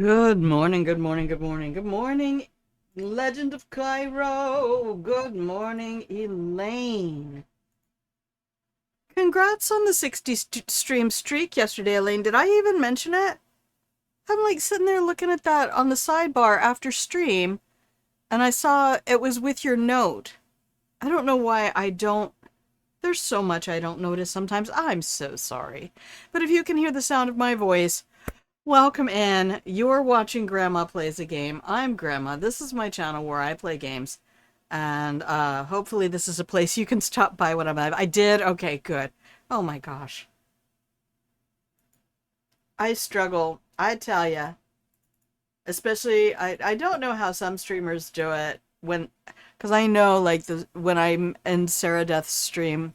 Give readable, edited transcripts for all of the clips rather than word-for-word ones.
Good morning, good morning, good morning, good morning, Legend of Cairo. Good morning, Elaine. Congrats on the 60 stream streak yesterday, Elaine. Did I even mention it? I'm like sitting there looking at that on the sidebar after stream, and I saw it was with your note. I don't know why I don't. There's so much I don't notice sometimes. I'm so sorry. But if you can hear the sound of my voice, welcome in. You're watching Grandma Plays a Game. I'm Grandma. This is my channel where I play games. And hopefully this is a place you can stop by when I'm live. I did? Okay, good. Oh my gosh. I struggle. I tell ya. Especially, I don't know how some streamers do it when, because I know like when I'm in Sarah Death's stream,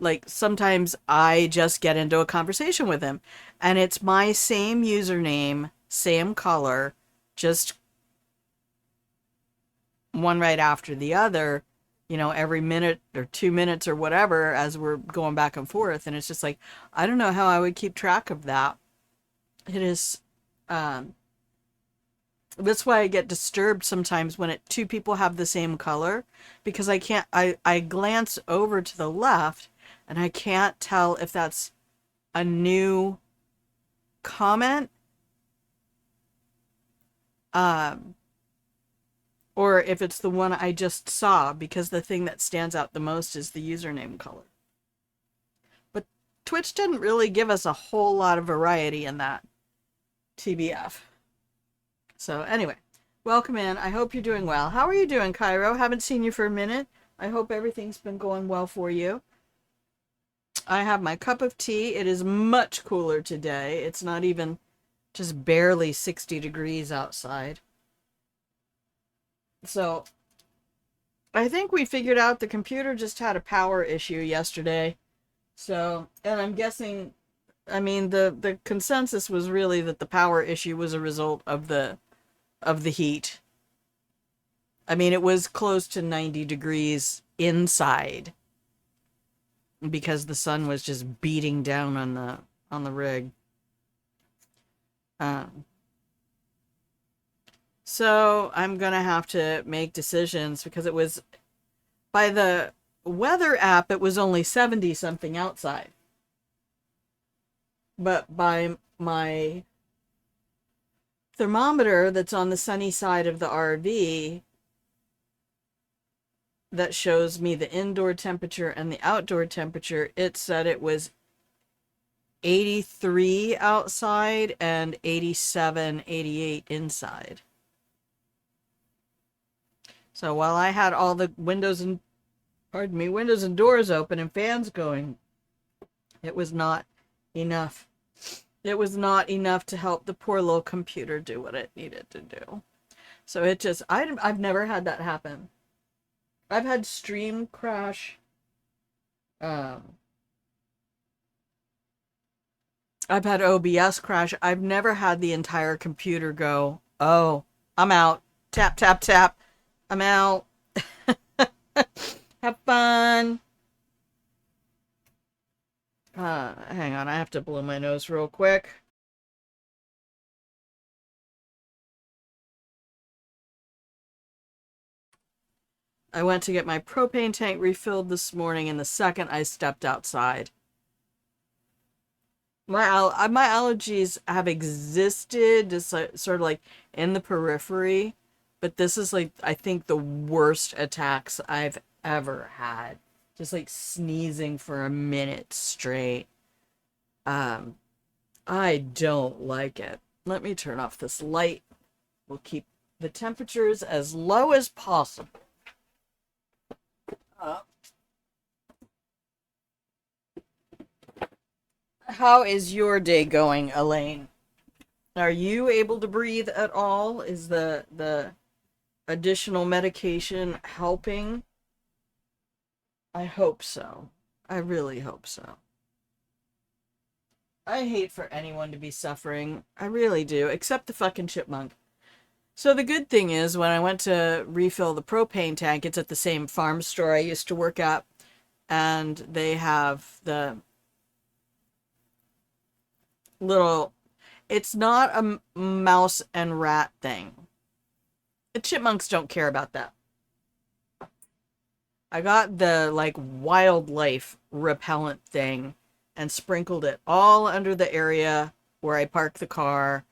like sometimes I just get into a conversation with him and it's my same username, same color, just one right after the other, every minute or 2 minutes or whatever as we're going back and forth. And it's just like, I don't know how I would keep track of that. It is, um, that's why I get disturbed sometimes when two people have the same color because I can't, I glance over to the left and I can't tell if that's a new comment, um, or if it's the one I just saw because the thing that stands out the most is the username color. But Twitch didn't really give us a whole lot of variety in that TBF. So anyway, welcome in. I hope you're doing well. How are you doing, Cairo? Haven't seen you for a minute. I hope everything's been going well for you. I have my cup of tea. It is much cooler today. It's not even just barely 60 degrees outside. So I think we figured out the computer just had a power issue yesterday. So, and I'm guessing, I mean, the consensus was really that the power issue was a result of the heat. I mean, it was close to 90 degrees inside because the sun was just beating down on the rig. Um, so I'm gonna have to make decisions because it was by the weather app, it was only 70 something outside. But by my thermometer that's on the sunny side of the RV that shows me the indoor temperature and the outdoor temperature, it said it was 83 outside and 87, 88 inside. So while I had all the windows and doors open and fans going, it was not enough. It was not enough to help the poor little computer do what it needed to do. So it just, I've never had that happen. I've had stream crash. Um, I've had OBS crash. I've never had the entire computer go, oh, I'm out. Tap, tap, tap. I'm out. Have fun. Hang on. I have to blow my nose real quick. I went to get my propane tank refilled this morning, and the second I stepped outside, my allergies have existed just sort of like in the periphery, but this is like I think the worst attacks I've ever had. Just like sneezing for a minute straight. Um, I don't like it. Let me turn off this light. We'll keep the temperatures as low as possible. Uh, how is your day going, Elaine? Are you able to breathe at all? Is the additional medication helping? I hope so. I really hope so. I hate for anyone to be suffering. I really do, except the fucking chipmunk. So the good thing is when I went to refill the propane tank, it's at the same farm store I used to work at, and they have the little It's not a mouse and rat thing. The chipmunks don't care about that. I got the like wildlife repellent thing and sprinkled it all under the area where I park the car,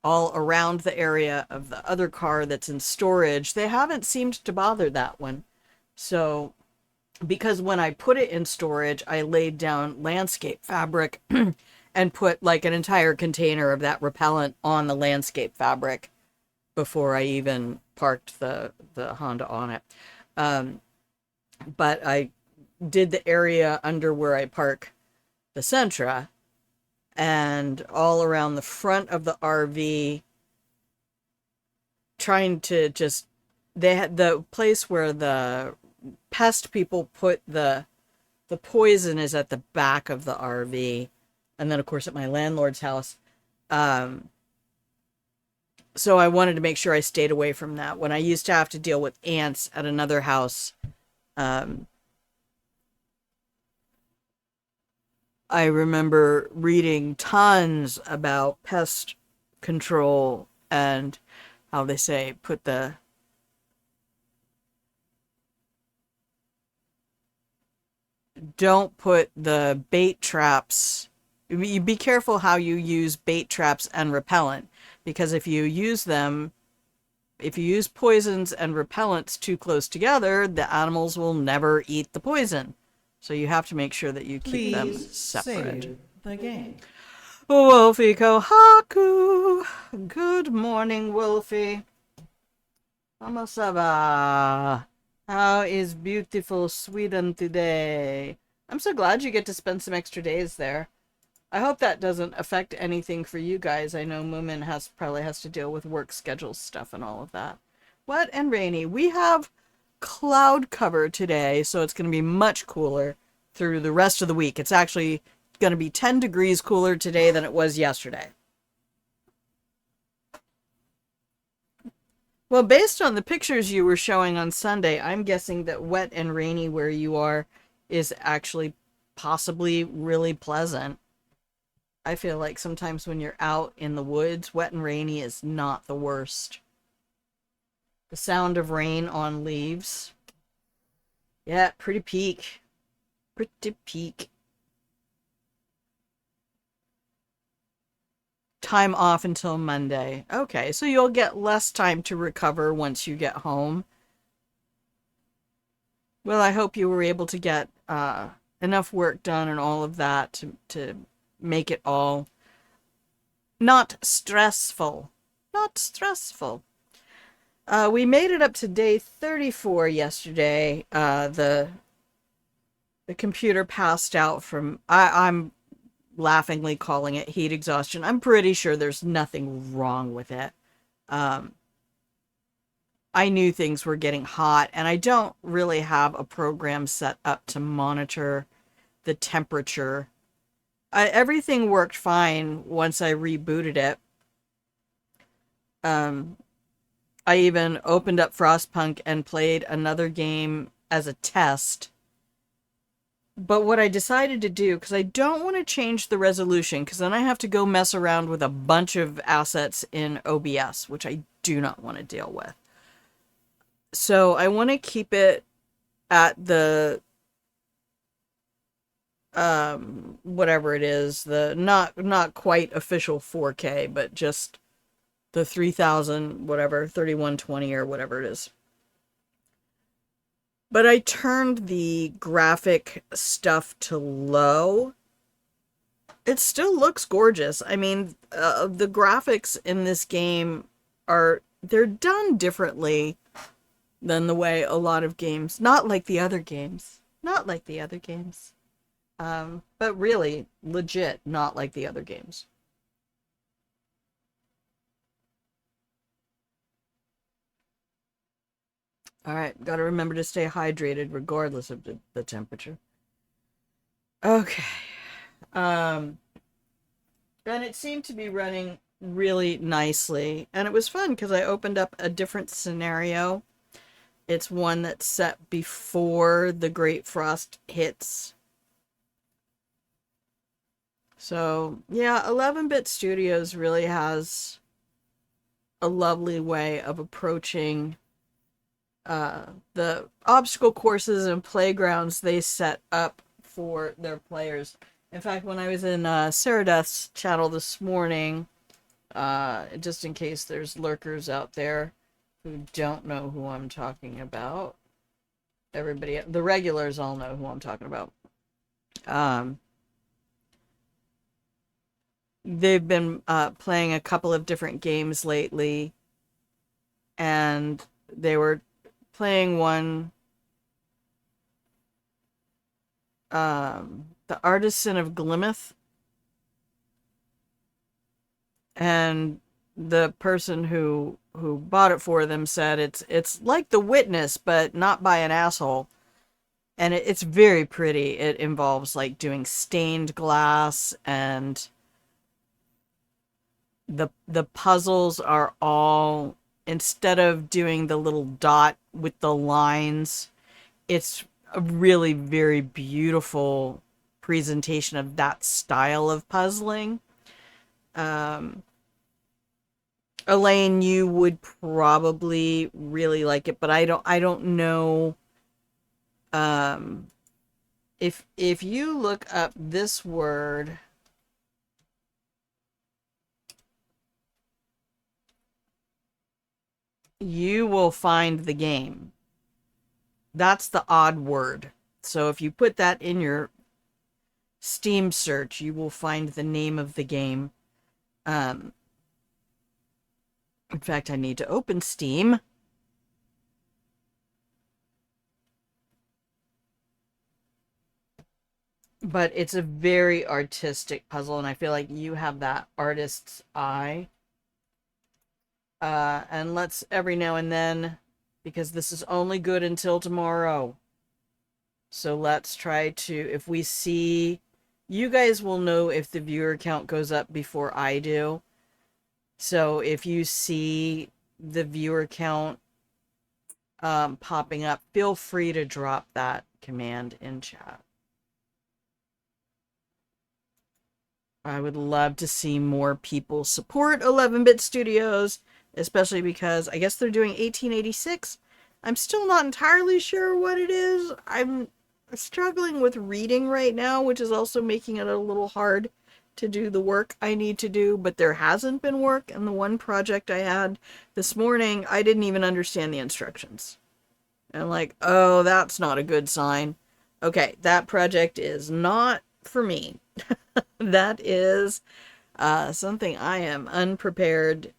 all around the area of the other car that's in storage. They haven't seemed to bother that one. So, because when I put it in storage, I laid down landscape fabric and put like an entire container of that repellent on the landscape fabric before I even parked the Honda on it. But I did the area under where I park the Sentra and all around the front of the RV, trying to just, they had the place where the pest people put the poison is at the back of the RV. And then of course at my landlord's house. So I wanted to make sure I stayed away from that. When I used to have to deal with ants at another house, I remember reading tons about pest control and how they say don't put the bait traps. You be careful how you use bait traps and repellent, because if you use poisons and repellents too close together, the animals will never eat the poison. So you have to make sure that you keep them separate. Save the game. Wolfie Kohaku. Good morning, Wolfie. Kamasaba. How is beautiful Sweden today? I'm so glad you get to spend some extra days there. I hope that doesn't affect anything for you guys. I know Moomin probably has to deal with work schedule stuff and all of that. Wet and rainy. We have cloud cover today, so it's going to be much cooler through the rest of the week. It's actually going to be 10 degrees cooler today than it was yesterday. Well, based on the pictures you were showing on Sunday, I'm guessing that wet and rainy where you are is actually possibly really pleasant. I feel like sometimes when you're out in the woods, wet and rainy is not the worst. The sound of rain on leaves. Yeah, pretty peak. Pretty peak. Time off until Monday. Okay, so you'll get less time to recover once you get home. Well, I hope you were able to get enough work done and all of that to make it all not stressful. Not stressful. We made it up to day 34 yesterday. The computer passed out from, I'm laughingly calling it heat exhaustion. I'm pretty sure there's nothing wrong with it. I knew things were getting hot, and I don't really have a program set up to monitor the temperature. Everything worked fine once I rebooted it. I even opened up Frostpunk and played another game as a test. But what I decided to do, because I don't want to change the resolution, because then I have to go mess around with a bunch of assets in OBS, which I do not want to deal with. So I want to keep it at the whatever it is, the not quite official 4K, but just the 3000 whatever, 3120 or whatever it is. But I turned the graphic stuff to low. It still looks gorgeous. I mean, the graphics in this game they're done differently than the way a lot of games, not like the other games. But really, legit, not like the other games. All right, got to remember to stay hydrated regardless of the temperature. Okay. And it seemed to be running really nicely. And it was fun because I opened up a different scenario. It's one that's set before the Great Frost hits. So, yeah, 11-Bit Studios really has a lovely way of approaching the obstacle courses and playgrounds they set up for their players. In fact, when I was in Sarah Death's channel this morning, just in case there's lurkers out there who don't know who I'm talking about, everybody, the regulars all know who I'm talking about. They've been playing a couple of different games lately, and they were playing one, The Artisan of Glimeth, and the person who bought it for them said it's like The Witness, but not by an asshole. And it's very pretty. It involves like doing stained glass, and the puzzles are all, instead of doing the little dot with the lines, it's a really very beautiful presentation of that style of puzzling. Elaine, you would probably really like it, but I don't know. If you look up this word, you will find the game. That's the odd word. So if you put that in your Steam search, you will find the name of the game. In fact, I need to open Steam. But it's a very artistic puzzle, and I feel like you have that artist's eye. And let's every now and then, because this is only good until tomorrow. So let's try to, if we see, you guys will know if the viewer count goes up before I do. So if you see the viewer count popping up, feel free to drop that command in chat. I would love to see more people support 11-Bit Studios, especially because I guess they're doing 1886. I'm still not entirely sure what it is. I'm struggling with reading right now, which is also making it a little hard to do the work I need to do, but there hasn't been work, and the one project I had this morning, I didn't even understand the instructions. And I'm like, oh, that's not a good sign. Okay, that project is not for me. That is something I am unprepared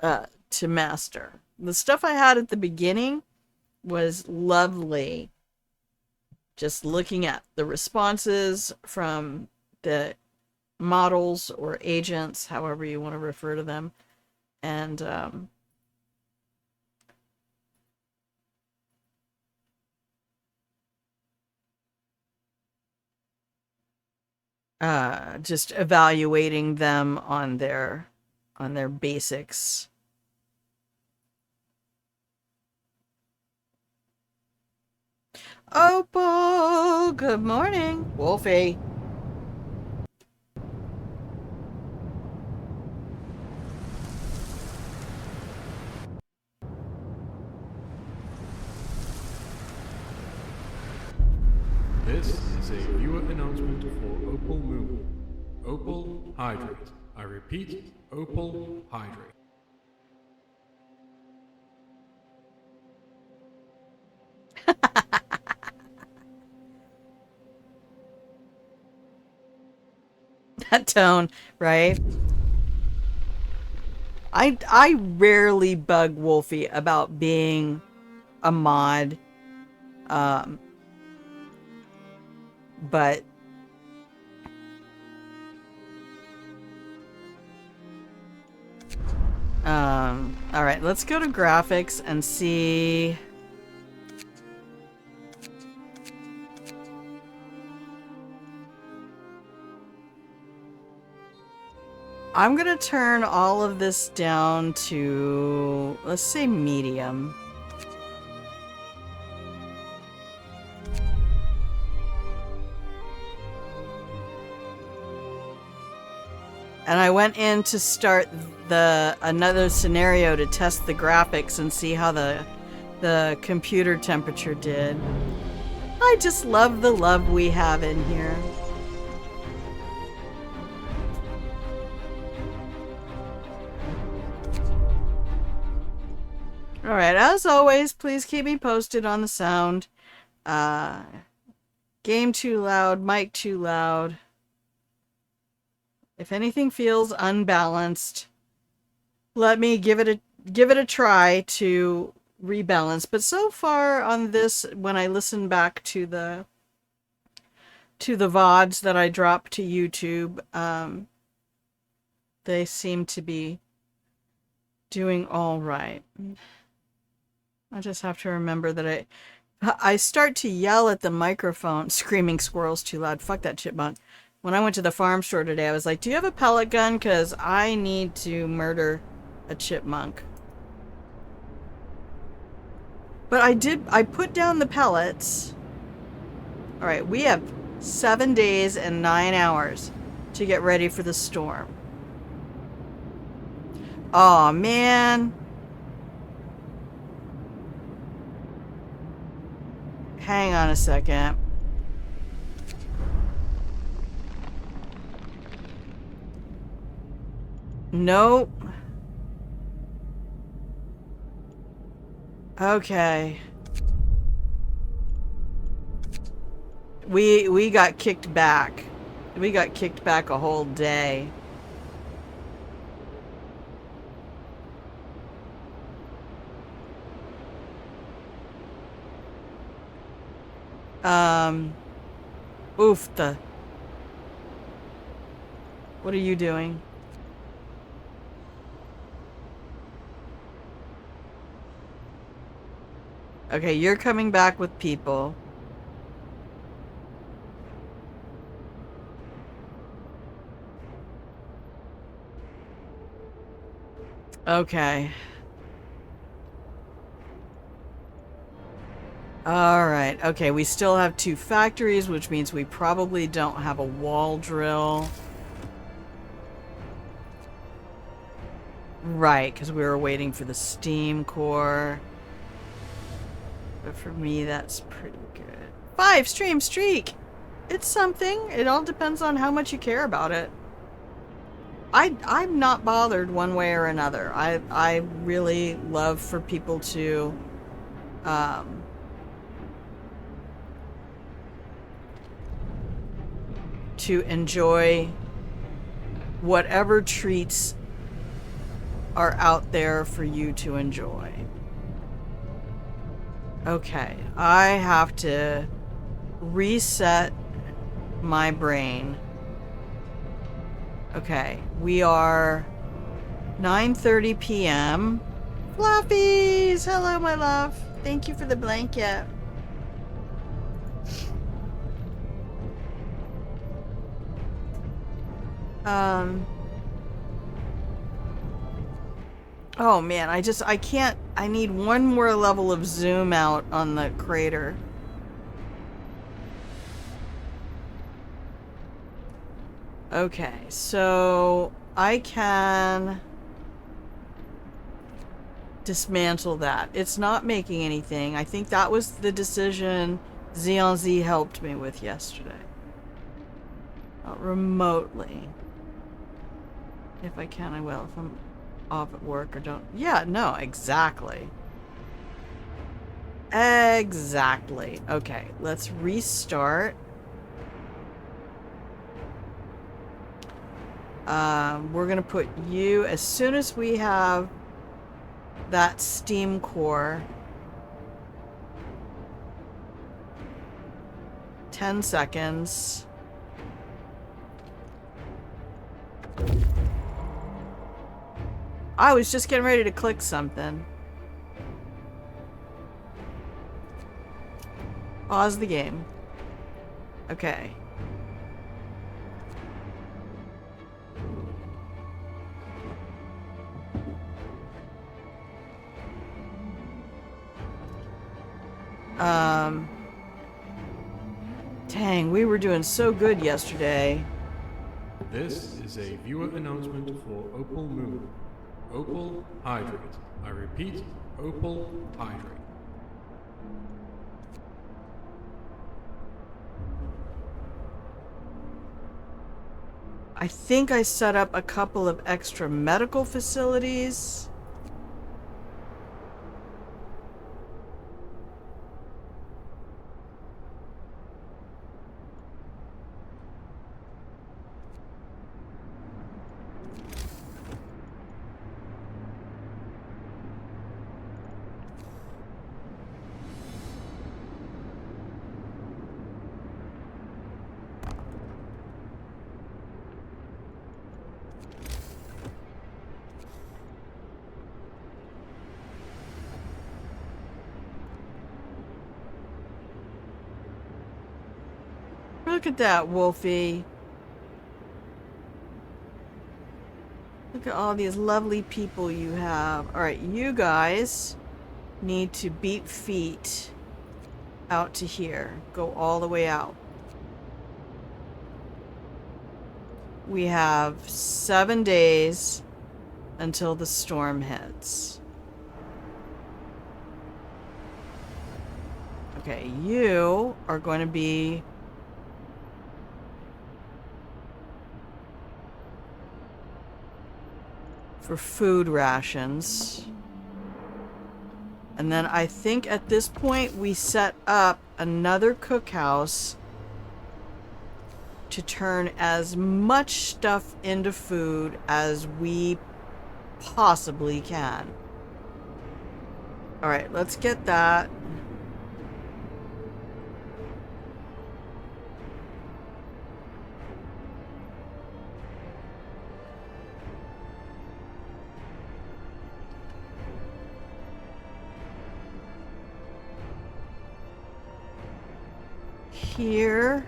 to master. The stuff I had at the beginning was lovely. Just looking at the responses from the models or agents, however you want to refer to them, and just evaluating them on their basics. Opal, good morning. Wolfie. This is a viewer announcement for Opal Moon. Opal Hydrate. I repeat, Opal Hydrate. That tone, right? I rarely bug Wolfie about being a mod, but all right, let's go to graphics and see. I'm gonna turn all of this down to, let's say, medium. And I went in to start another scenario to test the graphics and see how the computer temperature did. I just love the love we have in here. Alright, as always, please keep me posted on the sound. Game too loud, mic too loud. If anything feels unbalanced, let me give it a try to rebalance. But so far on this, when I listen back to the VODs that I drop to YouTube, they seem to be doing all right. I just have to remember that I start to yell at the microphone, screaming squirrels too loud. Fuck that chipmunk. When I went to the farm store today, I was like, do you have a pellet gun? Because I need to murder a chipmunk. But I put down the pellets. Alright, we have 7 days and 9 hours to get ready for the storm. Aw, man. Hang on a second. Nope. Okay. We got kicked back. We got kicked back a whole day. Oof the. What are you doing? Okay, you're coming back with people. Okay. Alright, okay, we still have 2 factories, which means we probably don't have a wall drill. Right, because we were waiting for the steam core. But for me, that's pretty good. 5 stream streak! It's something. It all depends on how much you care about it. I'm not bothered one way or another. I really love for people to enjoy whatever treats are out there for you to enjoy. Okay, I have to reset my brain. Okay, we are 9:30 p.m. Fluffies! Hello, my love. Thank you for the blanket. Oh man, I can't, I need one more level of zoom out on the crater. Okay, so I can dismantle that. It's not making anything. I think that was the decision Xeon Z helped me with yesterday. Remotely. If I can, I will. If I'm off at work or don't. Yeah, no, exactly. Exactly. Okay, let's restart. We're gonna put you, as soon as we have that steam core, 10 seconds. I was just getting ready to click something. Pause the game. Okay. Dang, we were doing so good yesterday. This is a viewer announcement for Opal Moon. Opal Hydrate. I repeat, Opal Hydrate. I think I set up a couple of extra medical facilities. Look at that, Wolfie. Look at all these lovely people you have. Alright, you guys need to beat feet out to here. Go all the way out. We have 7 days until the storm hits. Okay, you are going to be for food rations. And then I think at this point we set up another cookhouse to turn as much stuff into food as we possibly can. All right, let's get that. Here.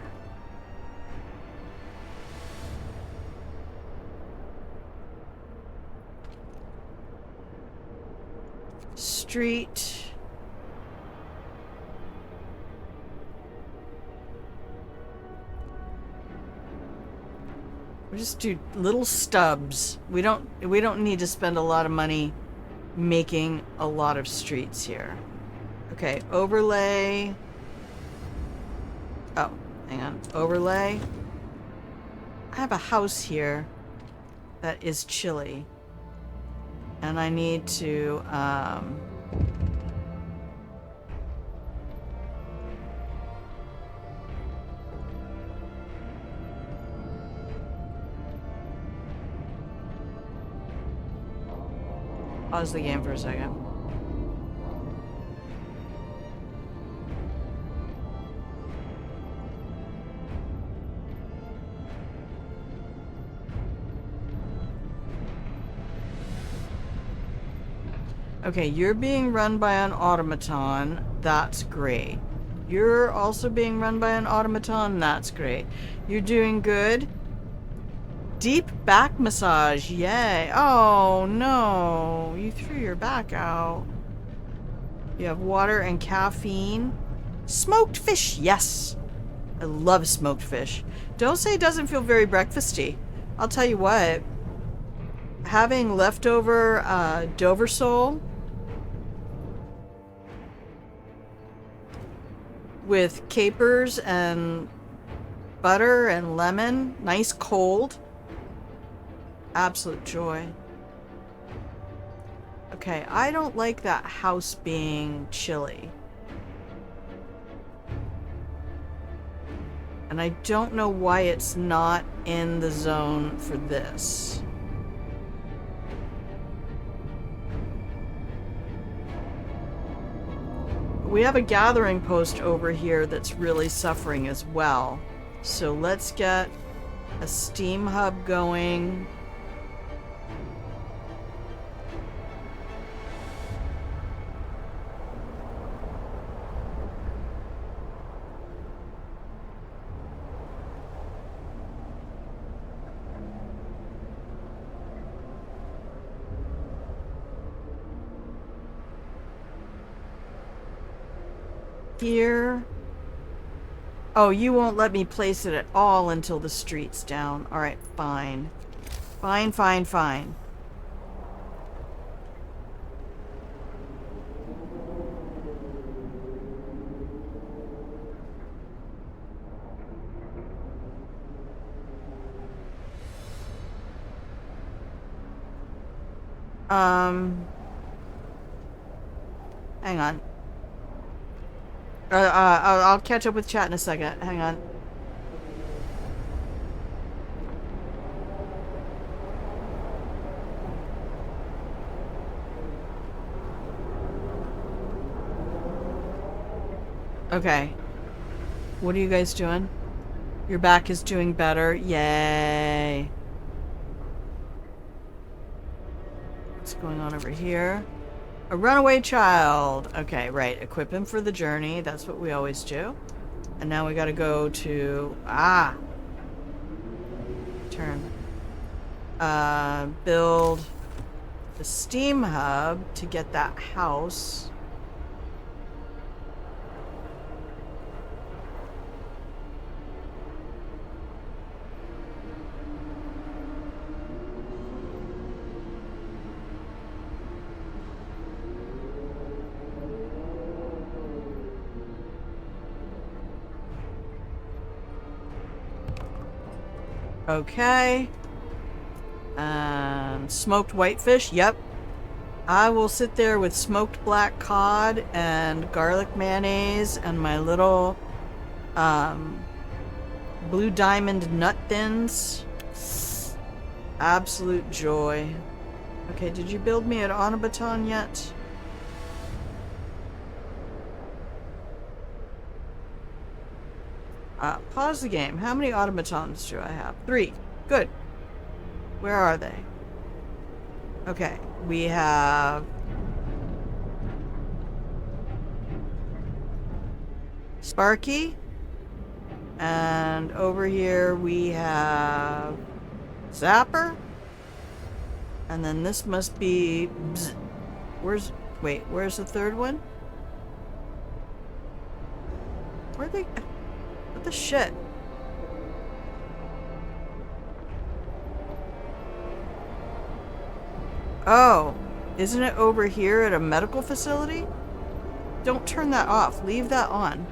Street. We just do little stubs. We don't need to spend a lot of money making a lot of streets here. Okay, overlay. Oh, hang on. Overlay. I have a house here that is chilly. And I need to, pause the game for a second. Okay, you're being run by an automaton. That's great. You're also being run by an automaton. That's great. You're doing good. Deep back massage. Yay. Oh, no. You threw your back out. You have water and caffeine. Smoked fish. Yes. I love smoked fish. Don't say it doesn't feel very breakfasty. I'll tell you what. Having leftover Dover sole with capers and butter and lemon, nice cold. Absolute joy. Okay, I don't like that house being chilly. And I don't know why it's not in the zone for this. We have a gathering post over here that's really suffering as well. So let's get a steam hub going. Here. Oh, you won't let me place it at all until the street's down. Alright, fine. Fine, fine, fine. Hang on. I'll catch up with chat in a second. Hang on. Okay. What are you guys doing? Your back is doing better. Yay. What's going on over here? A runaway child. Okay, right. Equip him for the journey. That's what we always do. And now we gotta go to... Ah! Turn. Build the steam hub to get that house. Okay. Smoked whitefish. Yep. I will sit there with smoked black cod and garlic mayonnaise and my little blue diamond nut thins. Absolute joy. Okay, did you build me an automaton yet? Pause the game. How many automatons do I have? 3. Good. Where are they? Okay, we have... Sparky. And over here we have... Zapper. And then this must be... Bzz. Where's... Wait, where's the third one? Where are they... What the shit? Oh, isn't it over here at a medical facility? Don't turn that off. Leave that on.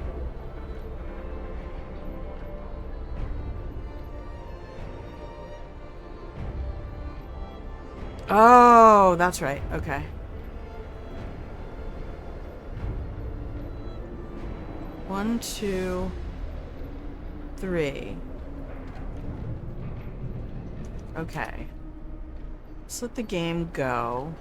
Oh, that's right. Okay. One, 2, 3. Okay. Let's let the game go.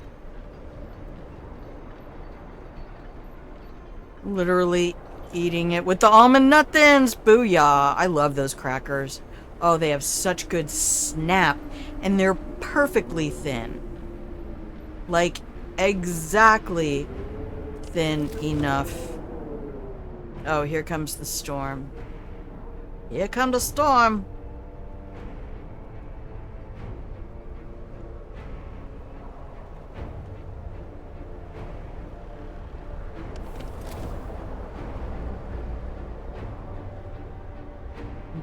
Literally eating it with the almond nut thins. Booyah. I love those crackers. Oh, they have such good snap. And they're perfectly thin. Like, exactly thin enough. Oh, here comes the storm. Here comes the storm.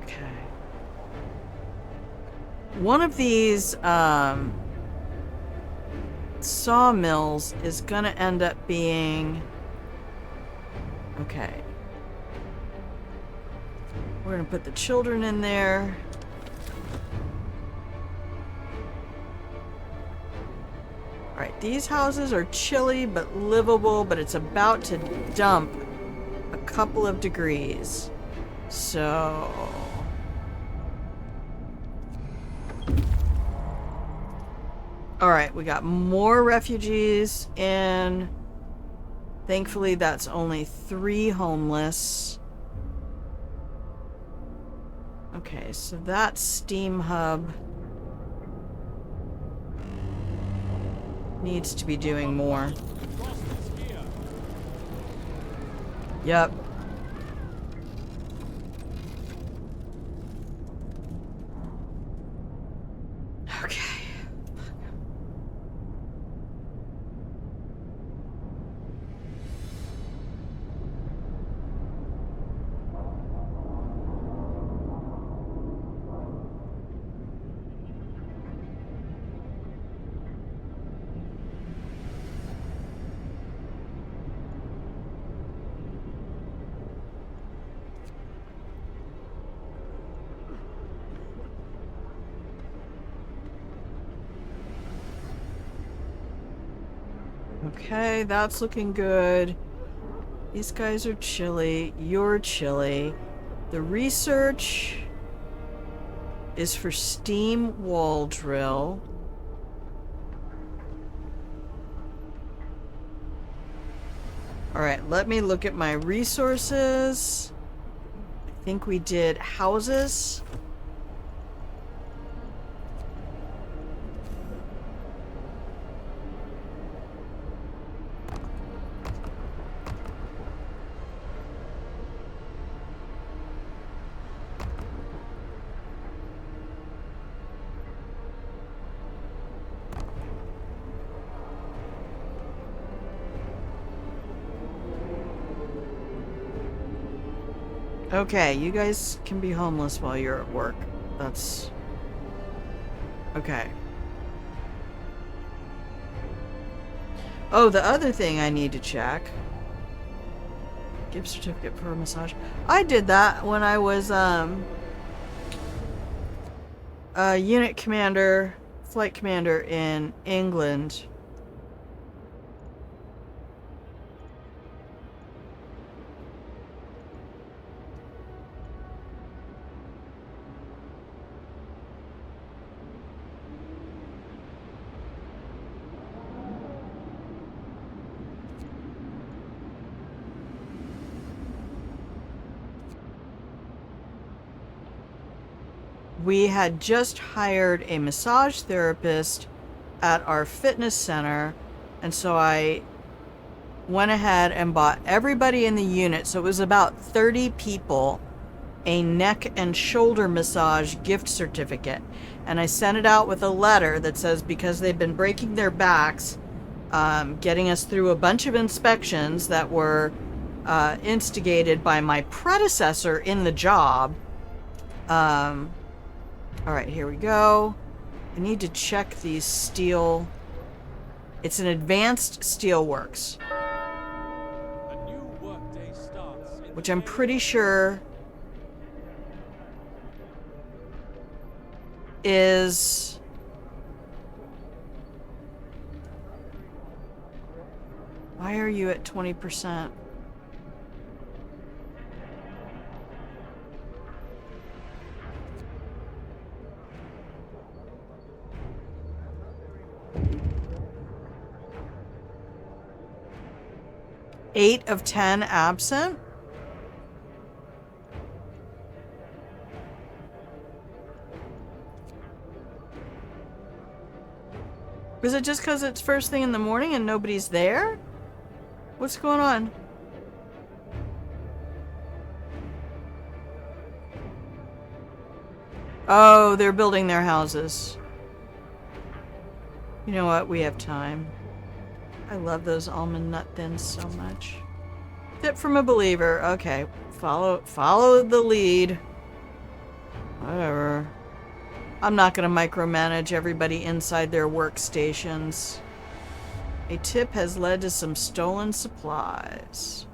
Okay. One of these sawmills is gonna end up being... Okay. We're gonna put the children in there. Alright, these houses are chilly but livable, but it's about to dump a couple of degrees. So... Alright, we got more refugees in. Thankfully, that's only 3 homeless. Okay, so that steam hub needs to be doing more. Yep. Okay. Okay, that's looking good. These guys are chilly. You're chilly. The research is for steam wall drill. Alright, let me look at my resources. I think we did houses. Okay, you guys can be homeless while you're at work. That's... okay. Oh, the other thing I need to check. Gift certificate for a massage. I did that when I was, a unit commander, flight commander in England. We had just hired a massage therapist at our fitness center, and so I went ahead and bought everybody in the unit, so it was about 30 people, a neck and shoulder massage gift certificate. And I sent it out with a letter that says because they've been breaking their backs, getting us through a bunch of inspections that were instigated by my predecessor in the job. Alright, here we go. I need to check these steel... It's an advanced steelworks. Which I'm pretty sure is... Why are you at 20%? Eight of 10 absent? Is it just because it's first thing in the morning and nobody's there? What's going on? Oh, they're building their houses. You know what? We have time. I love those almond nut thins so much. Tip from a believer. Okay. Follow the lead. Whatever. I'm not going to micromanage everybody inside their workstations. A tip has led to some stolen supplies.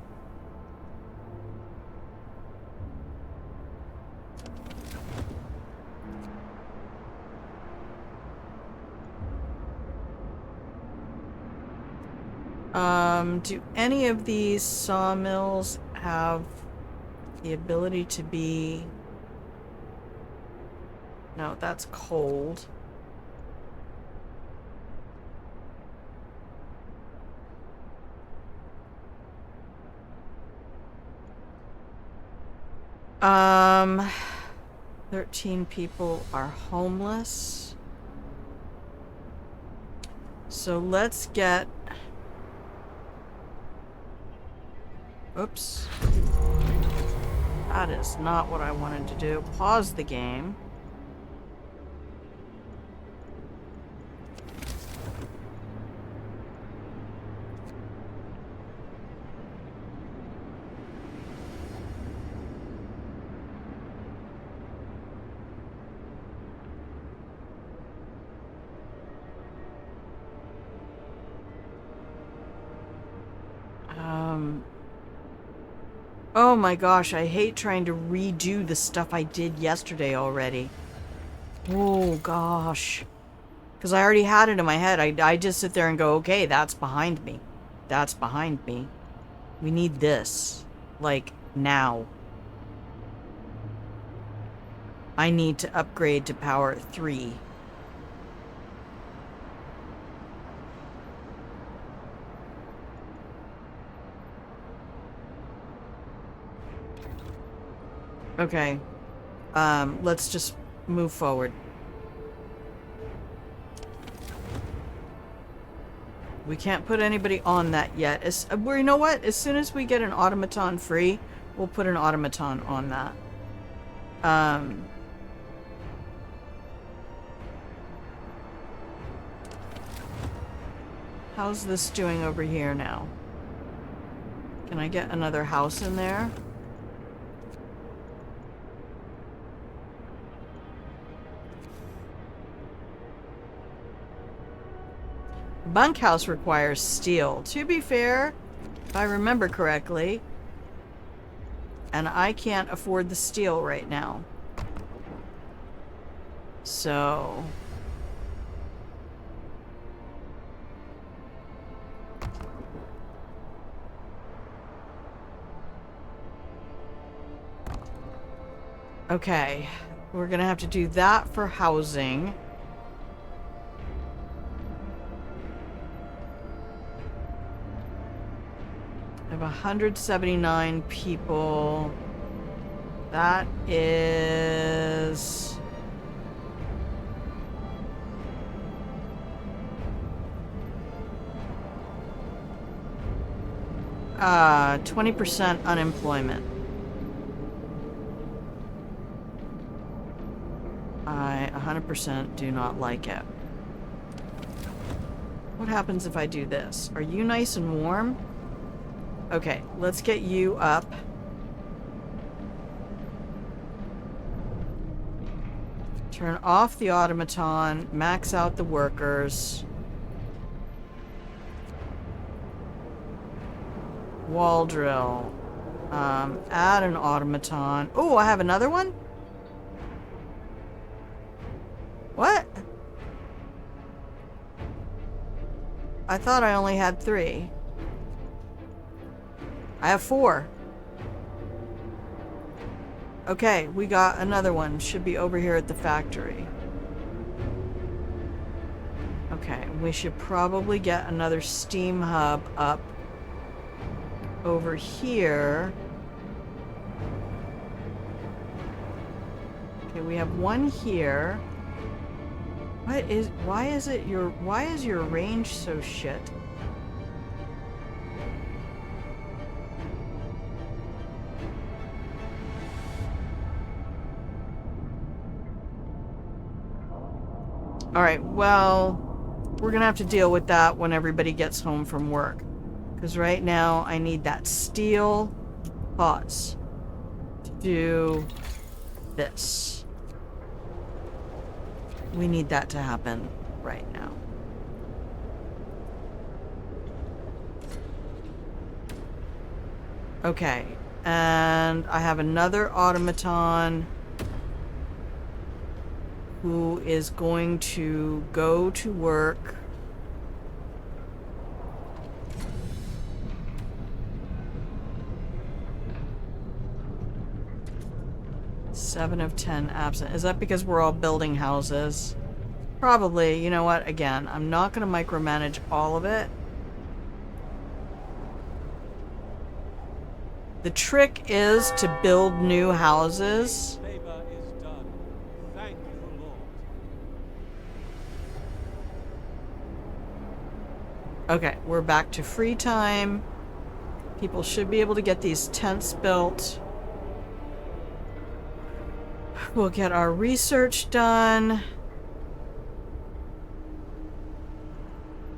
Do any of these sawmills have the ability to be... No, that's cold. Um, 13 people are homeless. So let's get... Oops. That is not what I wanted to do. Pause the game. Oh my gosh, I hate trying to redo the stuff I did yesterday already. Oh gosh. Because I already had it in my head. I just sit there and go, okay, that's behind me. That's behind me. We need this. Like, now. I need to upgrade to power 3. Okay. Let's just move forward. We can't put anybody on that yet. Well, you know what? As soon as we get an automaton free, we'll put an automaton on that. How's this doing over here now? Can I get another house in there? Bunkhouse requires steel. To be fair, if I remember correctly, and I can't afford the steel right now. So... okay, we're gonna have to do that for housing. I have 179 people. That is... 20% unemployment. I 100% do not like it. What happens if I do this? Are you nice and warm? Okay, let's get you up. Turn off the automaton, max out the workers. Wall drill. Add an automaton. Oh, I have another one? What? I thought I only had 3. I have 4. Okay, we got another one. Should be over here at the factory. Okay, we should probably get another steam hub up over here. Okay, we have one here. Why is your range so shit? Alright, well, we're gonna have to deal with that when everybody gets home from work. Because right now, I need that steel pause to do this. We need that to happen right now. Okay, and I have another automaton who is going to go to work. Seven of 10 absent. Is that because we're all building houses? Probably. You know what? Again, I'm not going to micromanage all of it. The trick is to build new houses. Okay, we're back to free time. People should be able to get these tents built. We'll get our research done.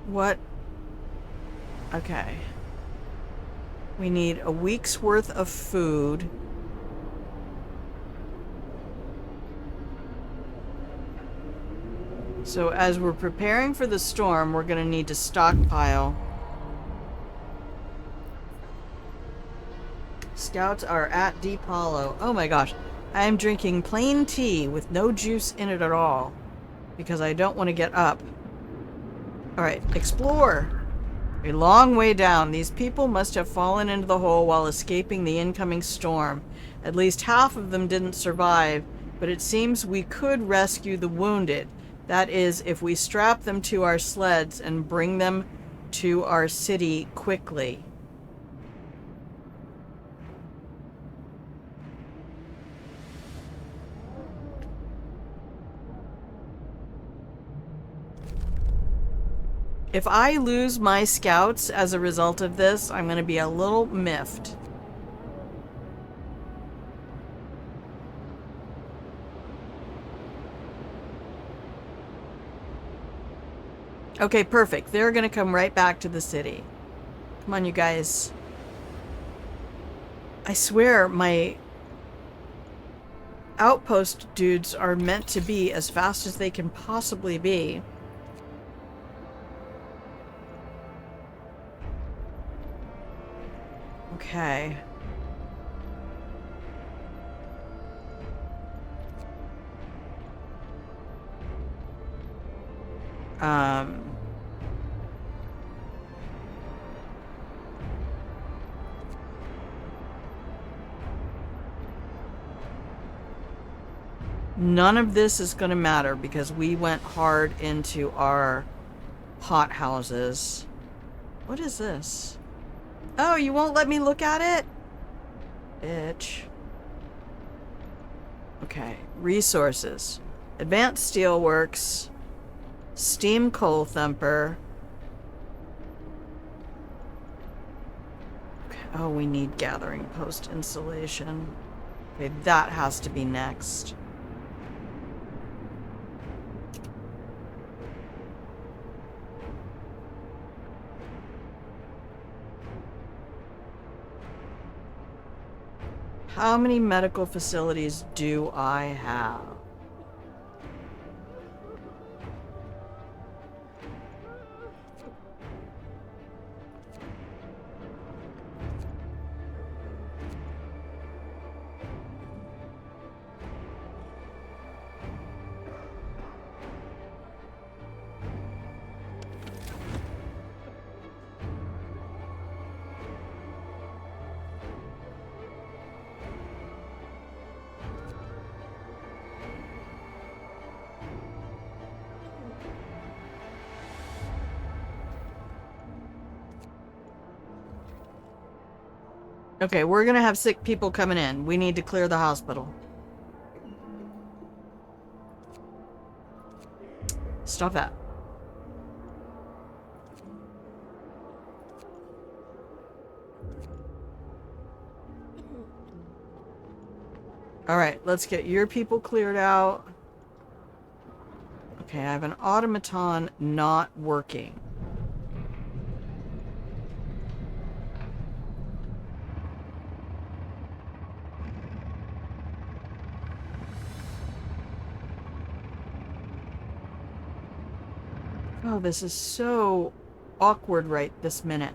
What? Okay. We need a week's worth of food. So as we're preparing for the storm, we're going to need to stockpile. Scouts are at Deep Hollow. Oh my gosh. I am drinking plain tea with no juice in it at all. Because I don't want to get up Alright, explore. A long way down. These people must have fallen into the hole while escaping the incoming storm. At least half of them didn't survive, but it seems we could rescue the wounded. That is, if we strap them to our sleds and bring them to our city quickly. If I lose my scouts as a result of this, I'm going to be a little miffed. Okay, perfect. They're going to come right back to the city. Come on, you guys. I swear my outpost dudes are meant to be as fast as they can possibly be. Okay. None of this is going to matter because we went hard into our hot houses. What is this? Oh, you won't let me look at it? Bitch. Okay. Resources. Advanced Steelworks. Steam Coal Thumper. Okay. Oh, we need Gathering Post Insulation. Okay, that has to be next. How many medical facilities do I have? Okay, we're gonna have sick people coming in. We need to clear the hospital. Stop that. Alright, let's get your people cleared out. Okay, I have an automaton not working. Oh, this is so awkward right this minute.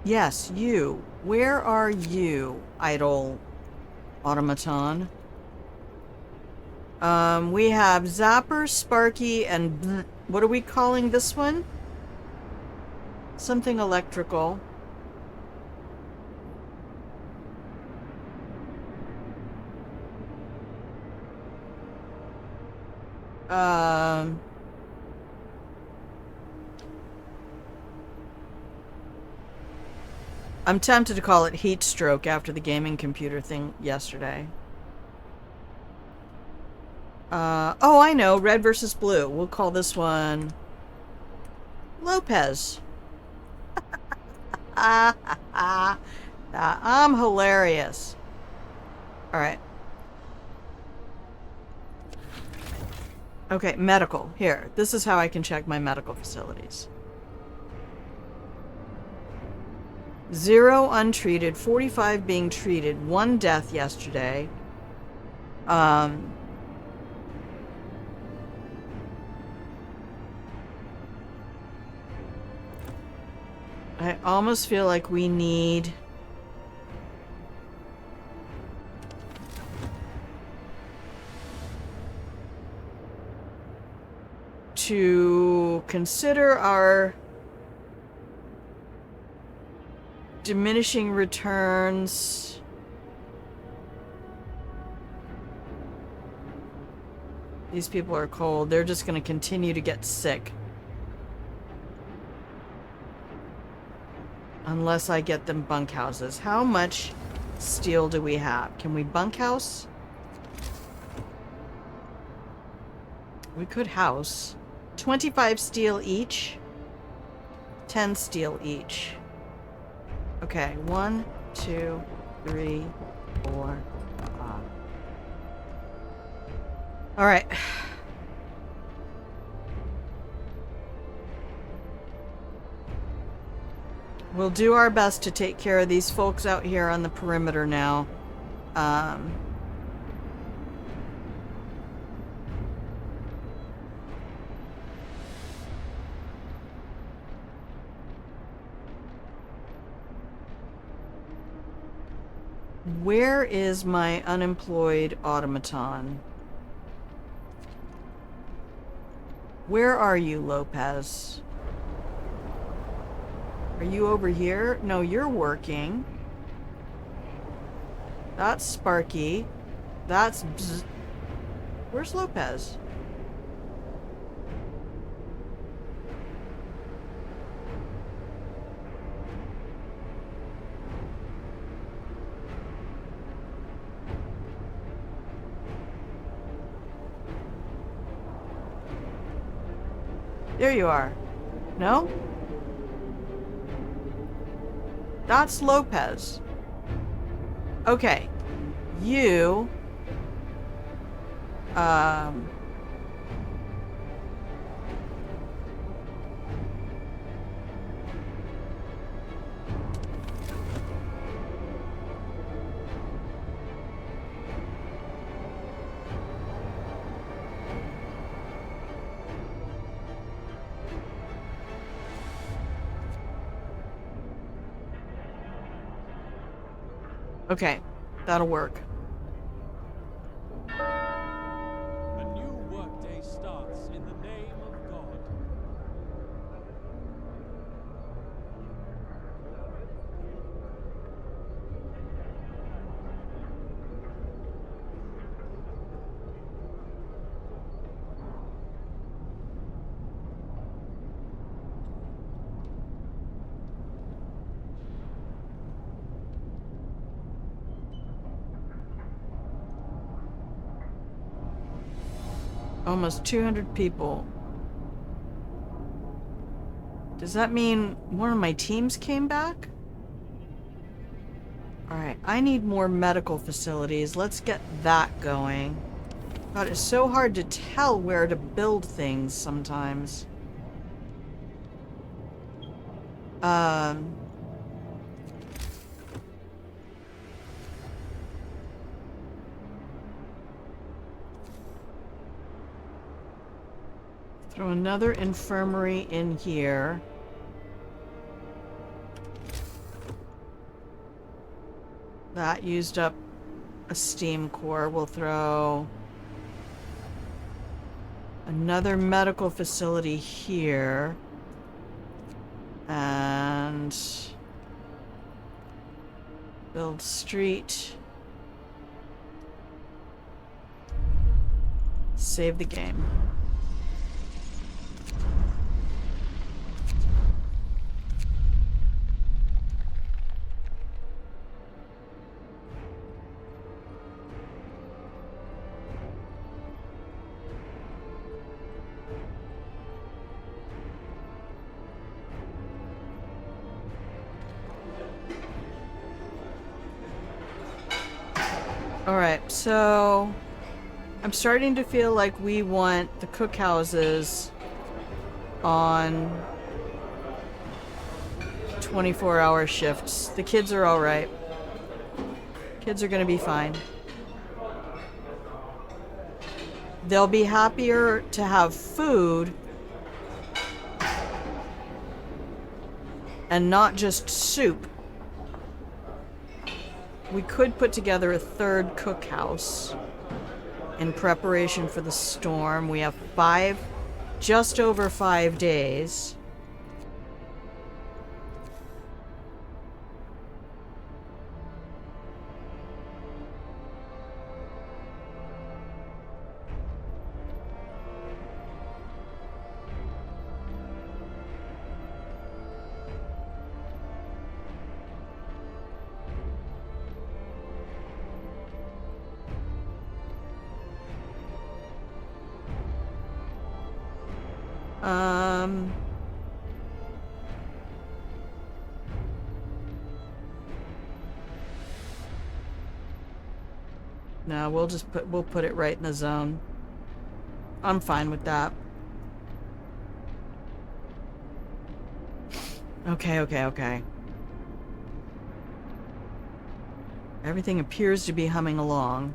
Yes, you. Where are you, idle automaton? We have Zapper, Sparky, and what are we calling this one? Something electrical. I'm tempted to call it heat stroke after the gaming computer thing yesterday. Oh, I know. Red versus blue. We'll call this one Lopez. I'm hilarious. Alright. Okay, medical. Here. This is how I can check my medical facilities. 0 untreated, 45 being treated, 1 death yesterday. I almost feel like we need... to consider our diminishing returns. These people are cold. They're just going to continue to get sick. Unless I get them bunkhouses. How much steel do we have? Can we bunkhouse? We could house. 25 steel each. 10 steel each. Okay, 1, 2, 3, 4, 5. Alright. We'll do our best to take care of these folks out here on the perimeter now. Where is my unemployed automaton? Where are you, Lopez? Are you over here? No, you're working. That's Sparky. That's Bzz. Where's Lopez? There you are. No? That's Lopez. Okay. You... Okay, that'll work. A new workday starts in the name of God. Almost 200 people. Does that mean one of my teams came back? Alright, I need more medical facilities. Let's get that going. God, it's so hard to tell where to build things sometimes. Throw another infirmary in here. That used up a steam core. We'll throw another medical facility here. And build street. Save the game. Alright, so I'm starting to feel like we want the cookhouses on 24-hour shifts. The kids are alright. Kids are gonna be fine. They'll be happier to have food and not just soup. We could put together a third cookhouse in preparation for the storm. We have 5 just over 5 days. No, we'll put it right in the zone. I'm fine with that. Okay. Everything appears to be humming along.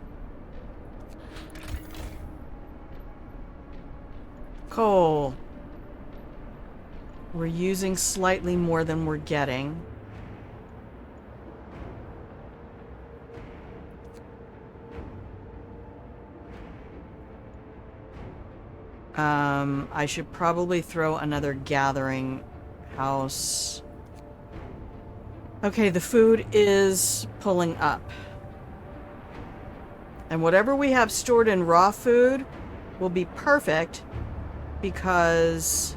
Coal. We're using slightly more than we're getting. I should probably throw another gathering house. Okay, the food is pulling up. And whatever we have stored in raw food will be perfect because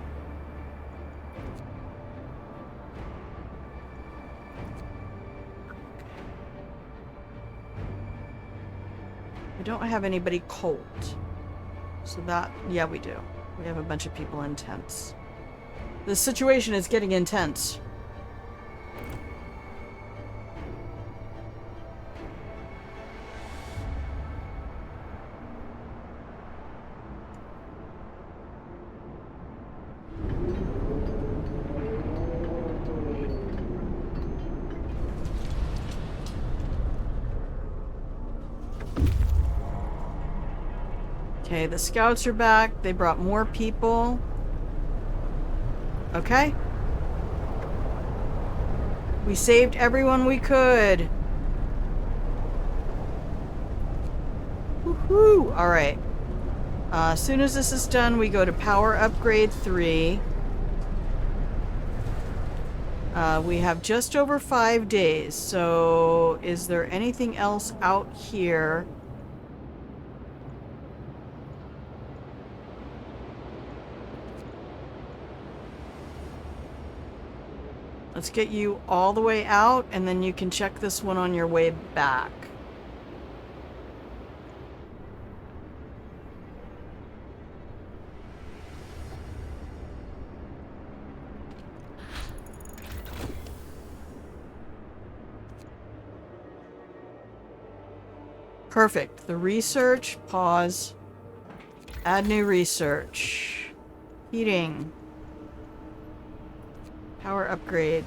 we don't have anybody cold. So that, yeah, we do. We have a bunch of people in tents. The situation is getting intense. Okay, the scouts are back. They brought more people. Okay. We saved everyone we could. Woohoo! Alright. As soon as this is done, we go to power upgrade 3. We have just over 5 days, so is there anything else out here? Let's get you all the way out, and then you can check this one on your way back. Perfect. The research, pause. Add new research. Heating. Power upgrade.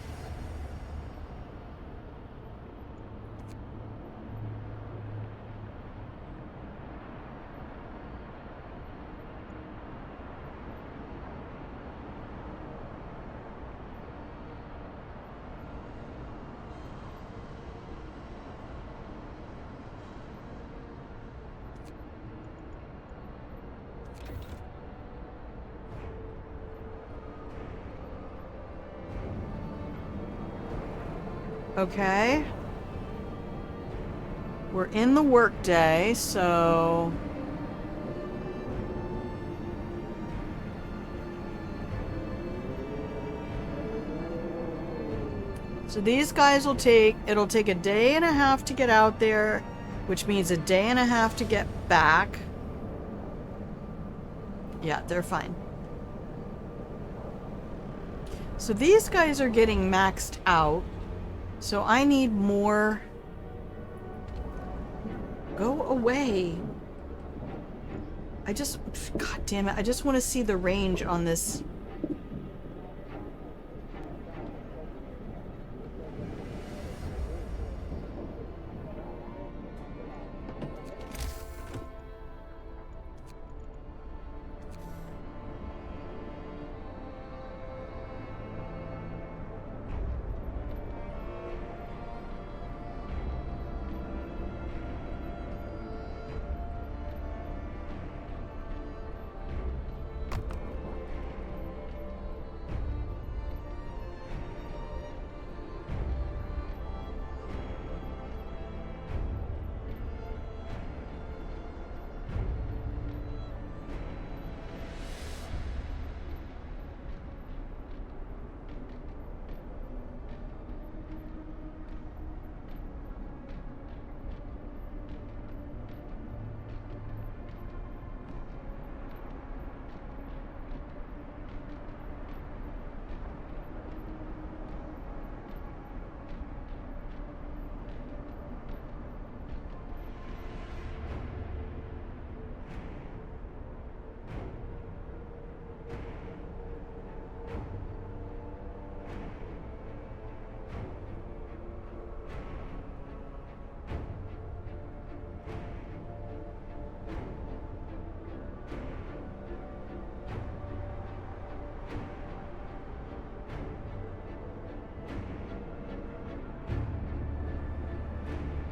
Okay. We're in the workday, so... So these guys will take... It'll take a day and a half to get out there, which means a day and a half to get back. Yeah, they're fine. So these guys are getting maxed out. So I need more... Go away. I just... God damn it. I just want to see the range on this.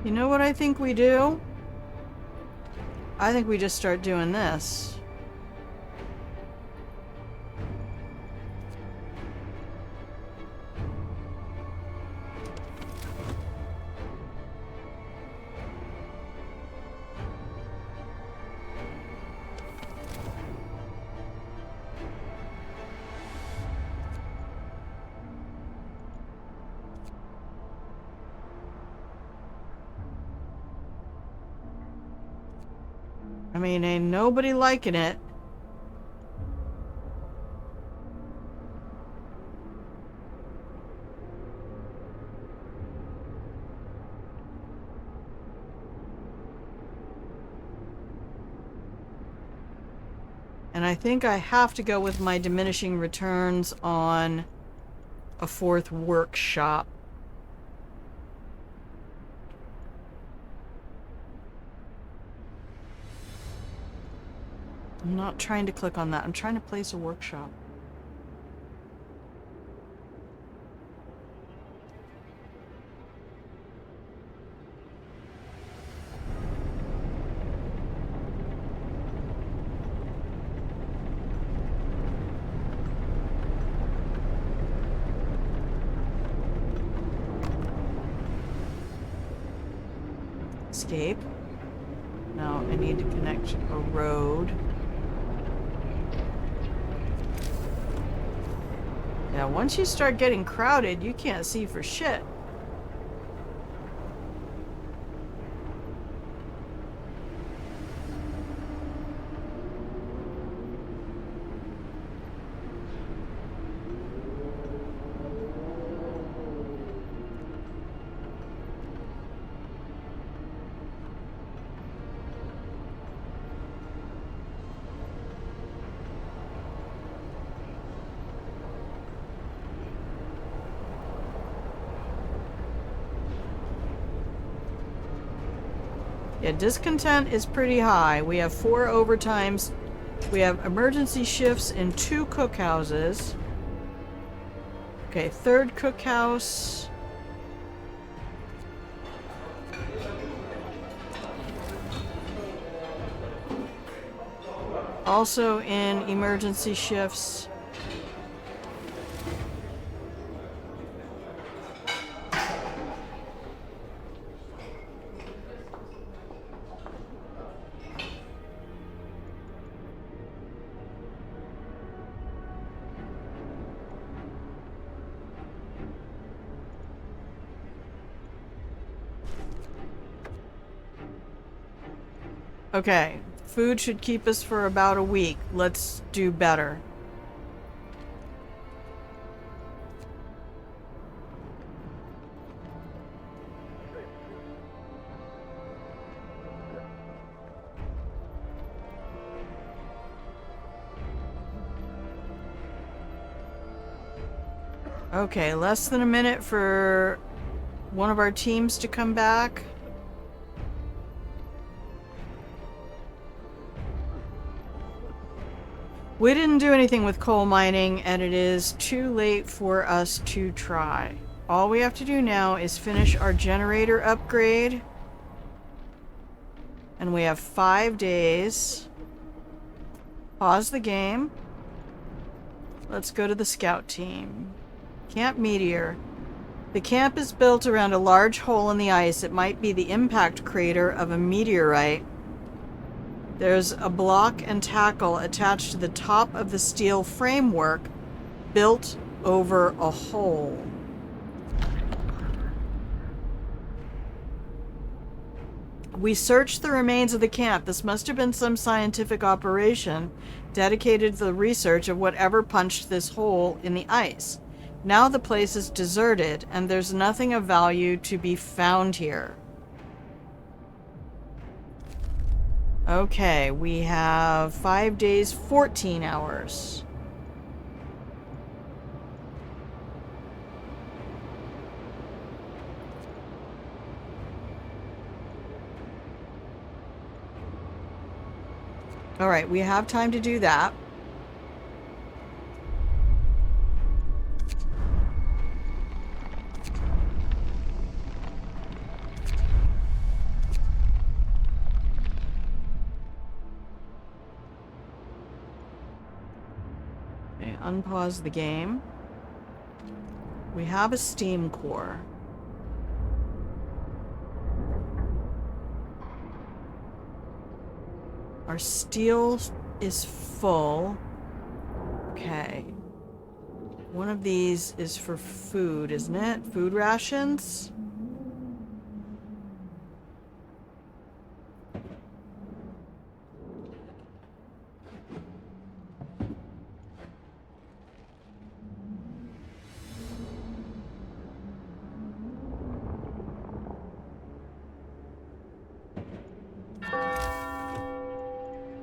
You know what I think we do? I think we just start doing this. I mean, ain't nobody liking it. And I think I have to go with my diminishing returns on a 4th workshop. I'm not trying to click on that. I'm trying to place a workshop. Escape. Now I need to connect a road. Yeah, once you start getting crowded, you can't see for shit. Yeah, discontent is pretty high. We have 4 overtimes. We have emergency shifts in 2 cookhouses. Okay, 3rd cookhouse. Also in emergency shifts. Okay, food should keep us for about a week. Let's do better. Okay, less than a minute for one of our teams to come back. We didn't do anything with coal mining, and it is too late for us to try. All we have to do now is finish our generator upgrade. And we have 5 days. Pause the game. Let's go to the scout team. Camp Meteor. The camp is built around a large hole in the ice. It might be the impact crater of a meteorite. There's a block and tackle attached to the top of the steel framework built over a hole. We searched the remains of the camp. This must have been some scientific operation dedicated to the research of whatever punched this hole in the ice. Now the place is deserted, and there's nothing of value to be found here. Okay, we have 5 days, 14 hours. All right, we have time to do that. unpause the game. We have a steam core. Our steel is full. Okay. One of these is for food, isn't it? Food rations?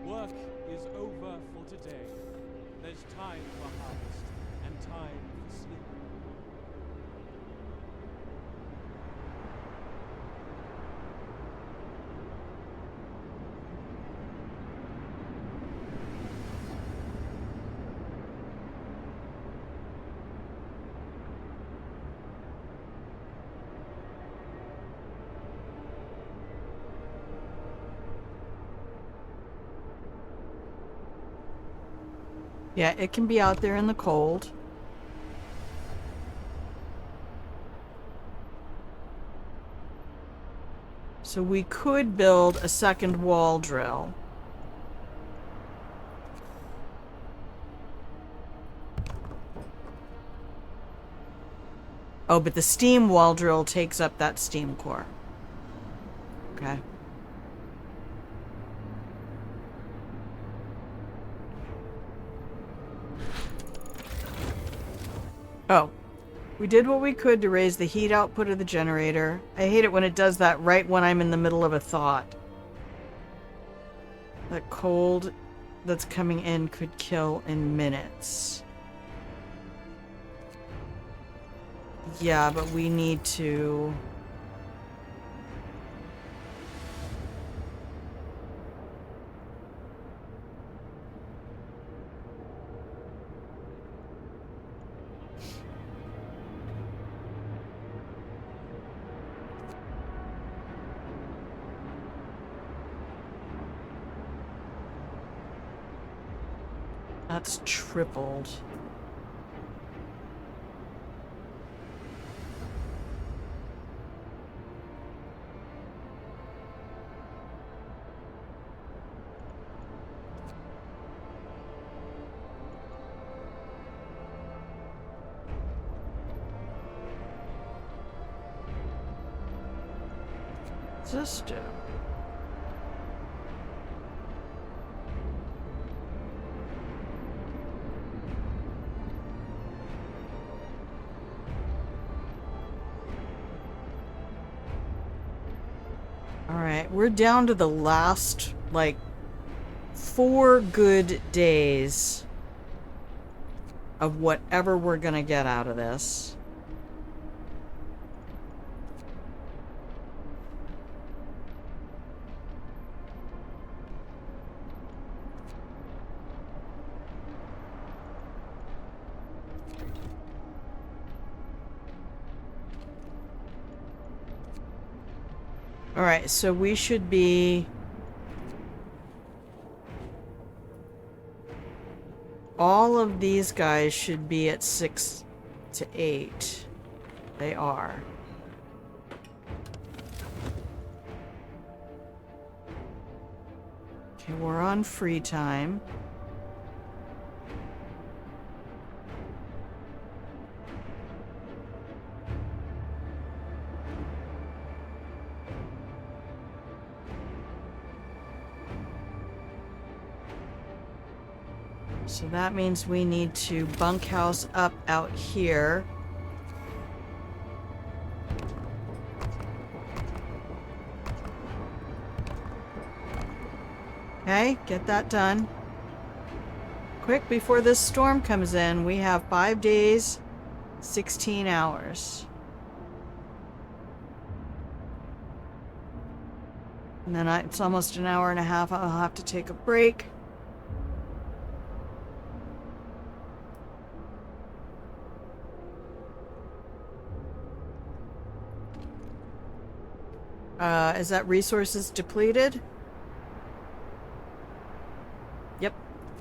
Work is over for today. There's time for harvest and time for sleep. Yeah, it can be out there in the cold. So we could build a second wall drill. Oh, but the steam wall drill takes up that steam core. Okay. Oh. We did what we could to raise the heat output of the generator. I hate it when it does that right when I'm in the middle of a thought. That cold that's coming in could kill in minutes. Yeah, but we need to... That's tripled. What's this do? Alright, we're down to the last, like, 4 good days of whatever we're gonna get out of this. Alright, so we should be... all of these guys should be at 6 to 8. They are. Okay, we're on free time. So that means we need to bunkhouse up out here. Okay, get that done. Quick, before this storm comes in, we have 5 days, 16 hours. And then it's almost an hour and a half. I'll have to take a break. Is that resources depleted? Yep.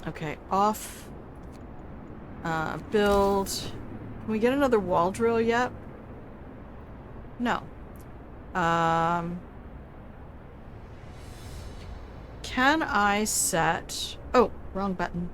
Okay, off. Build. Can we get another wall drill yet? No. Can I set... Oh, wrong button.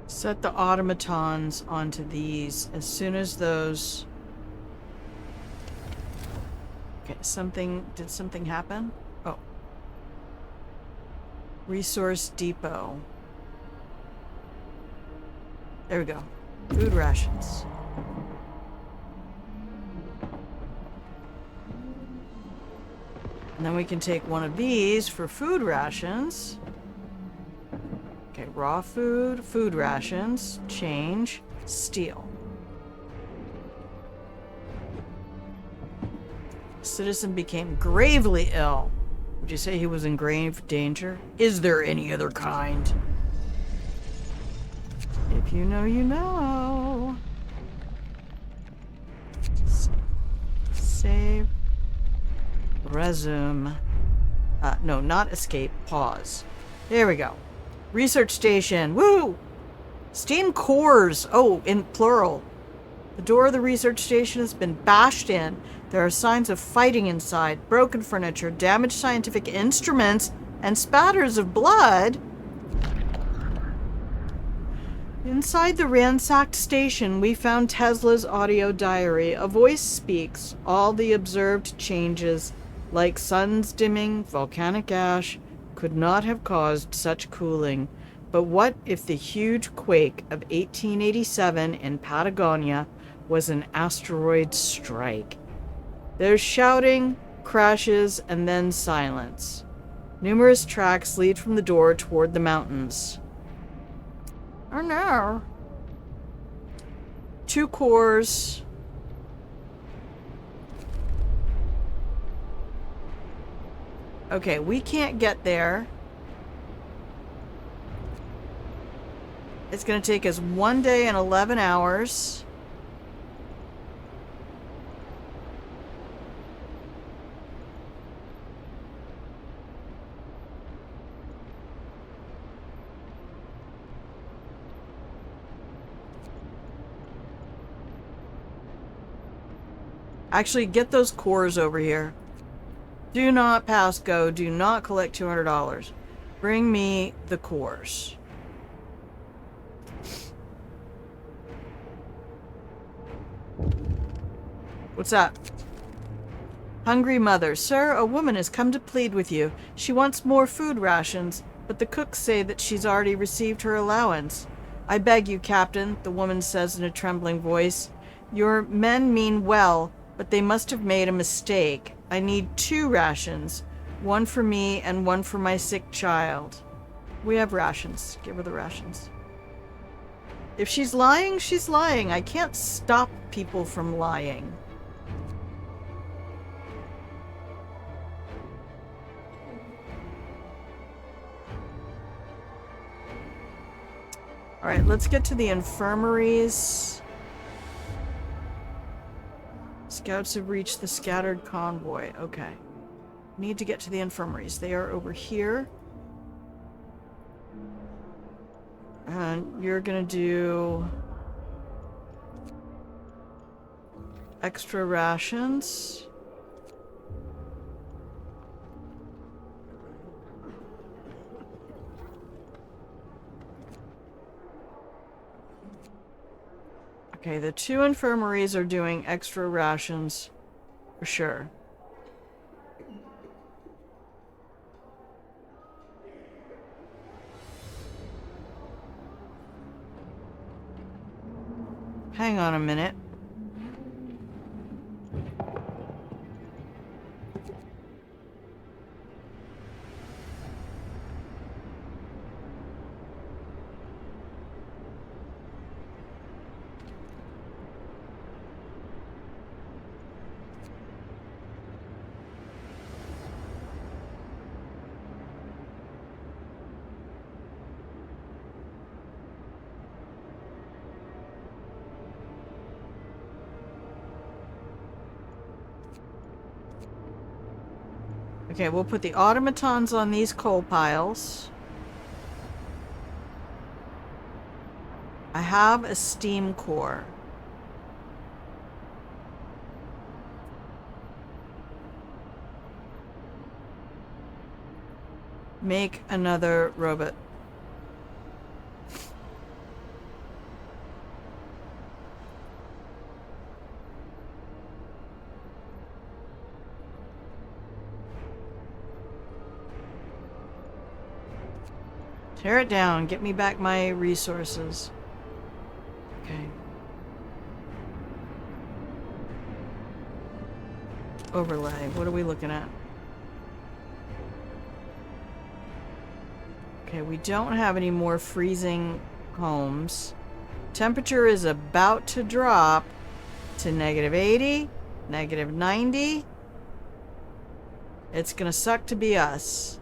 Set the automatons onto these as soon as those... Okay, did something happen? Oh. Resource depot. There we go. Food rations. And then we can take one of these for food rations. Okay, raw food, food rations, change, steel. Citizen became gravely ill. Would you say he was in grave danger? Is there any other kind? If you know, you know. Save. Resume. No, not escape. Pause. There we go. Research station. Woo! Steam cores. Oh, in plural. The door of the research station has been bashed in. There are signs of fighting inside, broken furniture, damaged scientific instruments, and spatters of blood. Inside the ransacked station, we found Tesla's audio diary. A voice speaks. All the observed changes, like suns dimming, volcanic ash, could not have caused such cooling. But what if the huge quake of 1887 in Patagonia was an asteroid strike? There's shouting, crashes, and then silence. Numerous tracks lead from the door toward the mountains. Oh no. 2 cores. Okay, we can't get there. It's going to take us 1 day and 11 hours. Actually, get those cores over here. Do not pass go. Do not collect $200. Bring me the cores. What's that? Hungry mother. Sir, a woman has come to plead with you. She wants more food rations, but the cooks say that she's already received her allowance. I beg you, Captain, the woman says in a trembling voice. Your men mean well, but they must have made a mistake. I need 2 rations. 1 for me and 1 for my sick child. We have rations. Give her the rations. If she's lying, she's lying. I can't stop people from lying. Alright, let's get to the infirmaries. Scouts have reached the scattered convoy. Okay. Need to get to the infirmaries. They are over here. And you're gonna do extra rations. Okay, the 2 infirmaries are doing extra rations for sure. Hang on a minute. Okay, we'll put the automatons on these coal piles. I have a steam core. Make another robot. Tear it down. Get me back my resources. Okay. Overlay. What are we looking at? Okay, we don't have any more freezing homes. Temperature is about to drop to -80, -90. It's gonna suck to be us.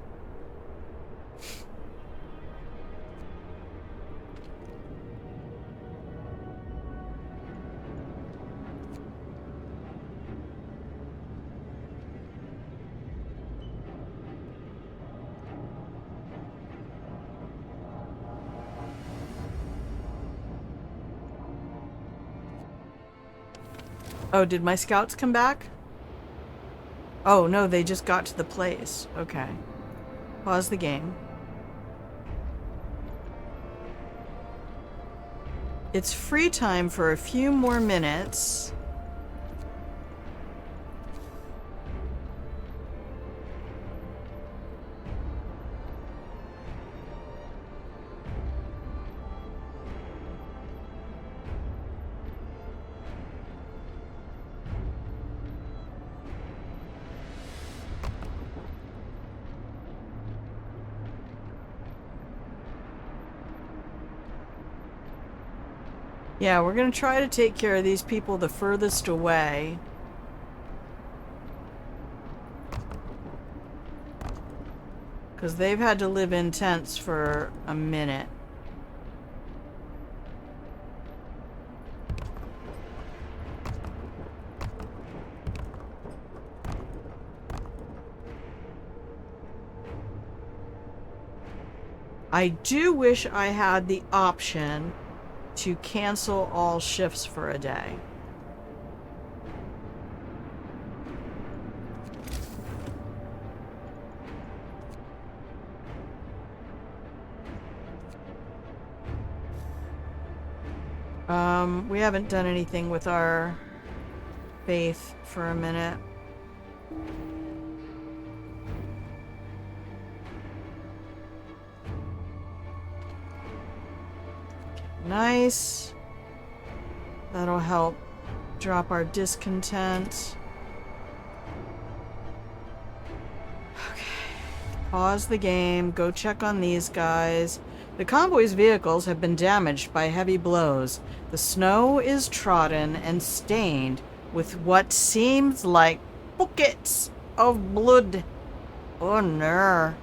Oh, did my scouts come back? Oh, no, they just got to the place. Okay. Pause the game. It's free time for a few more minutes. Yeah, we're gonna try to take care of these people the furthest away. Because they've had to live in tents for a minute. I do wish I had the option to cancel all shifts for a day. We haven't done anything with our faith for a minute. Nice. That'll help drop our discontent. Okay. Pause the game. Go check on these guys. The convoy's vehicles have been damaged by heavy blows. The snow is trodden and stained with what seems like buckets of blood. Oh no.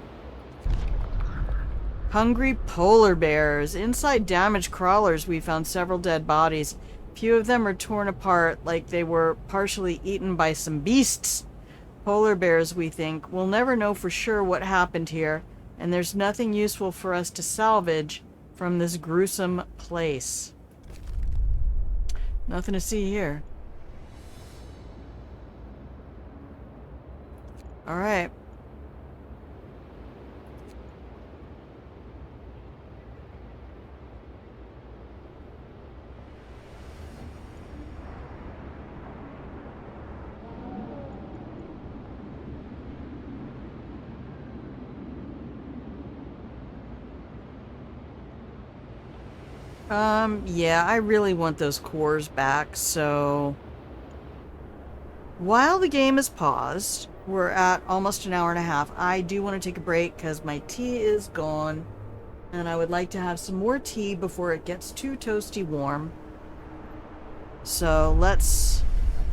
Hungry polar bears. Inside damaged crawlers, we found several dead bodies. Few of them are torn apart like they were partially eaten by some beasts. Polar bears, we think. We'll never know for sure what happened here, and there's nothing useful for us to salvage from this gruesome place. Nothing to see here. Alright. Yeah, I really want those cores back, so... While the game is paused, we're at almost an hour and a half. I do want to take a break because my tea is gone, and I would like to have some more tea before it gets too toasty warm. So let's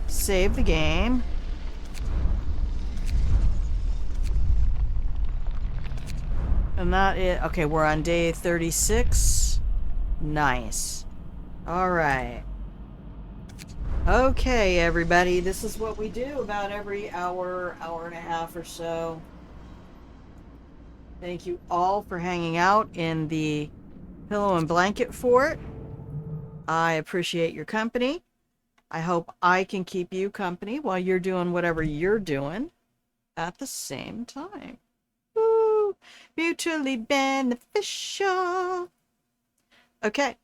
save the game. And that is... Okay, we're on day 36. Nice. Alright. Okay, everybody, this is what we do about every hour, hour and a half or so. Thank you all for hanging out in the pillow and blanket fort. I appreciate your company. I hope I can keep you company while you're doing whatever you're doing at the same time. Woo! Mutually beneficial. Okay.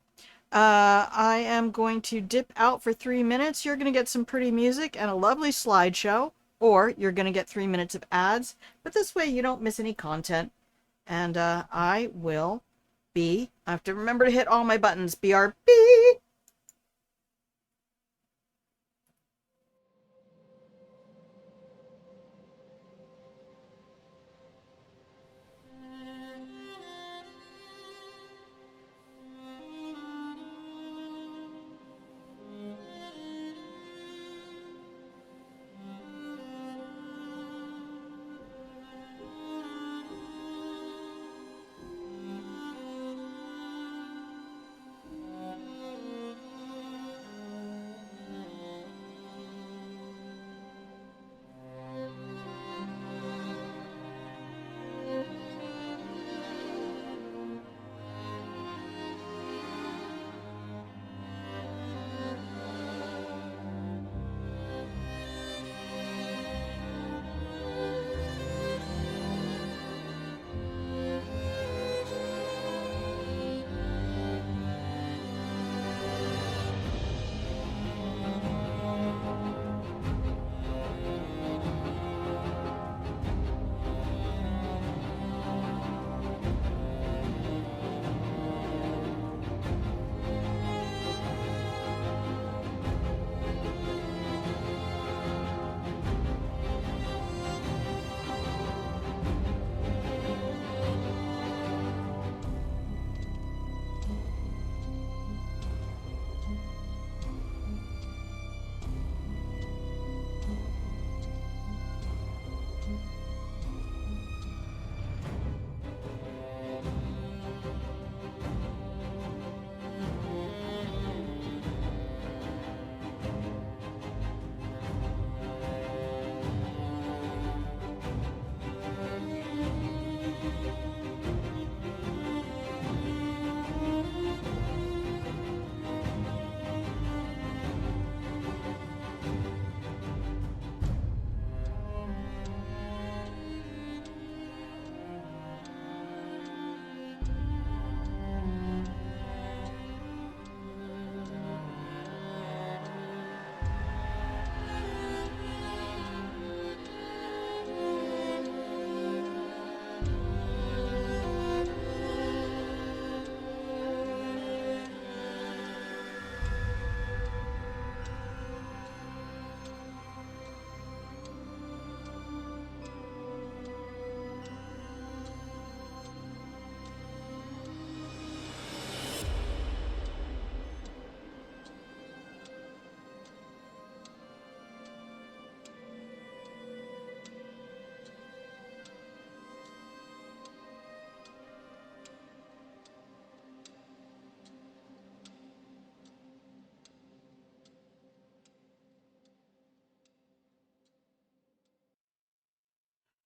I am going to dip out for 3 minutes. You're going to get some pretty music and a lovely slideshow, or you're going to get 3 minutes of ads. But this way you don't miss any content. And I have to remember to hit all my buttons. BRB.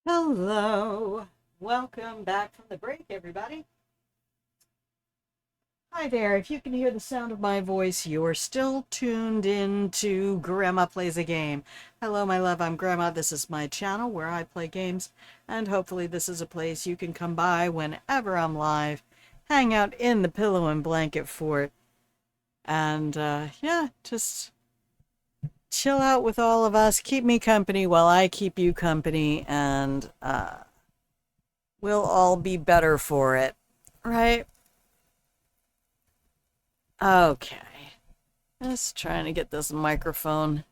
Hello. Welcome back from the break, everybody. Hi there. If you can hear the sound of my voice, you're still tuned in to Grandma Plays a Game. Hello, my love. I'm Grandma. This is my channel where I play games, and hopefully this is a place you can come by whenever I'm live, hang out in the pillow and blanket fort, and yeah, just chill out with all of us. Keep me company while I keep you company, and we'll all be better for it, right? Okay. Just trying to get this microphone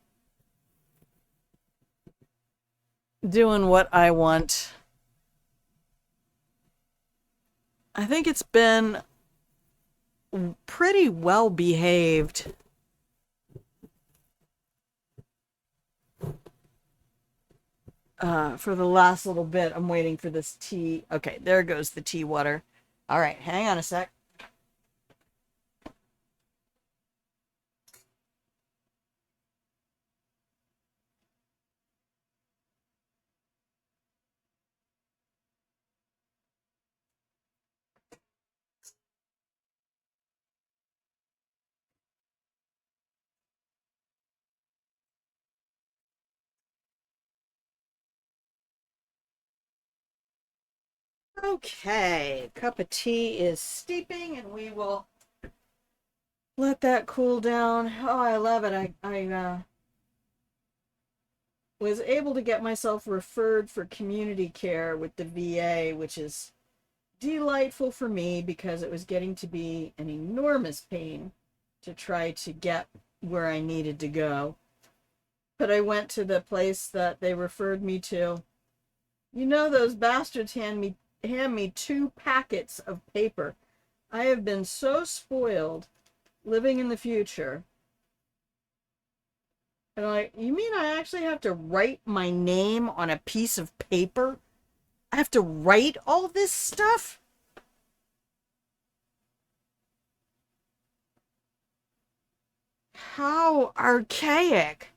doing what I want. I think it's been pretty well behaved. For the last little bit. I'm waiting for this tea. Okay, there goes the tea water. All right, hang on a sec. Okay, cup of tea is steeping and we will let that cool down. Oh, I love it. I was able to get myself referred for community care with the VA, which is delightful for me because it was getting to be an enormous pain to try to get where I needed to go. But I went to the place that they referred me to. You know, those bastards hand me 2 packets of paper. I have been so spoiled living in the future. And I'm like, you mean I actually have to write my name on a piece of paper? I have to write all this stuff? How archaic.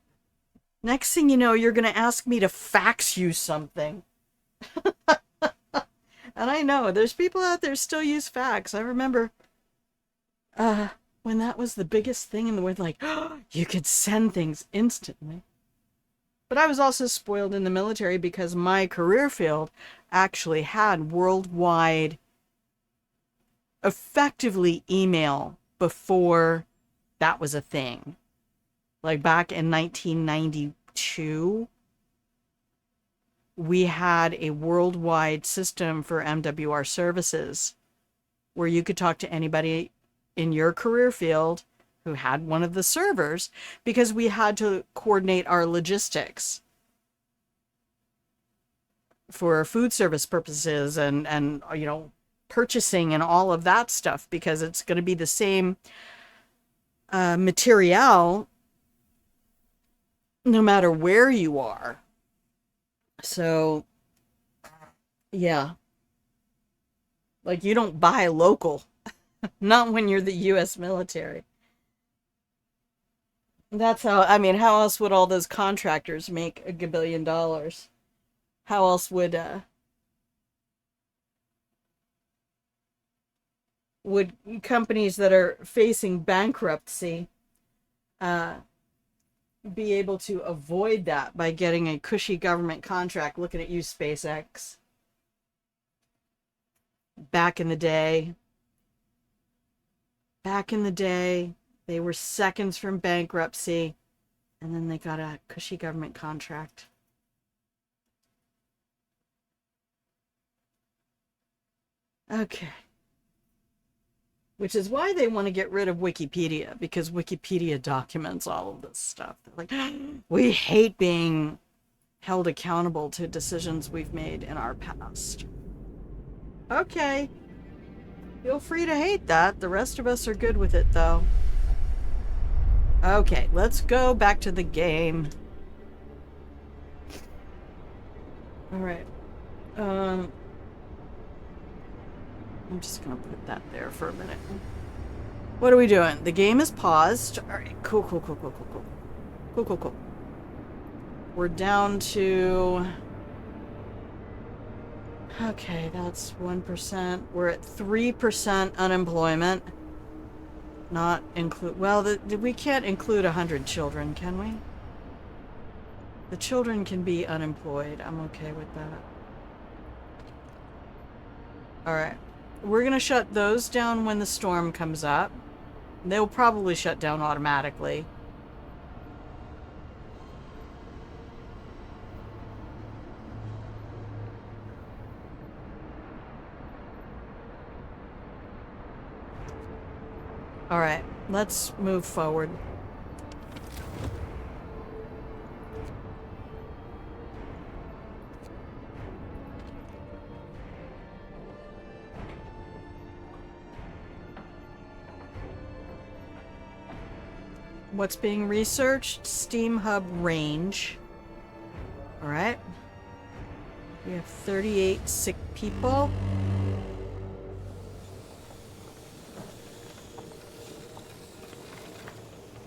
Next thing you know, you're going to ask me to fax you something. And I know there's people out there still use fax. I remember when that was the biggest thing in the world, like, oh, you could send things instantly. But I was also spoiled in the military because my career field actually had worldwide, effectively, email before that was a thing. Like back in 1992, we had a worldwide system for MWR services where you could talk to anybody in your career field who had one of the servers because we had to coordinate our logistics for food service purposes and you know, purchasing and all of that stuff because it's going to be the same material no matter where you are. So, yeah. Like, you don't buy local. Not when you're the U.S. military. That's how, I mean, how else would all those contractors make a gabillion dollars? How else would companies that are facing bankruptcy be able to avoid that by getting a cushy government contract? Looking at you, SpaceX. Back in the day, they were seconds from bankruptcy, and then they got a cushy government contract. Okay. Which is why they want to get rid of Wikipedia, because Wikipedia documents all of this stuff. They're like, we hate being held accountable to decisions we've made in our past. Okay. Feel free to hate that. The rest of us are good with it, though. Okay, let's go back to the game. Alright. I'm just gonna put that there for a minute. What are we doing? The game is paused. Alright, cool. We're down to... Okay, that's 1%. We're at 3% unemployment. Not include... Well, we can't include 100 children, can we? The children can be unemployed. I'm okay with that. Alright. We're going to shut those down when the storm comes up. They'll probably shut down automatically. Alright, let's move forward. What's being researched? Steam Hub range. Alright. We have 38 sick people.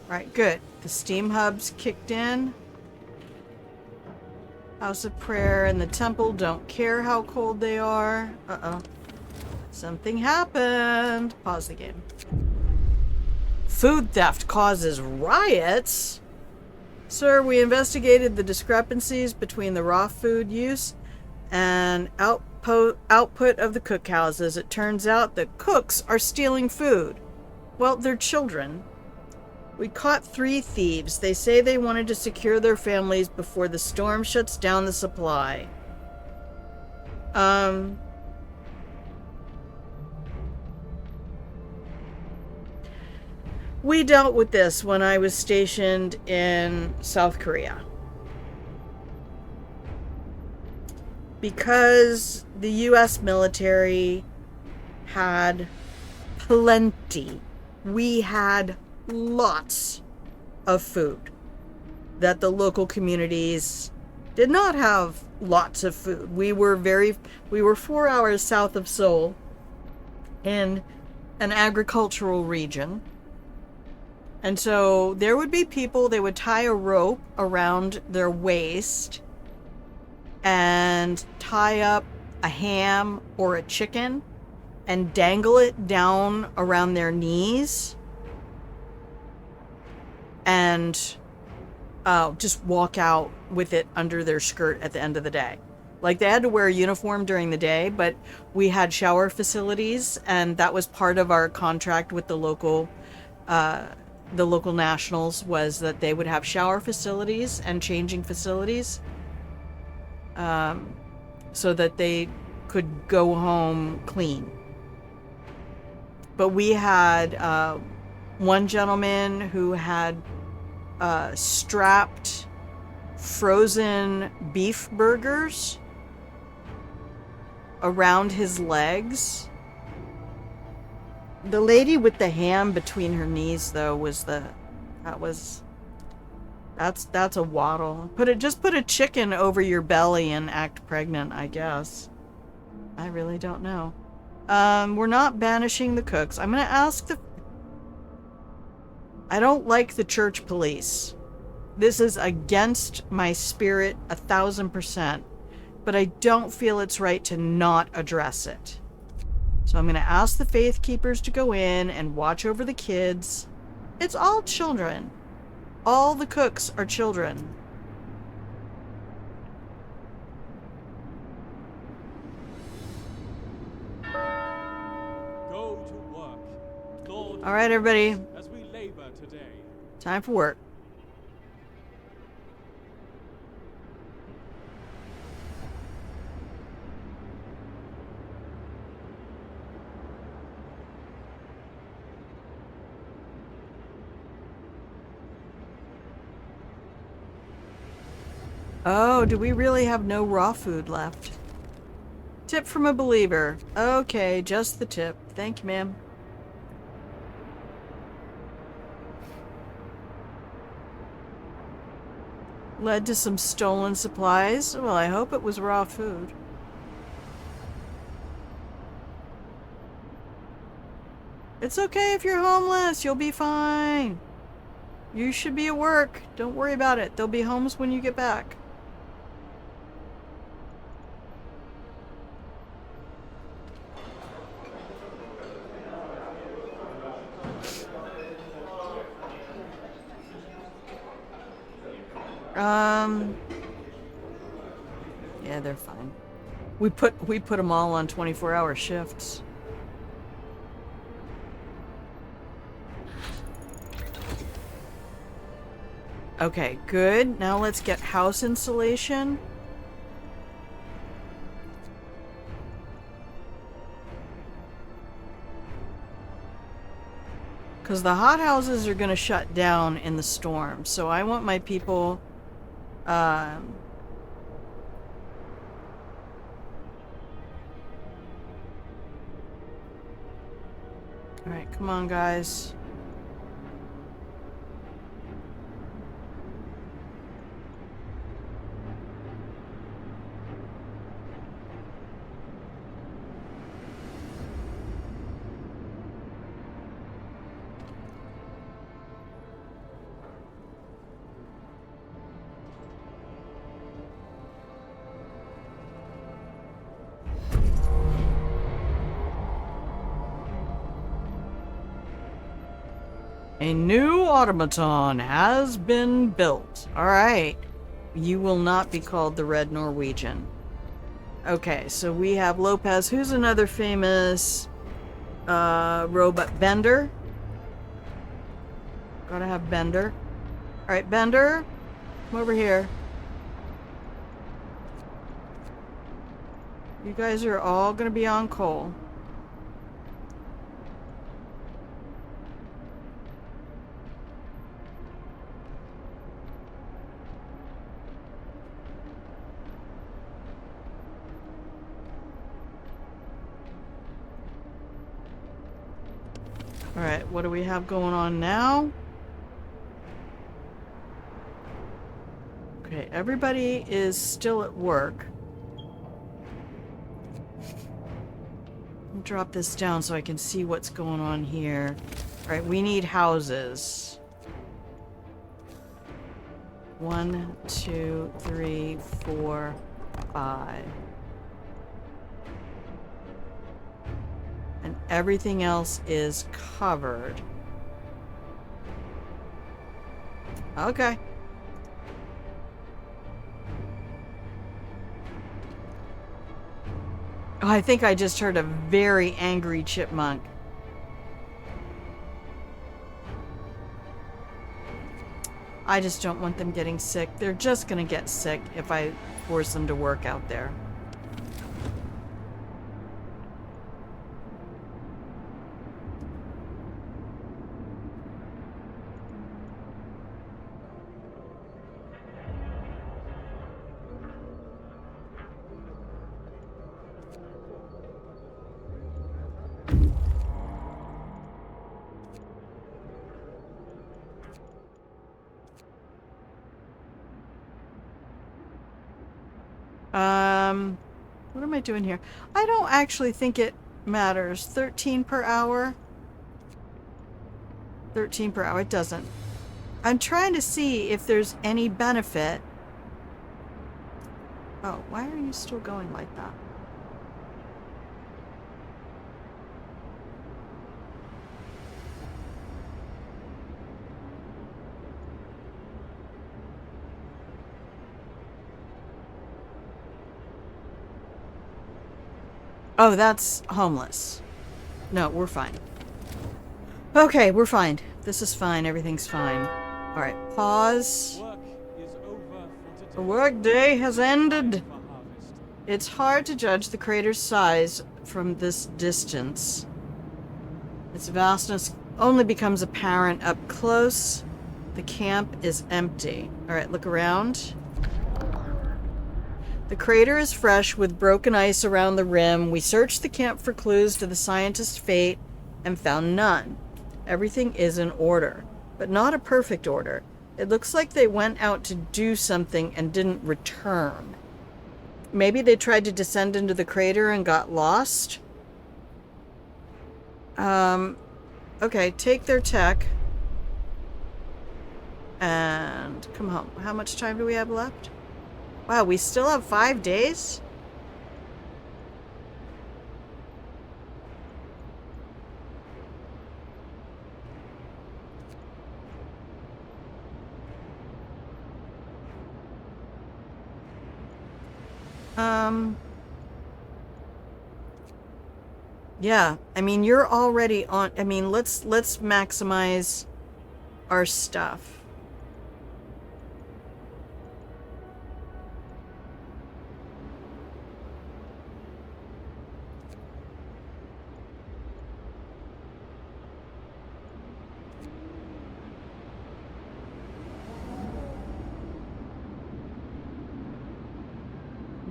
Alright, good. The Steam Hub's kicked in. House of Prayer and the Temple don't care how cold they are. Uh-oh. Something happened. Pause the game. Food theft causes riots? Sir, we investigated the discrepancies between the raw food use and output output of the cookhouses, it turns out that cooks are stealing food. Well, they're children. We caught 3 thieves. They say they wanted to secure their families before the storm shuts down the supply. We dealt with this when I was stationed in South Korea. Because the US military had plenty. We had lots of food that the local communities did not have lots of food. We were 4 hours south of Seoul in an agricultural region. And so there would be people, they would tie a rope around their waist and tie up a ham or a chicken and dangle it down around their knees and just walk out with it under their skirt at the end of the day. Like, they had to wear a uniform during the day, but we had shower facilities, and that was part of our contract with the local nationals, was that they would have shower facilities and changing facilities, so that they could go home clean. But we had one gentleman who had strapped frozen beef burgers around his legs. The lady with the ham between her knees, though, that's a waddle. Just put a chicken over your belly and act pregnant, I guess. I really don't know. We're not banishing the cooks. I'm gonna ask I don't like the church police. This is against my spirit 1,000%, but I don't feel it's right to not address it. So I'm gonna ask the faith keepers to go in and watch over the kids. It's all children. All the cooks are children. Go to work. Lord, All right, everybody. as we labor today. Time for work. Oh, do we really have no raw food left? Tip from a believer. Okay, just the tip. Thank you, ma'am. Led to some stolen supplies. Well, I hope it was raw food. It's okay if you're homeless. You'll be fine. You should be at work. Don't worry about it. There'll be homes when you get back. Yeah, they're fine. We put them all on 24-hour shifts. Okay, good. Now let's get house insulation. Because the hothouses are going to shut down in the storm. So I want my people... Alright, come on, guys. A new automaton has been built. Alright. You will not be called the Red Norwegian. Okay, so we have Lopez. Who's another famous robot? Bender. Gotta have Bender. Alright, Bender. Come over here. You guys are all gonna be on coal. Alright, what do we have going on now? Okay, everybody is still at work. I'll drop this down so I can see what's going on here. Alright, we need houses. 1, 2, 3, 4, 5. And everything else is covered. Okay. Oh, I think I just heard a very angry chipmunk. I just don't want them getting sick. They're just gonna get sick if I force them to work out there. What am I doing here? I don't actually think it matters. 13 per hour. 13 per hour. It doesn't. I'm trying to see if there's any benefit. Oh, why are you still going like that? Oh, that's homeless. No, we're fine. Okay, we're fine. This is fine. Everything's fine. Alright, pause. Work is over for today. The workday has ended. For harvest. It's hard to judge the crater's size from this distance. Its vastness only becomes apparent up close. The camp is empty. Alright, look around. The crater is fresh with broken ice around the rim. We searched the camp for clues to the scientist's fate and found none. Everything is in order, but not a perfect order. It looks like they went out to do something and didn't return. Maybe they tried to descend into the crater and got lost? Okay, take their tech. And come home. How much time do we have left? Wow, we still have 5 days? Yeah, I mean, you're already on. I mean, let's maximize our stuff.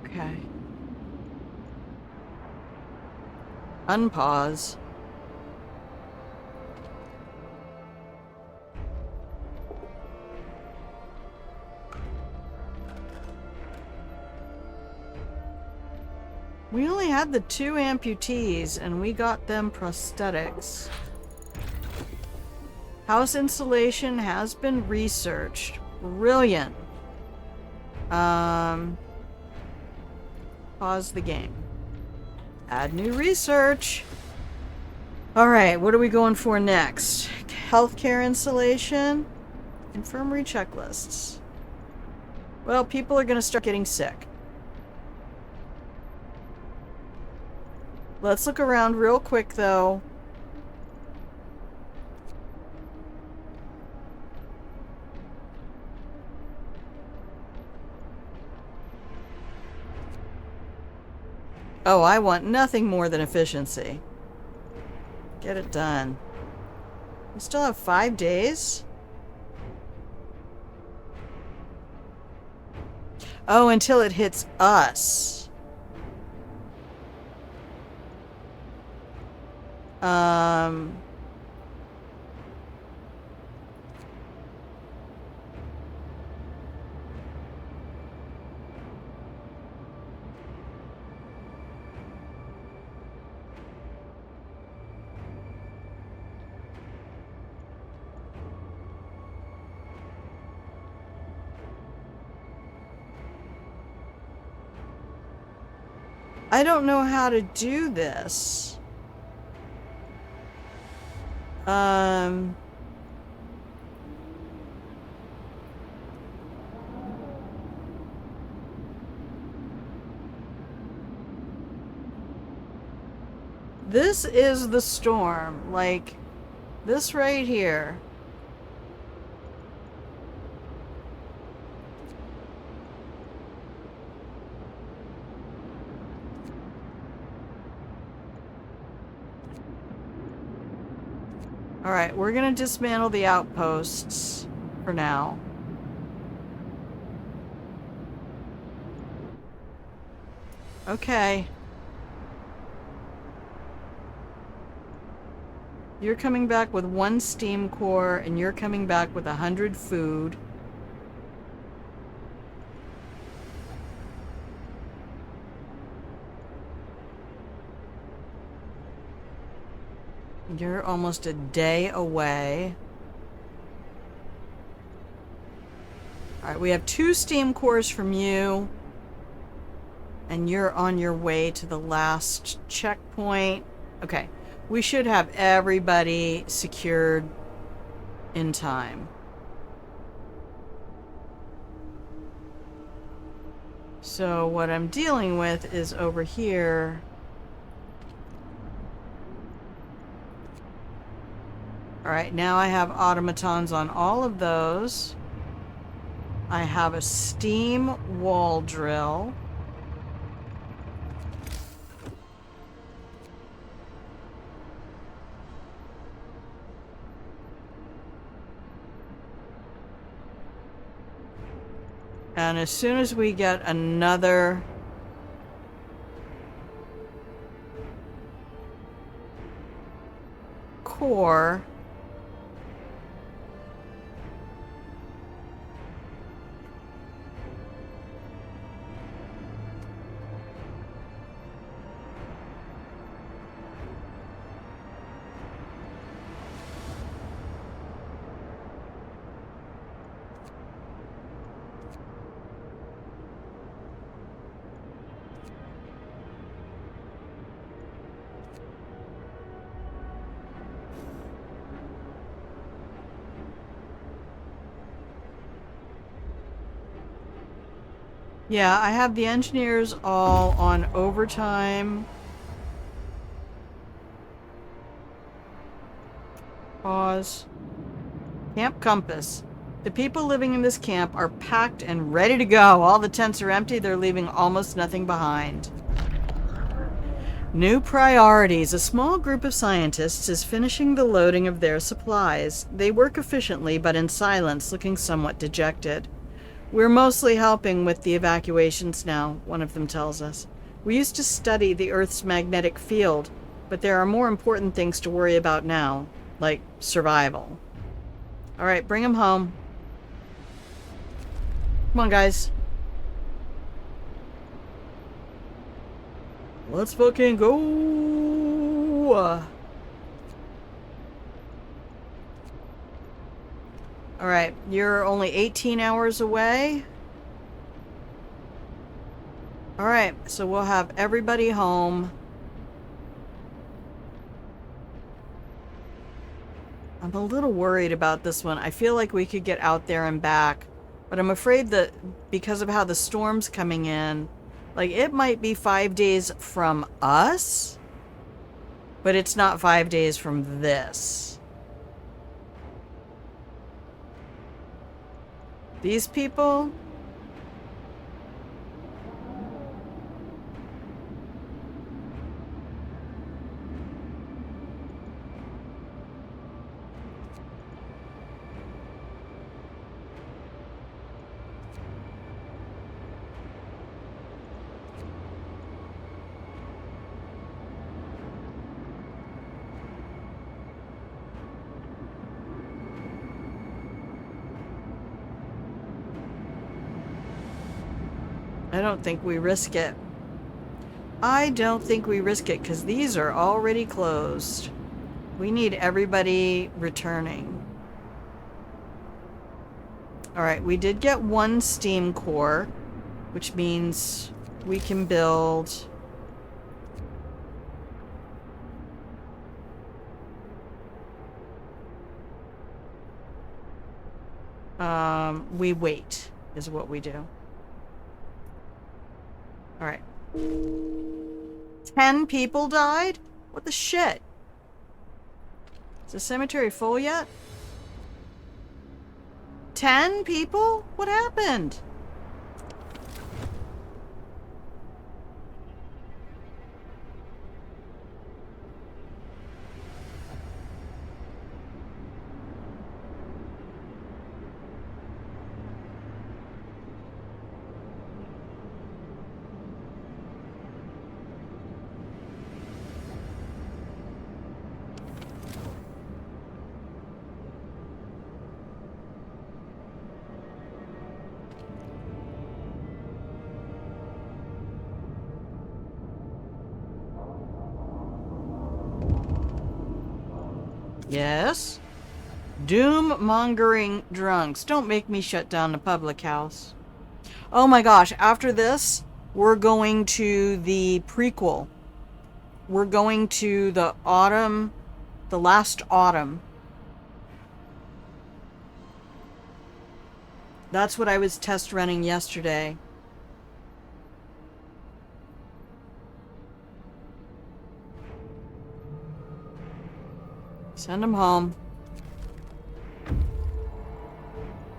Okay. Unpause. We only had the 2 amputees and we got them prosthetics. House insulation has been researched. Brilliant. Pause the game. Add new research. Alright, what are we going for next? Healthcare insulation. Infirmary checklists. Well, people are going to start getting sick. Let's look around real quick, though. Oh, I want nothing more than efficiency. Get it done. We still have 5 days? Oh, until it hits us. I don't know how to do this. This is the storm. Like, this right here. Alright, we're gonna dismantle the outposts for now. Okay. You're coming back with 1 steam core, and you're coming back with 100 food. You're almost a day away. Alright, we have 2 steam cores from you. And you're on your way to the last checkpoint. Okay, we should have everybody secured in time. So what I'm dealing with is over here. Alright, now I have automatons on all of those. I have a steam wall drill. And as soon as we get another core, yeah, I have the engineers all on overtime. Pause. Camp Compass. The people living in this camp are packed and ready to go. All the tents are empty. They're leaving almost nothing behind. New priorities. A small group of scientists is finishing the loading of their supplies. They work efficiently, but in silence, looking somewhat dejected. We're mostly helping with the evacuations now, one of them tells us. We used to study the Earth's magnetic field, but there are more important things to worry about now, like survival. Alright, bring them home. Come on, guys. Let's fucking go! Alright, you're only 18 hours away. Alright, so we'll have everybody home. I'm a little worried about this one. I feel like we could get out there and back, but I'm afraid that because of how the storm's coming in, like, it might be 5 days from us. But it's not 5 days from this. These people? I don't think we risk it. I don't think we risk it because these are already closed. We need everybody returning. Alright, we did get 1 steam core, which means we can build... we wait, is what we do. Alright. 10 people died? What the shit? Is the cemetery full yet? 10 people? What happened? Yes? Doom-mongering drunks. Don't make me shut down the public house. Oh my gosh, after this, we're going to the prequel. We're going to the autumn, the last autumn. That's what I was test running yesterday. Send them home.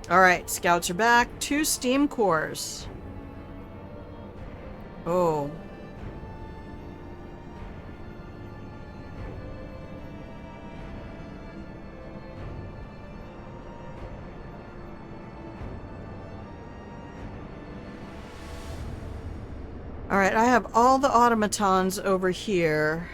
Alright, scouts are back. 2 steam cores. Oh. Alright, I have all the automatons over here.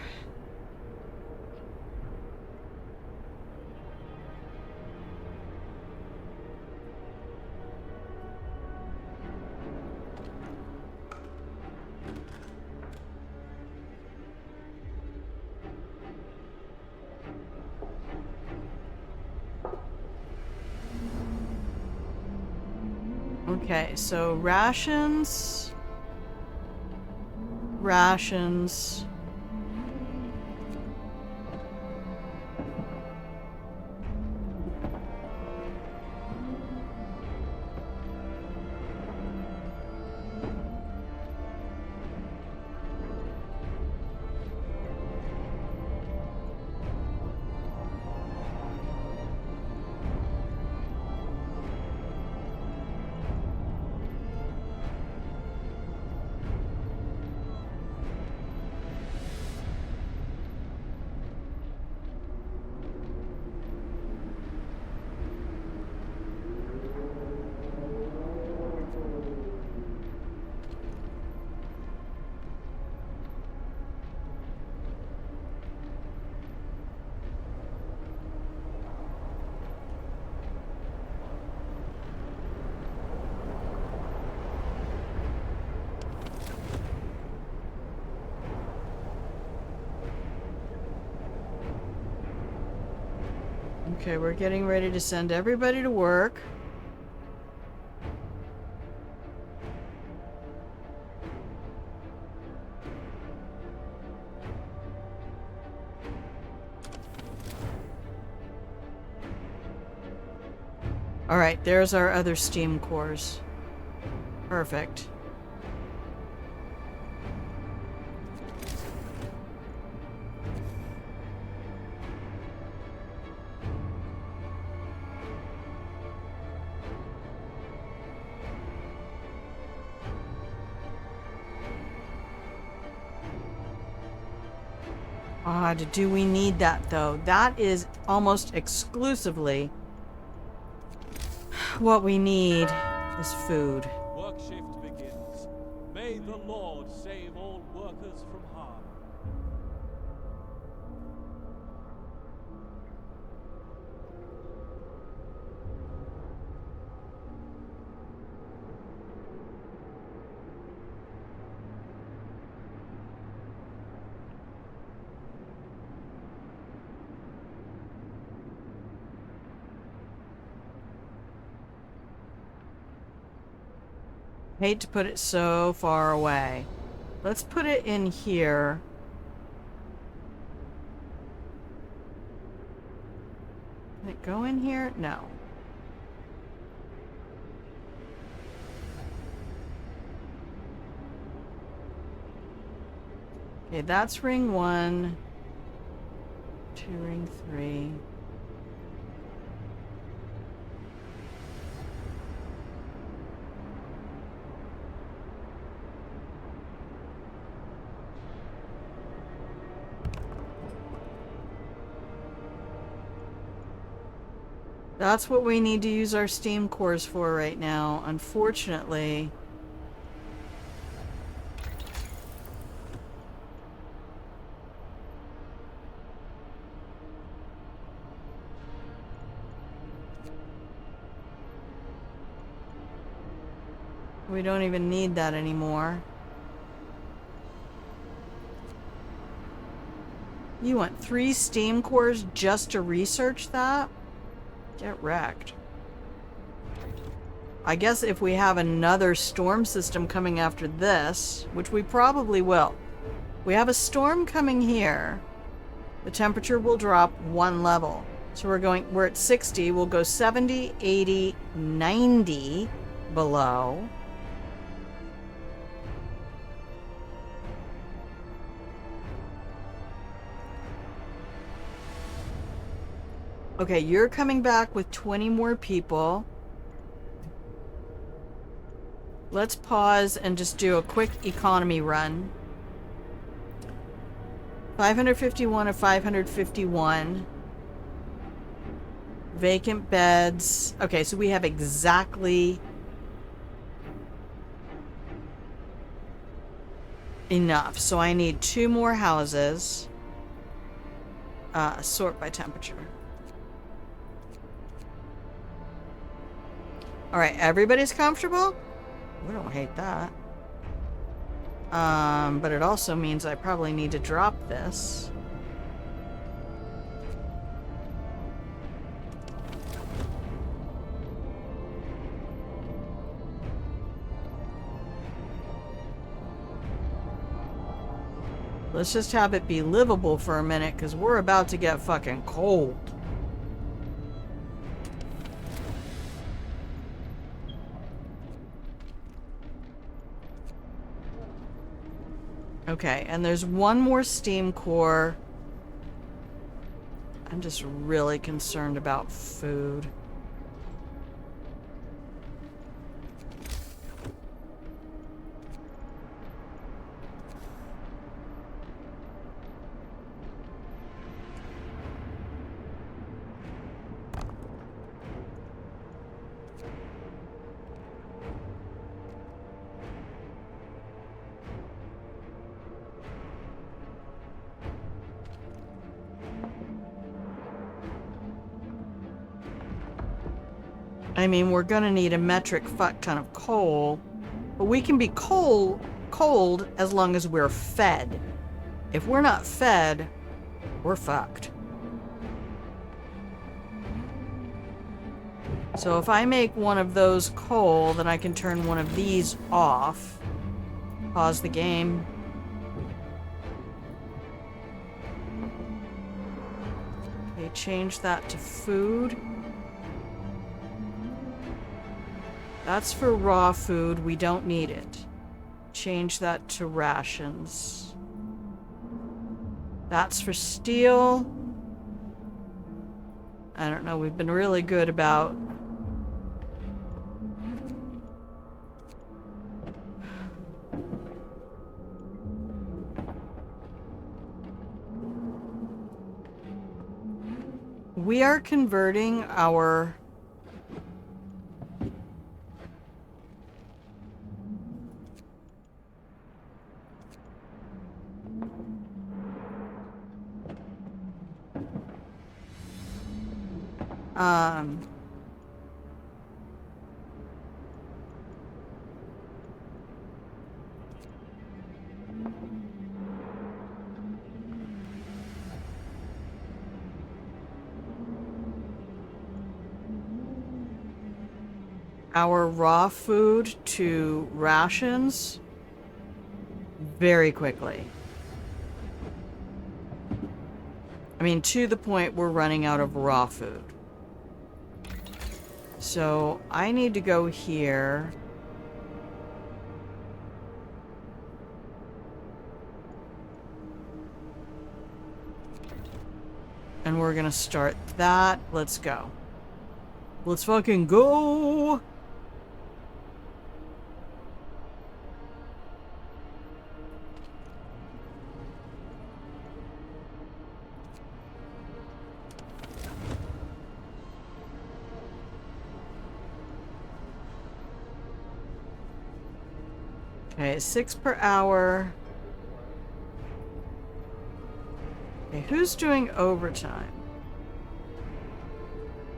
Okay, so rations. Rations. Okay, we're getting ready to send everybody to work. Alright, there's our other steam cores. Perfect. Do we need that though? That is almost exclusively what we need is food. Work shift begins. May the Lord save all workers from harm. Hate to put it so far away. Let's put it in here. Can it go in here? No. Okay, that's ring 1. 2, ring 3. That's what we need to use our steam cores for right now, unfortunately. We don't even need that anymore. You want 3 steam cores just to research that? Get wrecked. I guess if we have another storm system coming after this, which we probably will. We have a storm coming here. The temperature will drop 1 level. So we're at 60, we'll go 70, 80, 90 below. Okay, you're coming back with 20 more people. Let's pause and just do a quick economy run. 551 of 551. Vacant beds. Okay, so we have exactly enough. So I need 2 more houses. Sort by temperature. Alright, everybody's comfortable? We don't hate that. But it also means I probably need to drop this. Let's just have it be livable for a minute, because we're about to get fucking cold. Okay, and there's 1 more steam core. I'm just really concerned about food. I mean, we're gonna need a metric fuck ton of coal, but we can be cold as long as we're fed. If we're not fed, we're fucked. So if I make one of those coal, then I can turn one of these off. Pause the game. Okay, change that to food. That's for raw food. We don't need it. Change that to rations. That's for steel. I don't know. We've been really good about... We are converting our... our raw food to rations very quickly. I mean, to the point we're running out of raw food. So I need to go here. And we're gonna start that. Let's go. Let's fucking go! Okay, 6 per hour. Okay, who's doing overtime?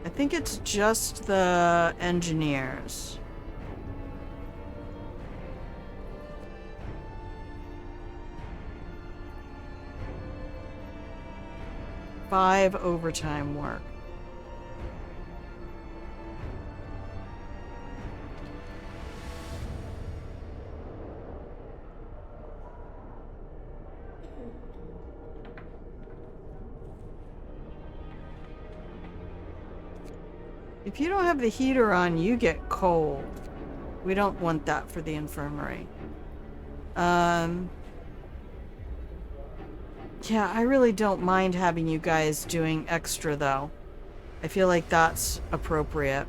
I think it's just the engineers. Five overtime work. If you don't have the heater on, you get cold. We don't want that for the infirmary. Yeah, I really don't mind having you guys doing extra, though. I feel like that's appropriate.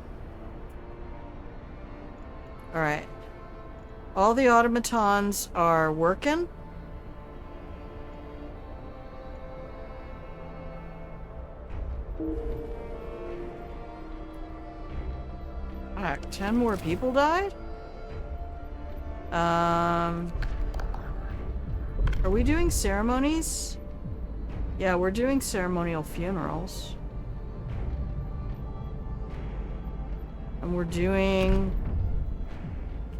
Alright. All the automatons are working. Fuck, 10 more people died? Are we doing ceremonies? Yeah, we're doing ceremonial funerals. And we're doing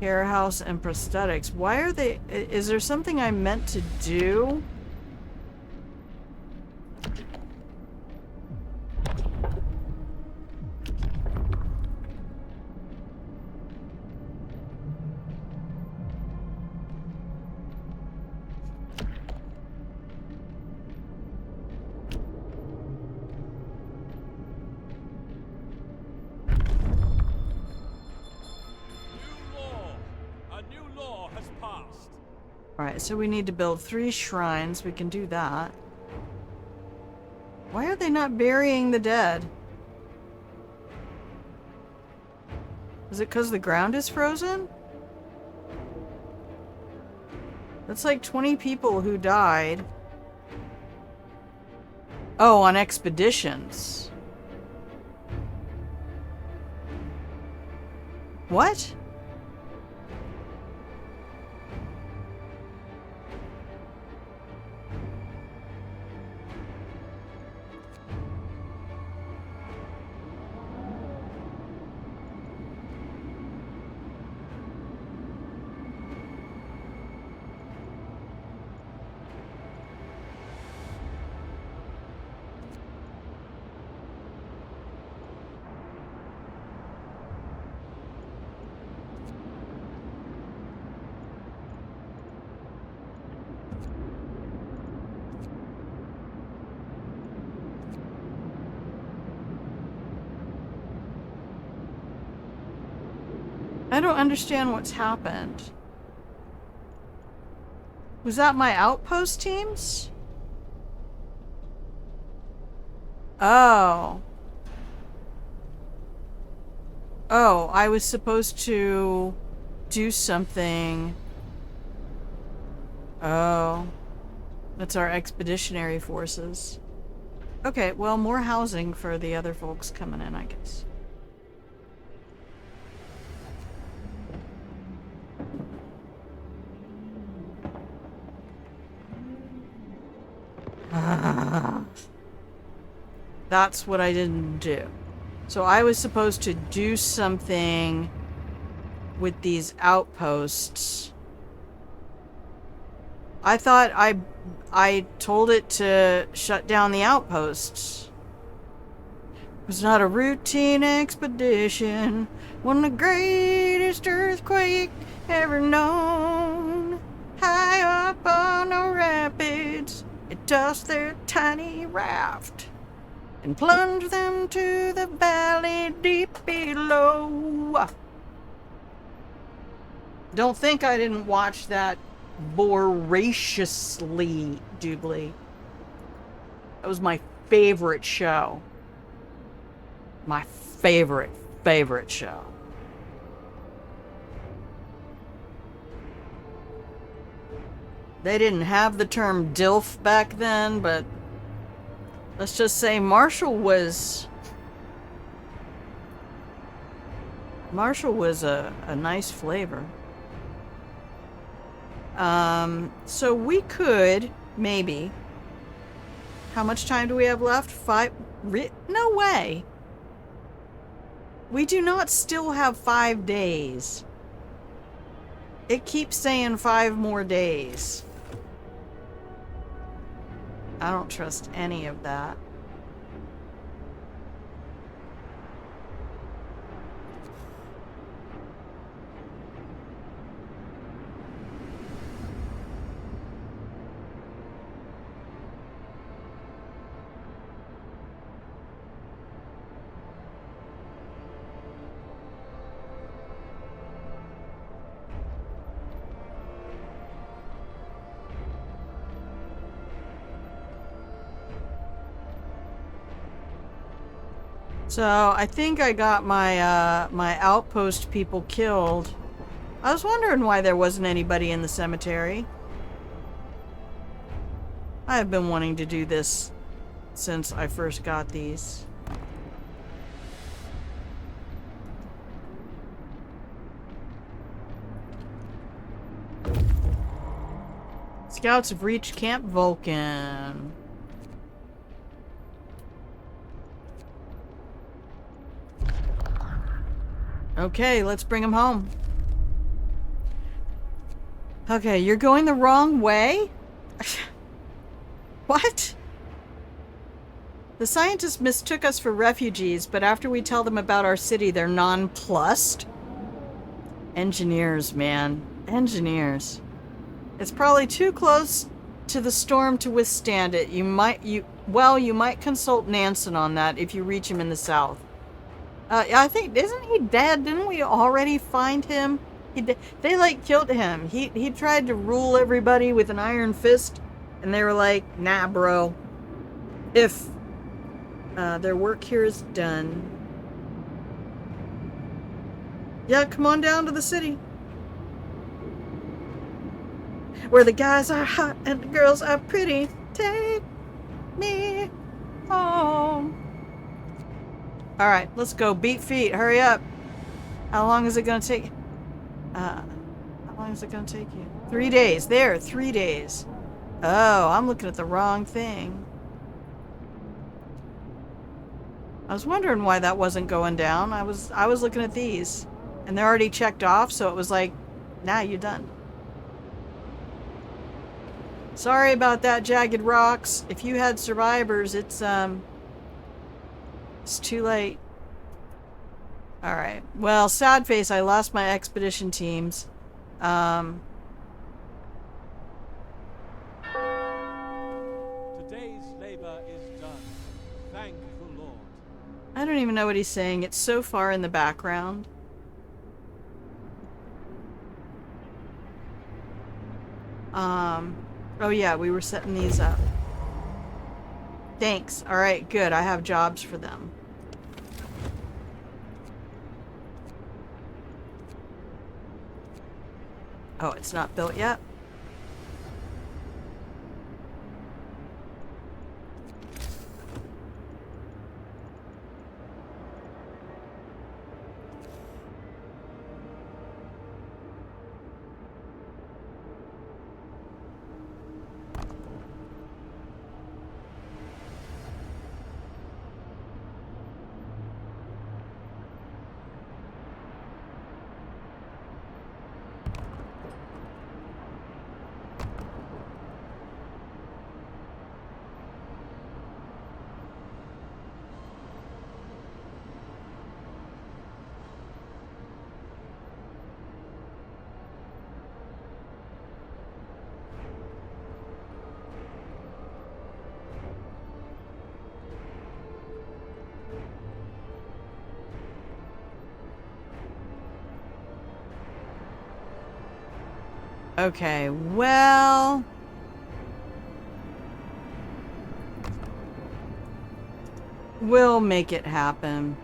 care house and prosthetics. Why are they... Is there something I meant to do? Alright, so we need to build 3 shrines. We can do that. Why are they not burying the dead? Is it because the ground is frozen? That's like 20 people who died. Oh, on expeditions. What? I don't understand what's happened. Was that my outpost teams? Oh. Oh, I was supposed to do something. Oh. That's our expeditionary forces. Okay, well, more housing for the other folks coming in, I guess. That's what I didn't do. So I was supposed to do something with these outposts. I thought I told it to shut down the outposts. It was not a routine expedition. One of the greatest earthquake ever known. High up on the rapids, it tossed their tiny raft and plunged them to the valley deep below. Don't think I didn't watch that voraciously, Doobly. That was my favorite show. My favorite show. They didn't have the term DILF back then, but let's just say Marshall was a nice flavor. So we could, maybe. How much time do we have left? 5? No way. We do not still have 5 days. It keeps saying 5 more days. I don't trust any of that. So I think I got my my outpost people killed. I was wondering why there wasn't anybody in the cemetery. I have been wanting to do this since I first got these. Scouts have reached Camp Vulcan. Okay, let's bring him home. Okay, you're going the wrong way? What? The scientists mistook us for refugees, but after we tell them about our city, they're nonplussed. Engineers, man. Engineers. It's probably too close to the storm to withstand it. You might consult Nansen on that if you reach him in the south. I think, isn't he dead? Didn't we already find him? They like killed him. He tried to rule everybody with an iron fist, and they were like, nah, bro. If their work here is done. Yeah, come on down to the city. Where the guys are hot and the girls are pretty. Take me home. Alright, let's go. Beat feet. Hurry up. How long is it going to take? How long is it going to take you? 3 days. There, 3 days. Oh, I'm looking at the wrong thing. I was wondering why that wasn't going down. I was looking at these. And they're already checked off, so it was like, nah, you're done. Sorry about that, Jagged Rocks. If you had survivors, it's too late. Alright. Well, sad face, I lost my expedition teams. Today's labor is done. Thank the Lord. I don't even know what he's saying. It's so far in the background. Oh yeah, we were setting these up. Thanks. Alright, good. I have jobs for them. Oh, it's not built yet? Okay, well... we'll make it happen.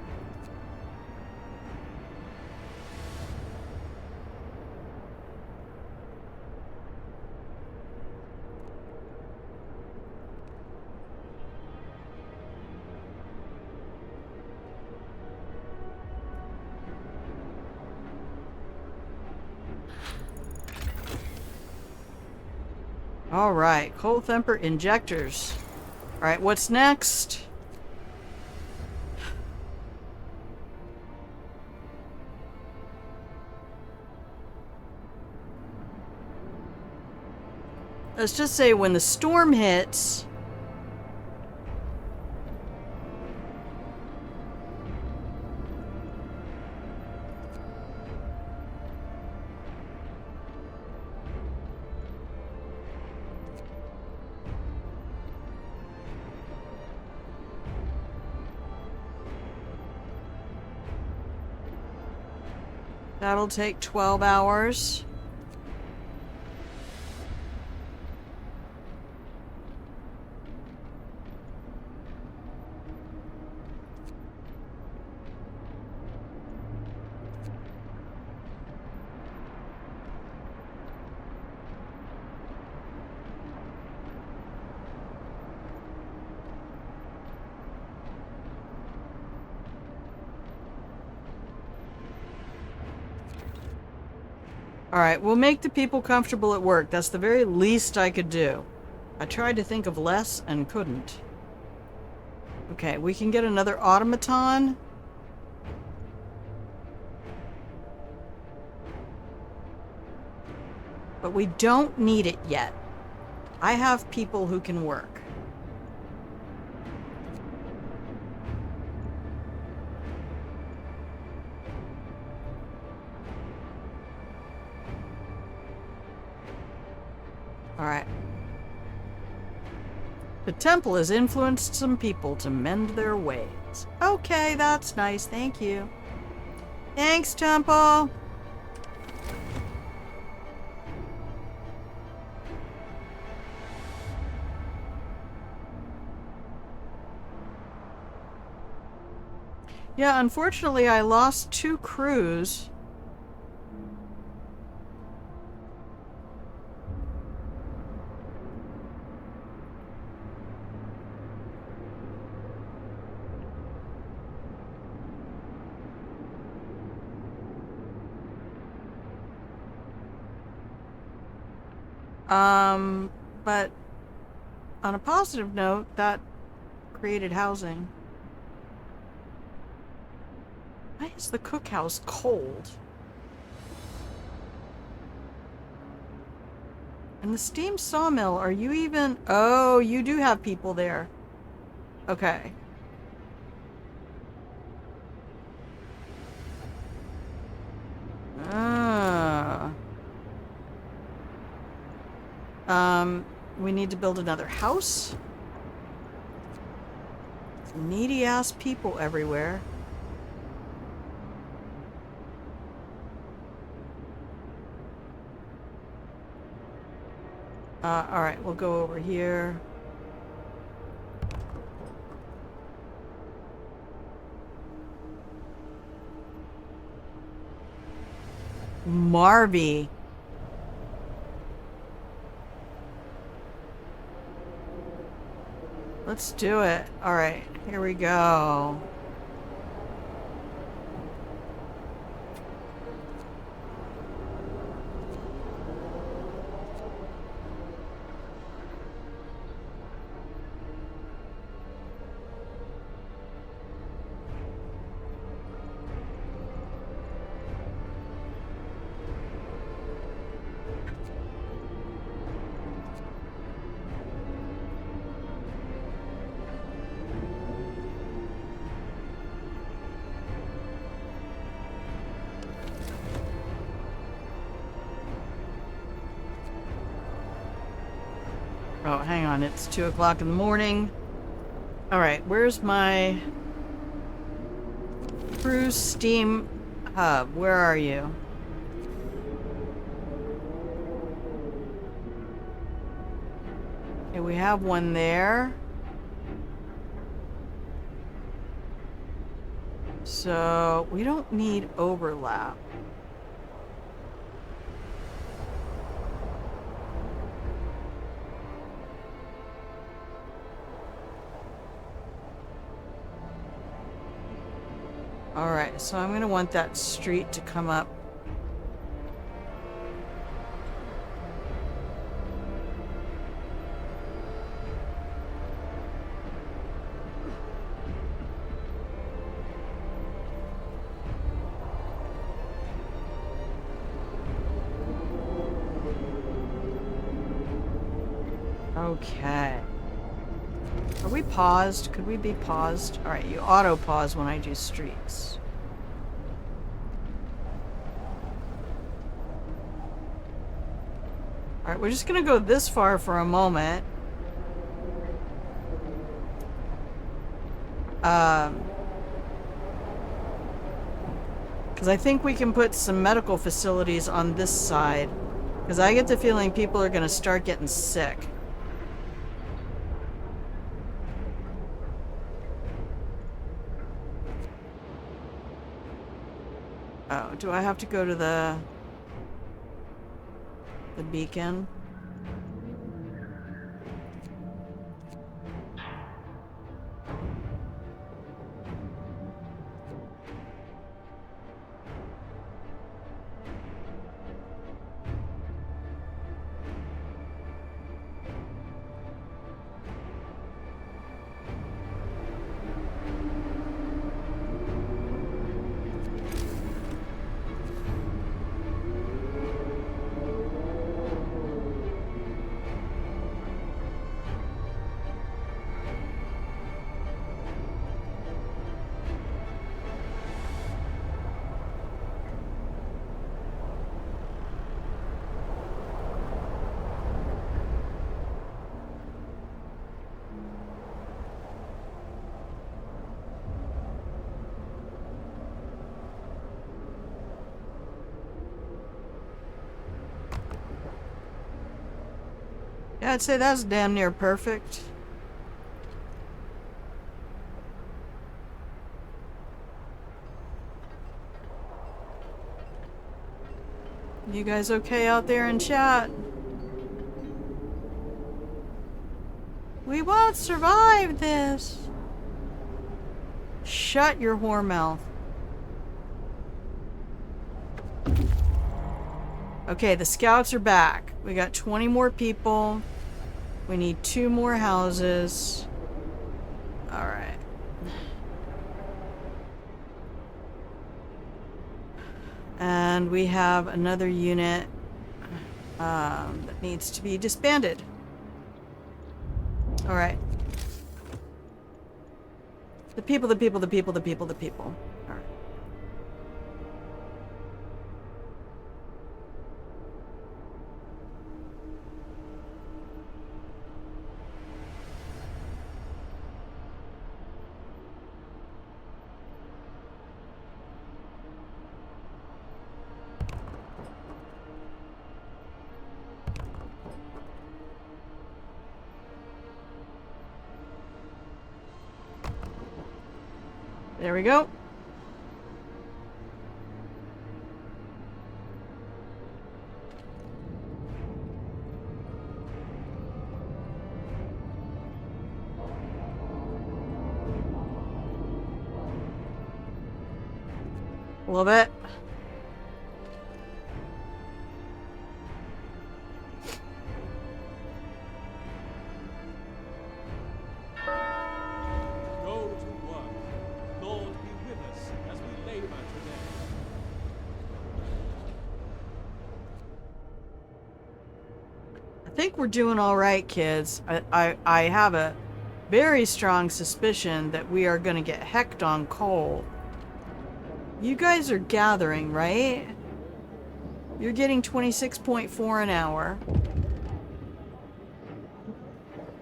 Alright, coal thumper injectors. Alright, what's next? Let's just say when the storm hits... that'll take 12 hours. Alright, we'll make the people comfortable at work. That's the very least I could do. I tried to think of less and couldn't. Okay, we can get another automaton. But we don't need it yet. I have people who can work. Alright. The temple has influenced some people to mend their ways. Okay, that's nice. Thank you. Thanks, temple. Yeah, unfortunately, I lost 2 crews. But on a positive note, that created housing. Why is the cookhouse cold? And the steam sawmill, are you even... Oh, you do have people there. Okay. Ah. We need to build another house. Needy ass people everywhere. Alright, we'll go over here. Marby. Let's do it. Alright, here we go. Oh, hang on. It's 2 o'clock in the morning. Alright, where's my cruise steam hub? Where are you? Okay, we have one there. So we don't need overlap. Alright, so I'm gonna want that street to come up. Okay. Are we paused? Could we be paused? Alright, you auto pause when I do streets. Alright, we're just gonna go this far for a moment. Because I think we can put some medical facilities on this side. Because I get the feeling people are gonna start getting sick. Oh, do I have to go to the beacon? Yeah, I'd say that's damn near perfect. You guys okay out there in chat? We won't survive this. Shut your whore mouth. Okay, the scouts are back. We got 20 more people. We need 2 more houses. Alright. And we have another unit that needs to be disbanded. Alright. The people. Alright. There we go. A little bit. Go to work. Lord be with us as we labor today. I think we're doing all right, kids. I have a very strong suspicion that we are going to get hecked on coal. You guys are gathering, right? You're getting 26.4 an hour.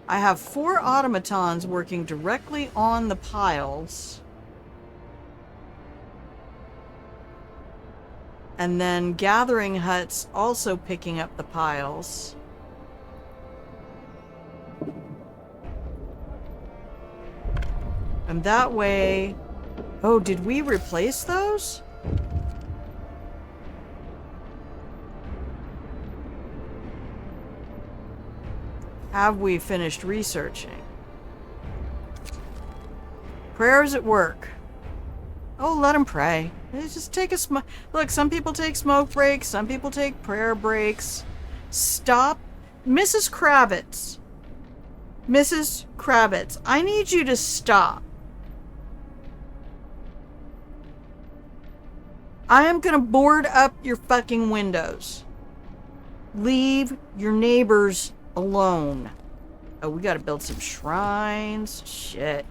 I have 4 automatons working directly on the piles. And then gathering huts also picking up the piles. And that way... Oh, did we replace those? Have we finished researching? Prayers at work. Oh, let them pray. They just take a smoke. Look, some people take smoke breaks. Some people take prayer breaks. Stop. Mrs. Kravitz. Mrs. Kravitz, I need you to stop. I am gonna board up your fucking windows. Leave your neighbors alone. Oh, we gotta build some shrines. Shit.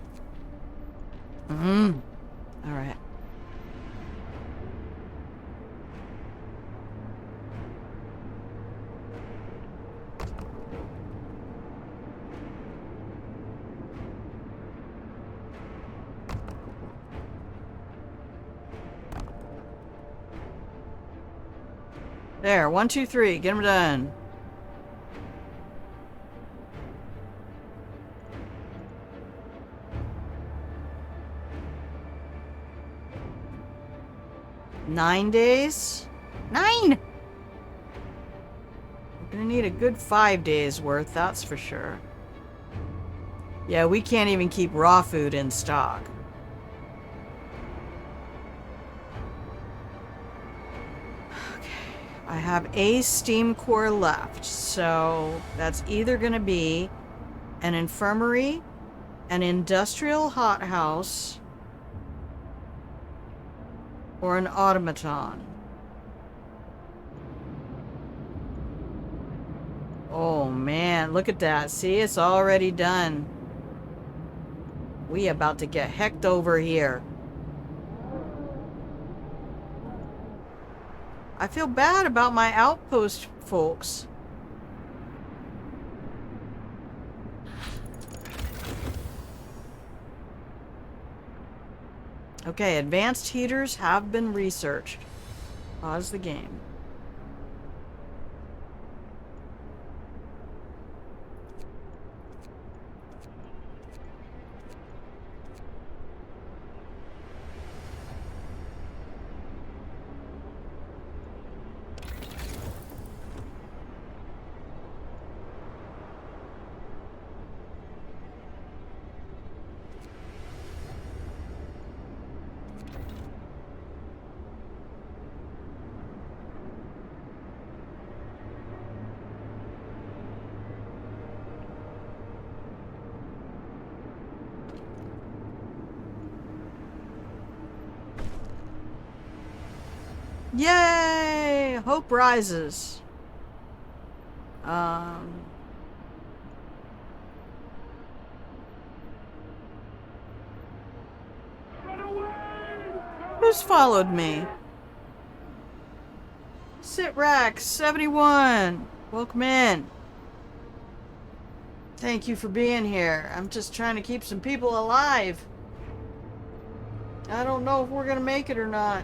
Alright. There, 1, 2, 3. Get them done. Nine days? 9! We're gonna need a good 5 days worth, that's for sure. Yeah, we can't even keep raw food in stock. I have a steam core left, so that's either going to be an infirmary, an industrial hothouse, or an automaton. Oh man, look at that. See, it's already done. We about to get hecked over here. I feel bad about my outpost folks. Okay, advanced heaters have been researched. Pause the game. Yay! Hope rises. Who's followed me? Sitrax 71. Welcome in. Thank you for being here. I'm just trying to keep some people alive. I don't know if we're gonna make it or not.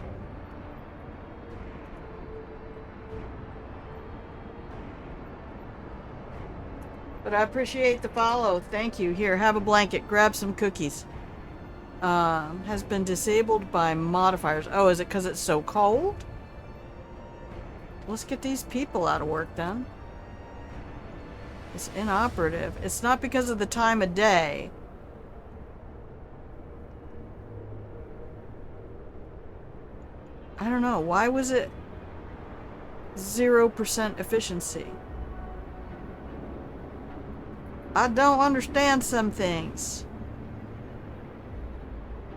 But I appreciate the follow. Thank you. Here, have a blanket. Grab some cookies. Has been disabled by modifiers. Oh, is it because it's so cold? Let's get these people out of work then. It's inoperative. It's not because of the time of day. I don't know. Why was it 0% efficiency? I don't understand some things.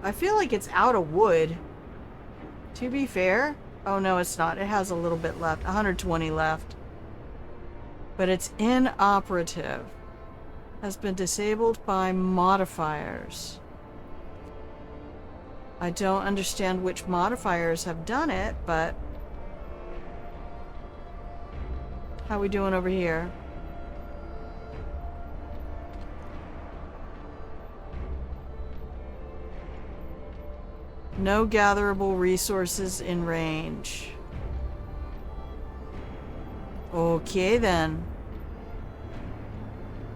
I feel like it's out of wood. To be fair. Oh no, it's not. It has a little bit left. 120 left. But it's inoperative. Has been disabled by modifiers. I don't understand which modifiers have done it, but... How we doing over here? No gatherable resources in range. Okay then.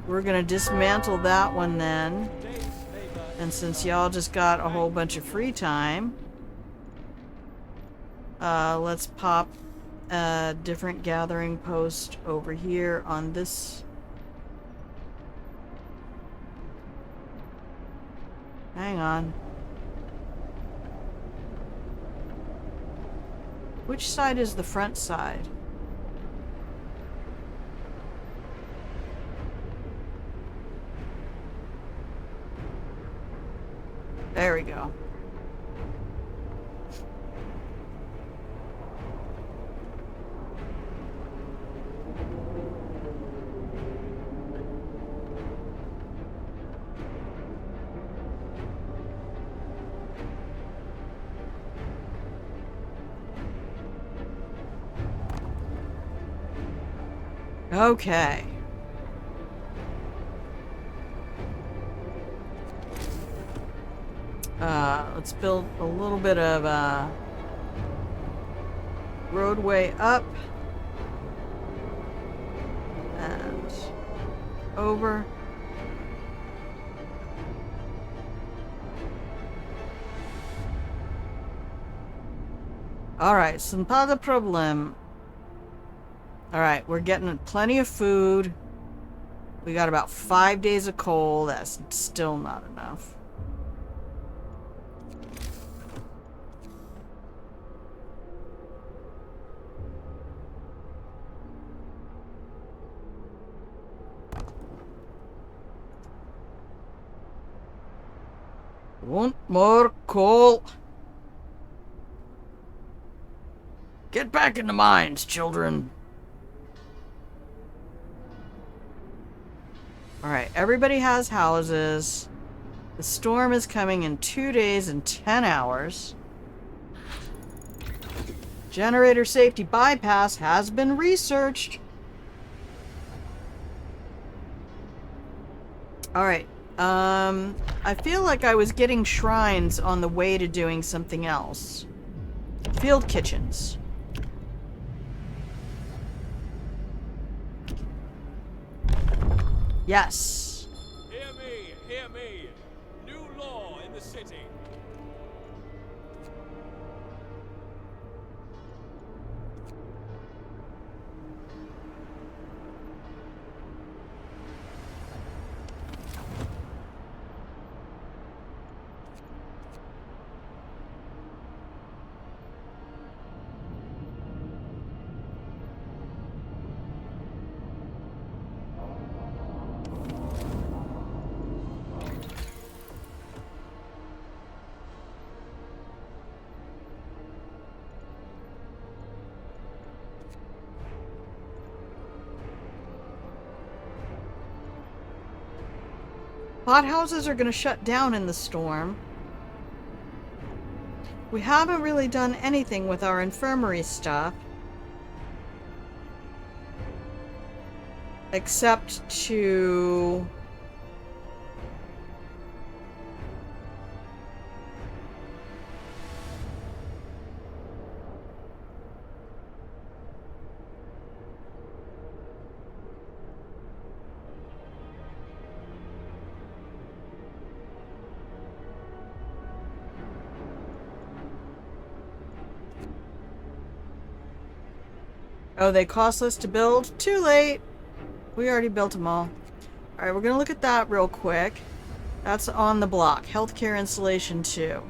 We're gonna dismantle that one then. Today's labor And since y'all just got a whole bunch of free time, let's pop a different gathering post over here on this. Hang on. Which side is the front side? There we go. Okay. Let's build a little bit of roadway up and over. Alright, so not a problem. Alright, we're getting plenty of food. We got about 5 days of coal. That's still not enough. Want more coal? Get back in the mines, children. Alright, everybody has houses. The storm is coming in 2 days and 10 hours. Generator safety bypass has been researched. Alright, I feel like I was getting shrines on the way to doing something else. Field kitchens. Yes. Hear me, hear me. New law in the city. Hothouses are going to shut down in the storm. We haven't really done anything with our infirmary stuff. Except to... Oh, they cost us to build? Too late! We already built them all. Alright, we're gonna look at that real quick. That's on the block. Healthcare installation 2.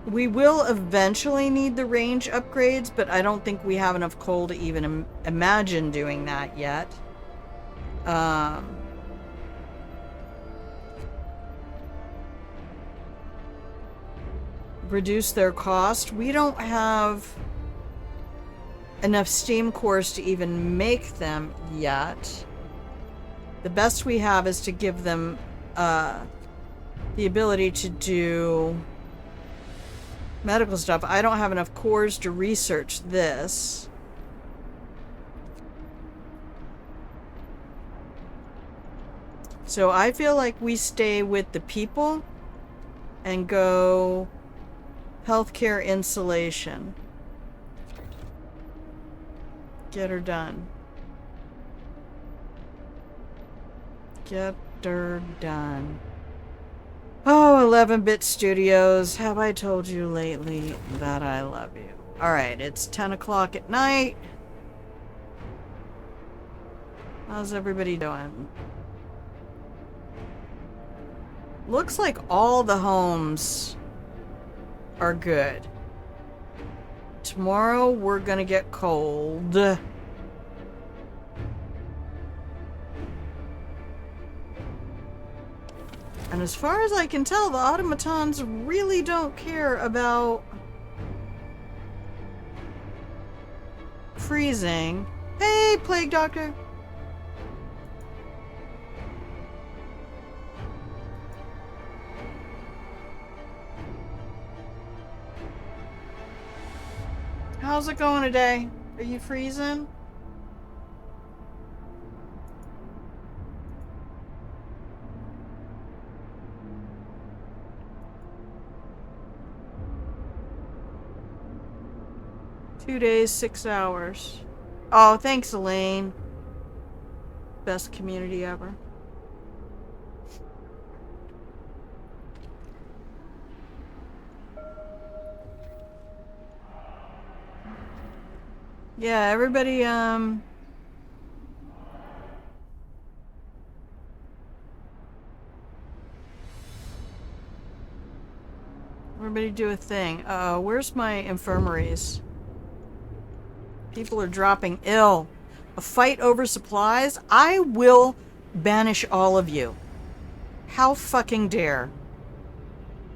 We will eventually need the range upgrades, but I don't think we have enough coal to even imagine doing that yet. Reduce their cost. We don't have enough steam cores to even make them yet. The best we have is to give them the ability to do medical stuff. I don't have enough cores to research this. So I feel like we stay with the people and go healthcare insulation. Get her done. Get her done. Oh, 11-bit studios. Have I told you lately that I love you? Alright, it's 10 o'clock at night. How's everybody doing? Looks like all the homes are good. Tomorrow we're gonna get cold. And as far as I can tell, the automatons really don't care about freezing. Hey, Plague Doctor! How's it going today? Are you freezing? Two days, 6 hours. Oh, thanks, Elaine. Best community ever. Yeah, everybody, everybody do a thing. Where's my infirmaries? People are dropping ill. A fight over supplies? I will banish all of you. How fucking dare.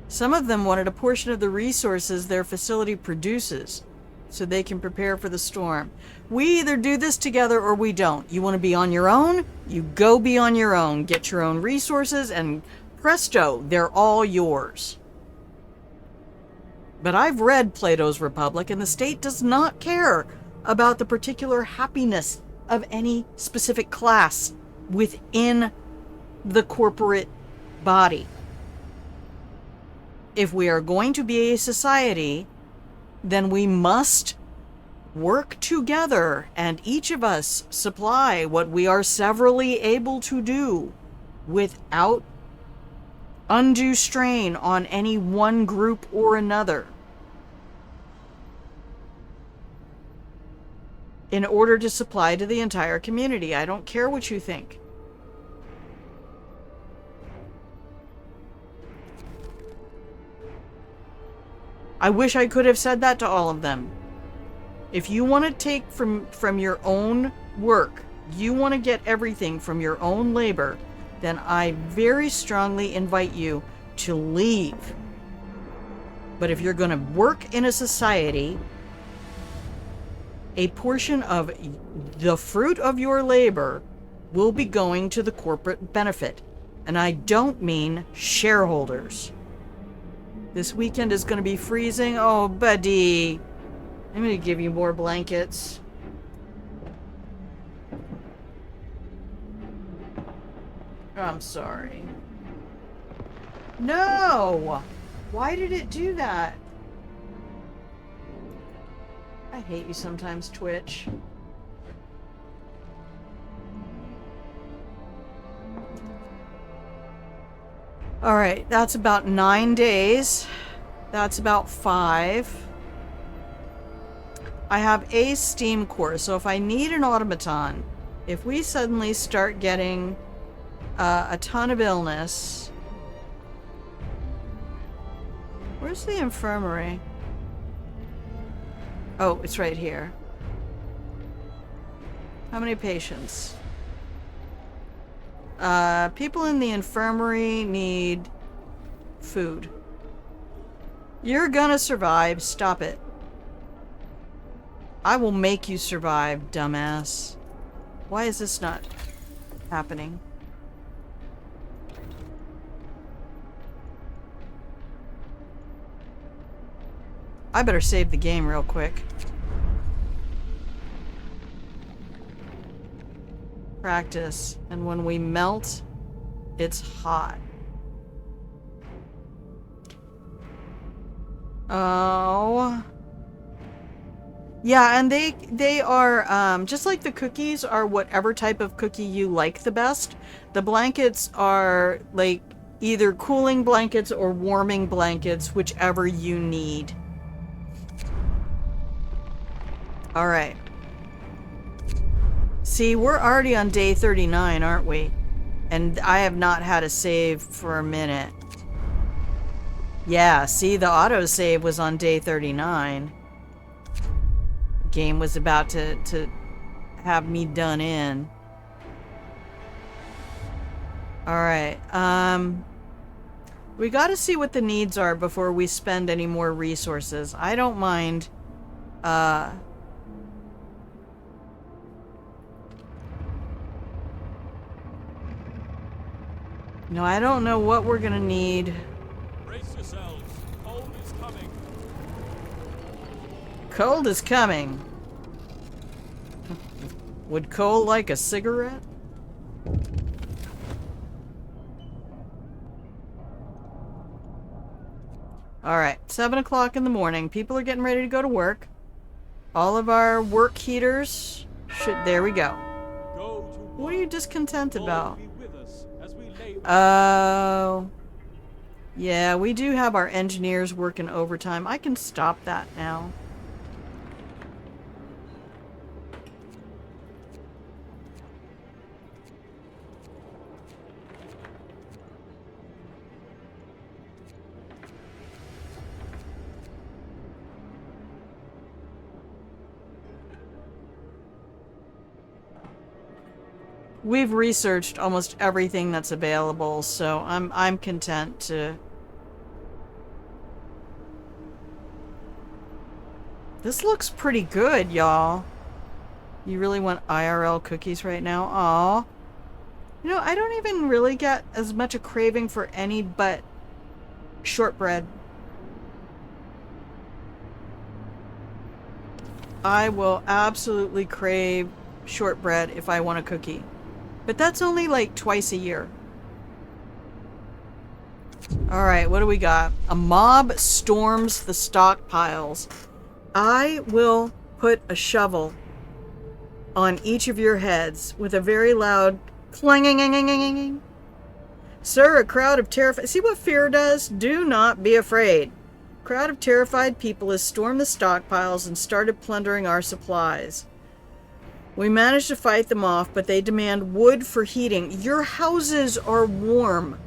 Some of them wanted a portion of the resources their facility produces so they can prepare for the storm. We either do this together or we don't. You want to be on your own? You go be on your own. Get your own resources and presto, they're all yours. But I've read Plato's Republic and the state does not care about the particular happiness of any specific class within the corporate body. If we are going to be a society, then we must work together and each of us supply what we are severally able to do without undue strain on any one group or another. In order to supply to the entire community. I don't care what you think. I wish I could have said that to all of them. If you want to take from your own work, you want to get everything from your own labor, then I very strongly invite you to leave. But if you're going to work in a society, a portion of the fruit of your labor will be going to the corporate benefit. And I don't mean shareholders. This weekend is going to be freezing. Oh, buddy. I'm going to give you more blankets. I'm sorry. No! Why did it do that? I hate you sometimes, Twitch. Alright, that's about 9 days. That's about 5. I have a Steam core, so if I need an automaton, if we suddenly start getting a ton of illness... Where's the infirmary? Oh, it's right here. How many patients? People in the infirmary need food. You're gonna survive. Stop it. I will make you survive, dumbass. Why is this not happening? I better save the game real quick. Practice. And when we melt, it's hot. Oh. Yeah, and they are just like the cookies are whatever type of cookie you like the best. The blankets are like either cooling blankets or warming blankets, whichever you need. All right. See, we're already on day 39, aren't we? And I have not had a save for a minute. Yeah, see, the autosave was on day 39. Game was about to have me done in. Alright, we gotta see what the needs are before we spend any more resources. I don't mind, no, I don't know what we're gonna need. Brace yourselves. Cold is coming. Cold is coming. Would Cole like a cigarette? Alright, 7 o'clock in the morning. People are getting ready to go to work. All of our work heaters should... There we go. Go to What are you discontent about? Be with us as we labor. Oh. Yeah, we do have our engineers working overtime. I can stop that now. We've researched almost everything that's available, so I'm content to... This looks pretty good, y'all. You really want IRL cookies right now? Aw. You know, I don't even really get as much a craving for any but shortbread. I will absolutely crave shortbread if I want a cookie. But that's only like twice a year. Alright, what do we got? A mob storms the stockpiles. I will put a shovel on each of your heads with a very loud clanging. Sir, a crowd of terrified... See what fear does? Do not be afraid. A crowd of terrified people has stormed the stockpiles and started plundering our supplies. We managed to fight them off, but they demand wood for heating. Your houses are warm.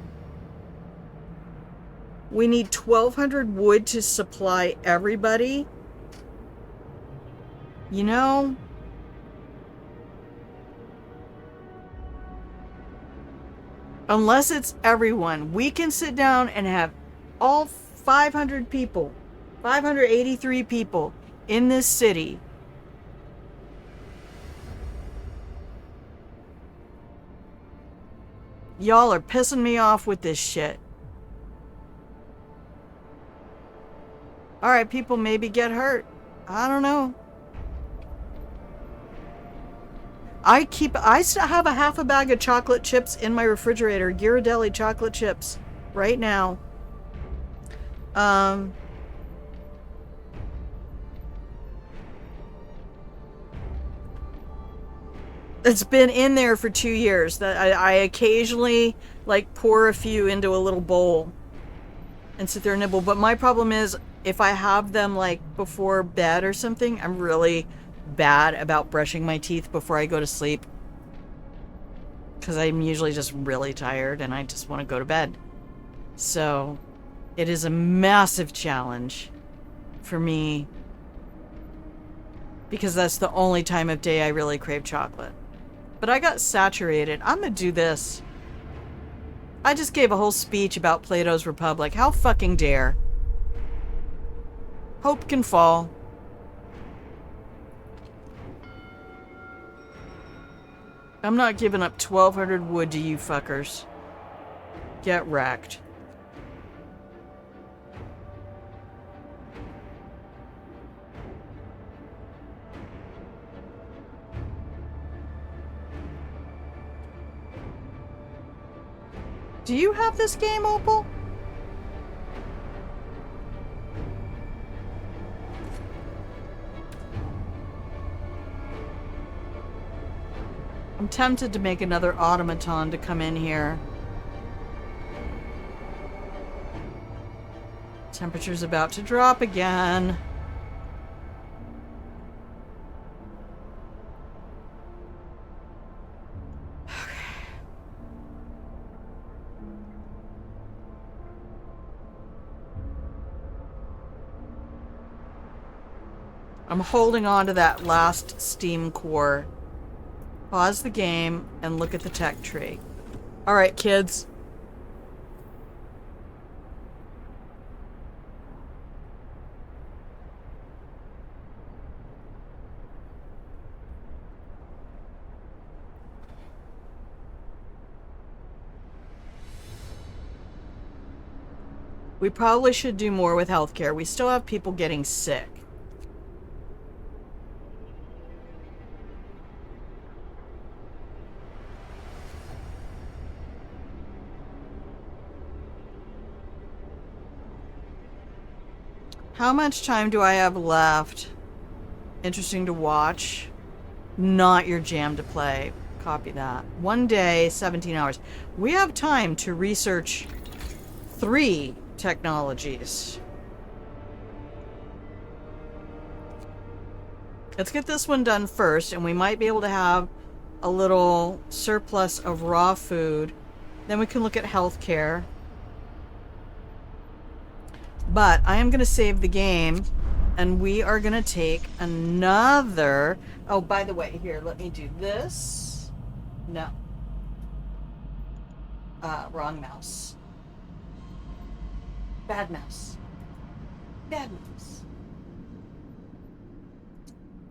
We need 1,200 wood to supply everybody. You know... Unless it's everyone, we can sit down and have all 500 people, 583 people in this city. Y'all are pissing me off with this shit. Alright, people maybe get hurt. I don't know. I still have a half a bag of chocolate chips in my refrigerator. Ghirardelli chocolate chips. Right now. It's been in there for 2 years. That I occasionally like pour a few into a little bowl and sit there and nibble. But my problem is if I have them like before bed or something, I'm really bad about brushing my teeth before I go to sleep. Because I'm usually just really tired and I just want to go to bed. So it is a massive challenge for me because that's the only time of day I really crave chocolate. But I got saturated. I'm gonna do this. I just gave a whole speech about Plato's Republic. How fucking dare. Hope can fall. I'm not giving up 1,200 wood to you fuckers. Get wrecked. Do you have this game, Opal? I'm tempted to make another automaton to come in here. Temperature's about to drop again. I'm holding on to that last steam core. Pause the game and look at the tech tree. All right, kids. We probably should do more with healthcare. We still have people getting sick. How much time do I have left? Interesting to watch. Not your jam to play. Copy that. 1 day, 17 hours. We have time to research 3 technologies. Let's get this one done first, and we might be able to have a little surplus of raw food. Then we can look at healthcare. But I am going to save the game, and we are going to take another... Oh, by the way, here, let me do this. No. Wrong mouse. Bad mouse. Bad mouse.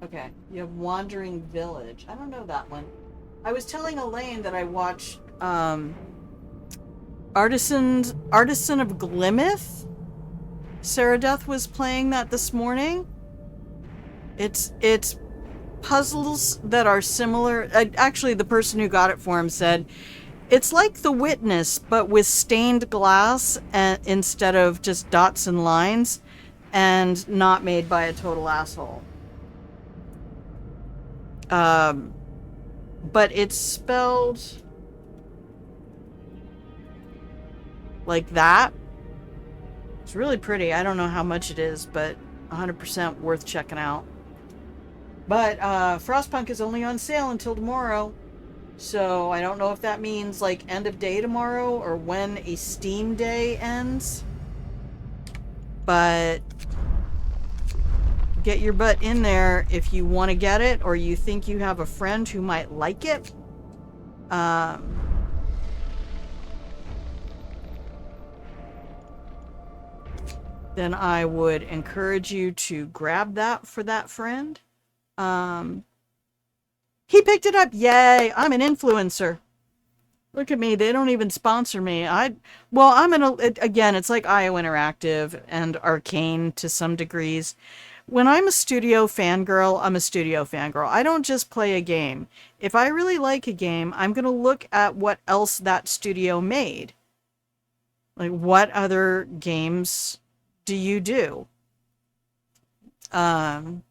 Okay, you have Wandering Village. I don't know that one. I was telling Elaine that I watched Artisan of Glimeth. Sarah Death was playing that this morning. It's puzzles that are similar. Actually, the person who got it for him said it's like The Witness, but with stained glass and instead of just dots and lines, and not made by a total asshole. But it's spelled like that. It's really pretty. I don't know how much it is, but 100% worth checking out. But Frostpunk is only on sale until tomorrow. So I don't know if that means like end of day tomorrow or when a Steam day ends. But get your butt in there if you want to get it or you think you have a friend who might like it. Then I would encourage you to grab that for that friend. He picked it up. Yay. I'm an influencer. Look at me. They don't even sponsor me. Again, it's like IO Interactive and Arcane to some degrees. When I'm a studio fangirl, I'm a studio fangirl. I don't just play a game. If I really like a game, I'm going to look at what else that studio made. Like, what other games do you do? And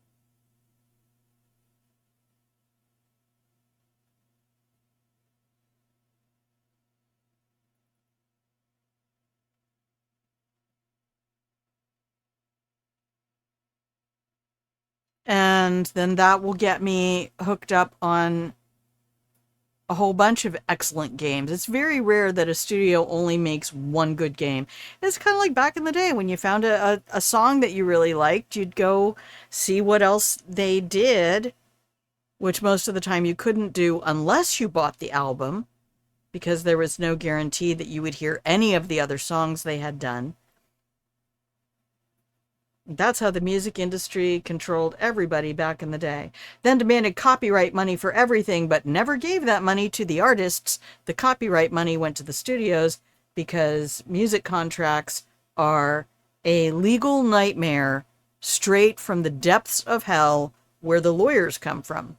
then that will get me hooked up on a whole bunch of excellent games. It's very rare that a studio only makes one good game. It's kind of like back in the day when you found a song that you really liked, you'd go see what else they did, which most of the time you couldn't do unless you bought the album, because there was no guarantee that you would hear any of the other songs they had done. That's how the music industry controlled everybody back in the day. Then demanded copyright money for everything, but never gave that money to the artists. The copyright money went to the studios because music contracts are a legal nightmare straight from the depths of hell where the lawyers come from.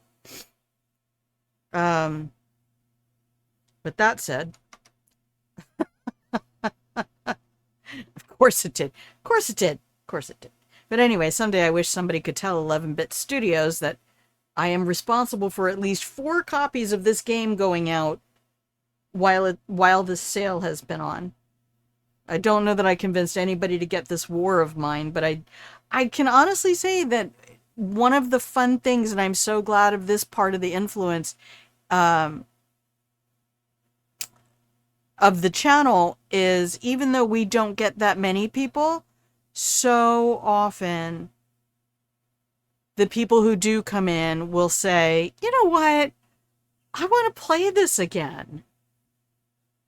But that said, of course it did. Of course it did. Of course it did. But anyway, someday I wish somebody could tell 11-bit studios that I am responsible for at least 4 copies of this game going out while this sale has been on. I don't know that I convinced anybody to get this war of mine, but I can honestly say that one of the fun things, and I'm so glad of this part of the influence of the channel, is even though we don't get that many people, so often the people who do come in will say, you know what, I want to play this again.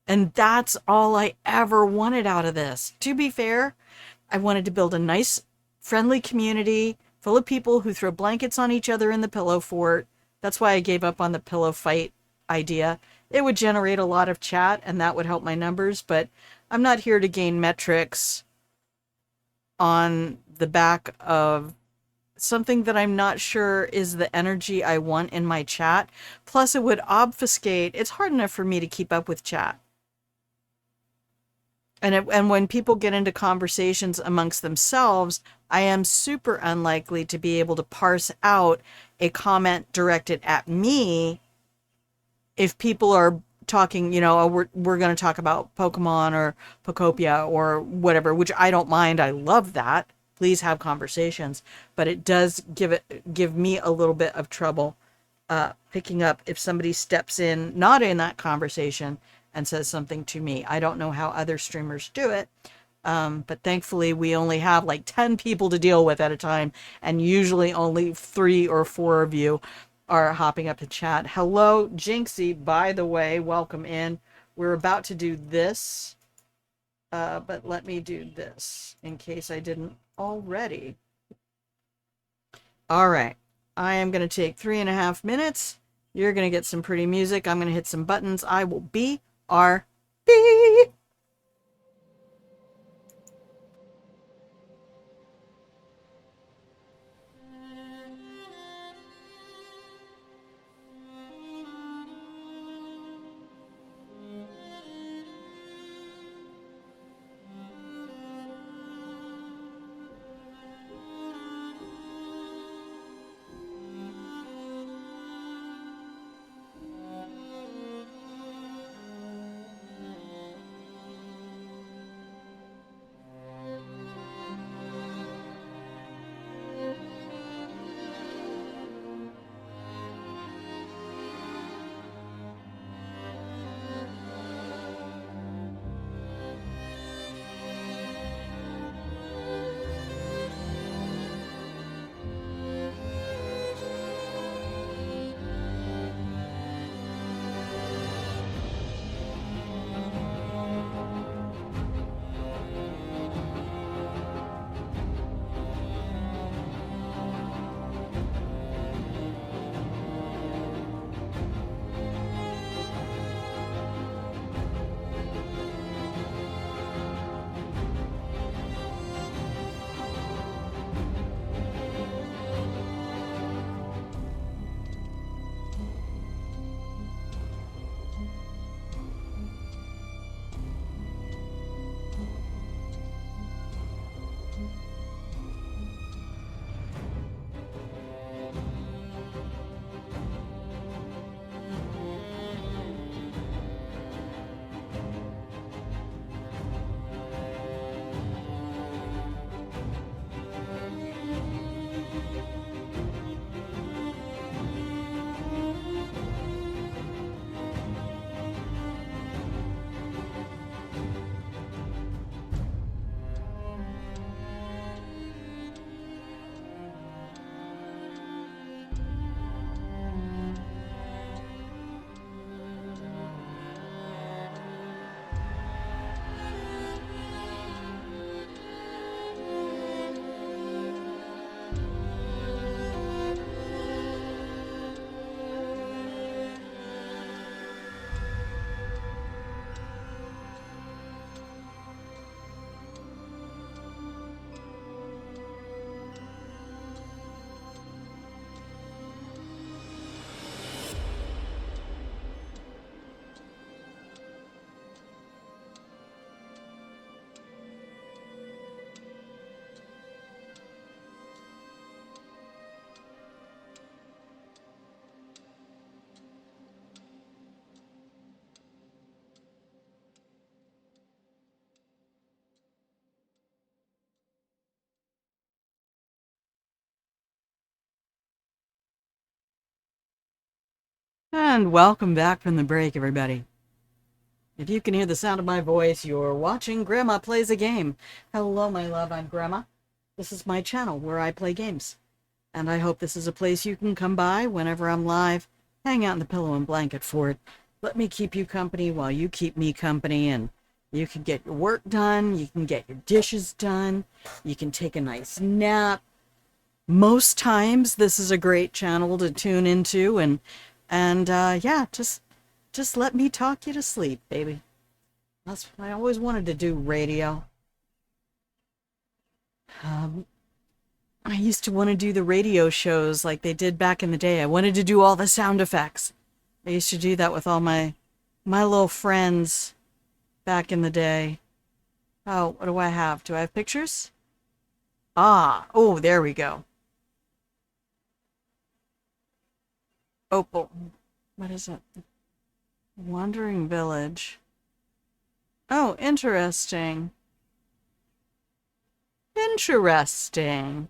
And that's all I ever wanted out of this. To be fair, I wanted to build a nice, friendly community full of people who throw blankets on each other in the pillow fort. That's why I gave up on the pillow fight idea. It would generate a lot of chat, and that would help my numbers, but I'm not here to gain metrics on the back of something that I'm not sure is the energy I want in my chat. Plus, it would obfuscate. It's hard enough for me to keep up with chat. And when people get into conversations amongst themselves, I am super unlikely to be able to parse out a comment directed at me if people are talking, you know, oh, we're going to talk about Pokemon or Pokopia or whatever, which I don't mind. I love that. Please have conversations, but it does give me a little bit of trouble picking up if somebody steps in, not in that conversation, and says something to me. I don't know how other streamers do it, but thankfully we only have like 10 people to deal with at a time, and usually only 3 or 4 of you are hopping up to chat. Hello, Jinxie, by the way, welcome in. We're about to do this, but let me do this in case I didn't already. All right, I am going to take 3.5 minutes. You're going to get some pretty music. I'm going to hit some buttons. I will be RB. And welcome back from the break, everybody. If you can hear the sound of my voice, you're watching Grandma Plays a Game. Hello, my love, I'm Grandma. This is my channel where I play games. And I hope this is a place you can come by whenever I'm live. Hang out in the pillow and blanket fort. Let me keep you company while you keep me company, and you can get your work done, you can get your dishes done, you can take a nice nap. Most times this is a great channel to tune into, and yeah, just let me talk you to sleep, baby. That's I always wanted to do radio. I used to want to do the radio shows like they did back in the day. I wanted to do all the sound effects. I used to do that with all my little friends back in the day. Oh, what do I have? Do I have pictures? Ah, oh, there we go. Opal. What is it? Wandering Village. Oh, interesting. Interesting.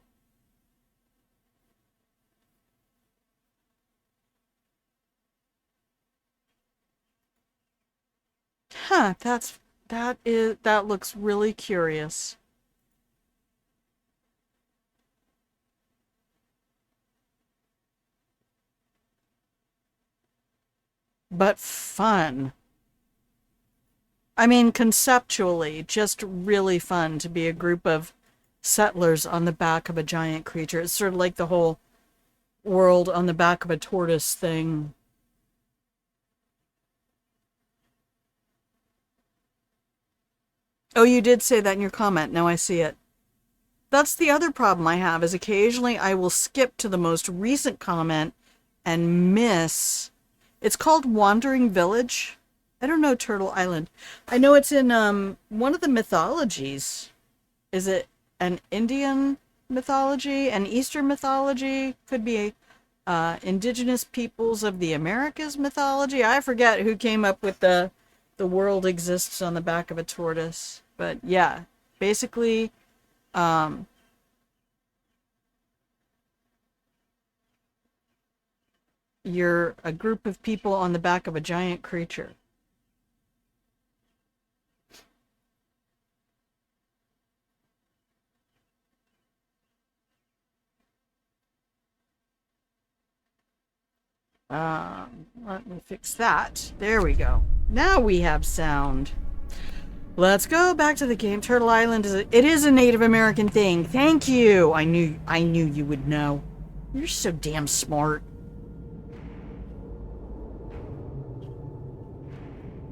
Huh, that looks really curious. But fun. I mean, conceptually, just really fun to be a group of settlers on the back of a giant creature. It's sort of like the whole world on the back of a tortoise thing. Oh, you did say that in your comment. Now I see it. That's the other problem I have, is occasionally I will skip to the most recent comment and miss. It's called Wandering Village. I don't know Turtle Island. I know it's in one of the mythologies. Is it an Indian mythology, an Eastern mythology? Could be indigenous peoples of the Americas mythology. I forget who came up with the world exists on the back of a tortoise. But yeah, basically, you're a group of people on the back of a giant creature. Let me fix that. There we go. Now we have sound. Let's go back to the game. Turtle Island it is a Native American thing. Thank you. I knew you would know. You're so damn smart.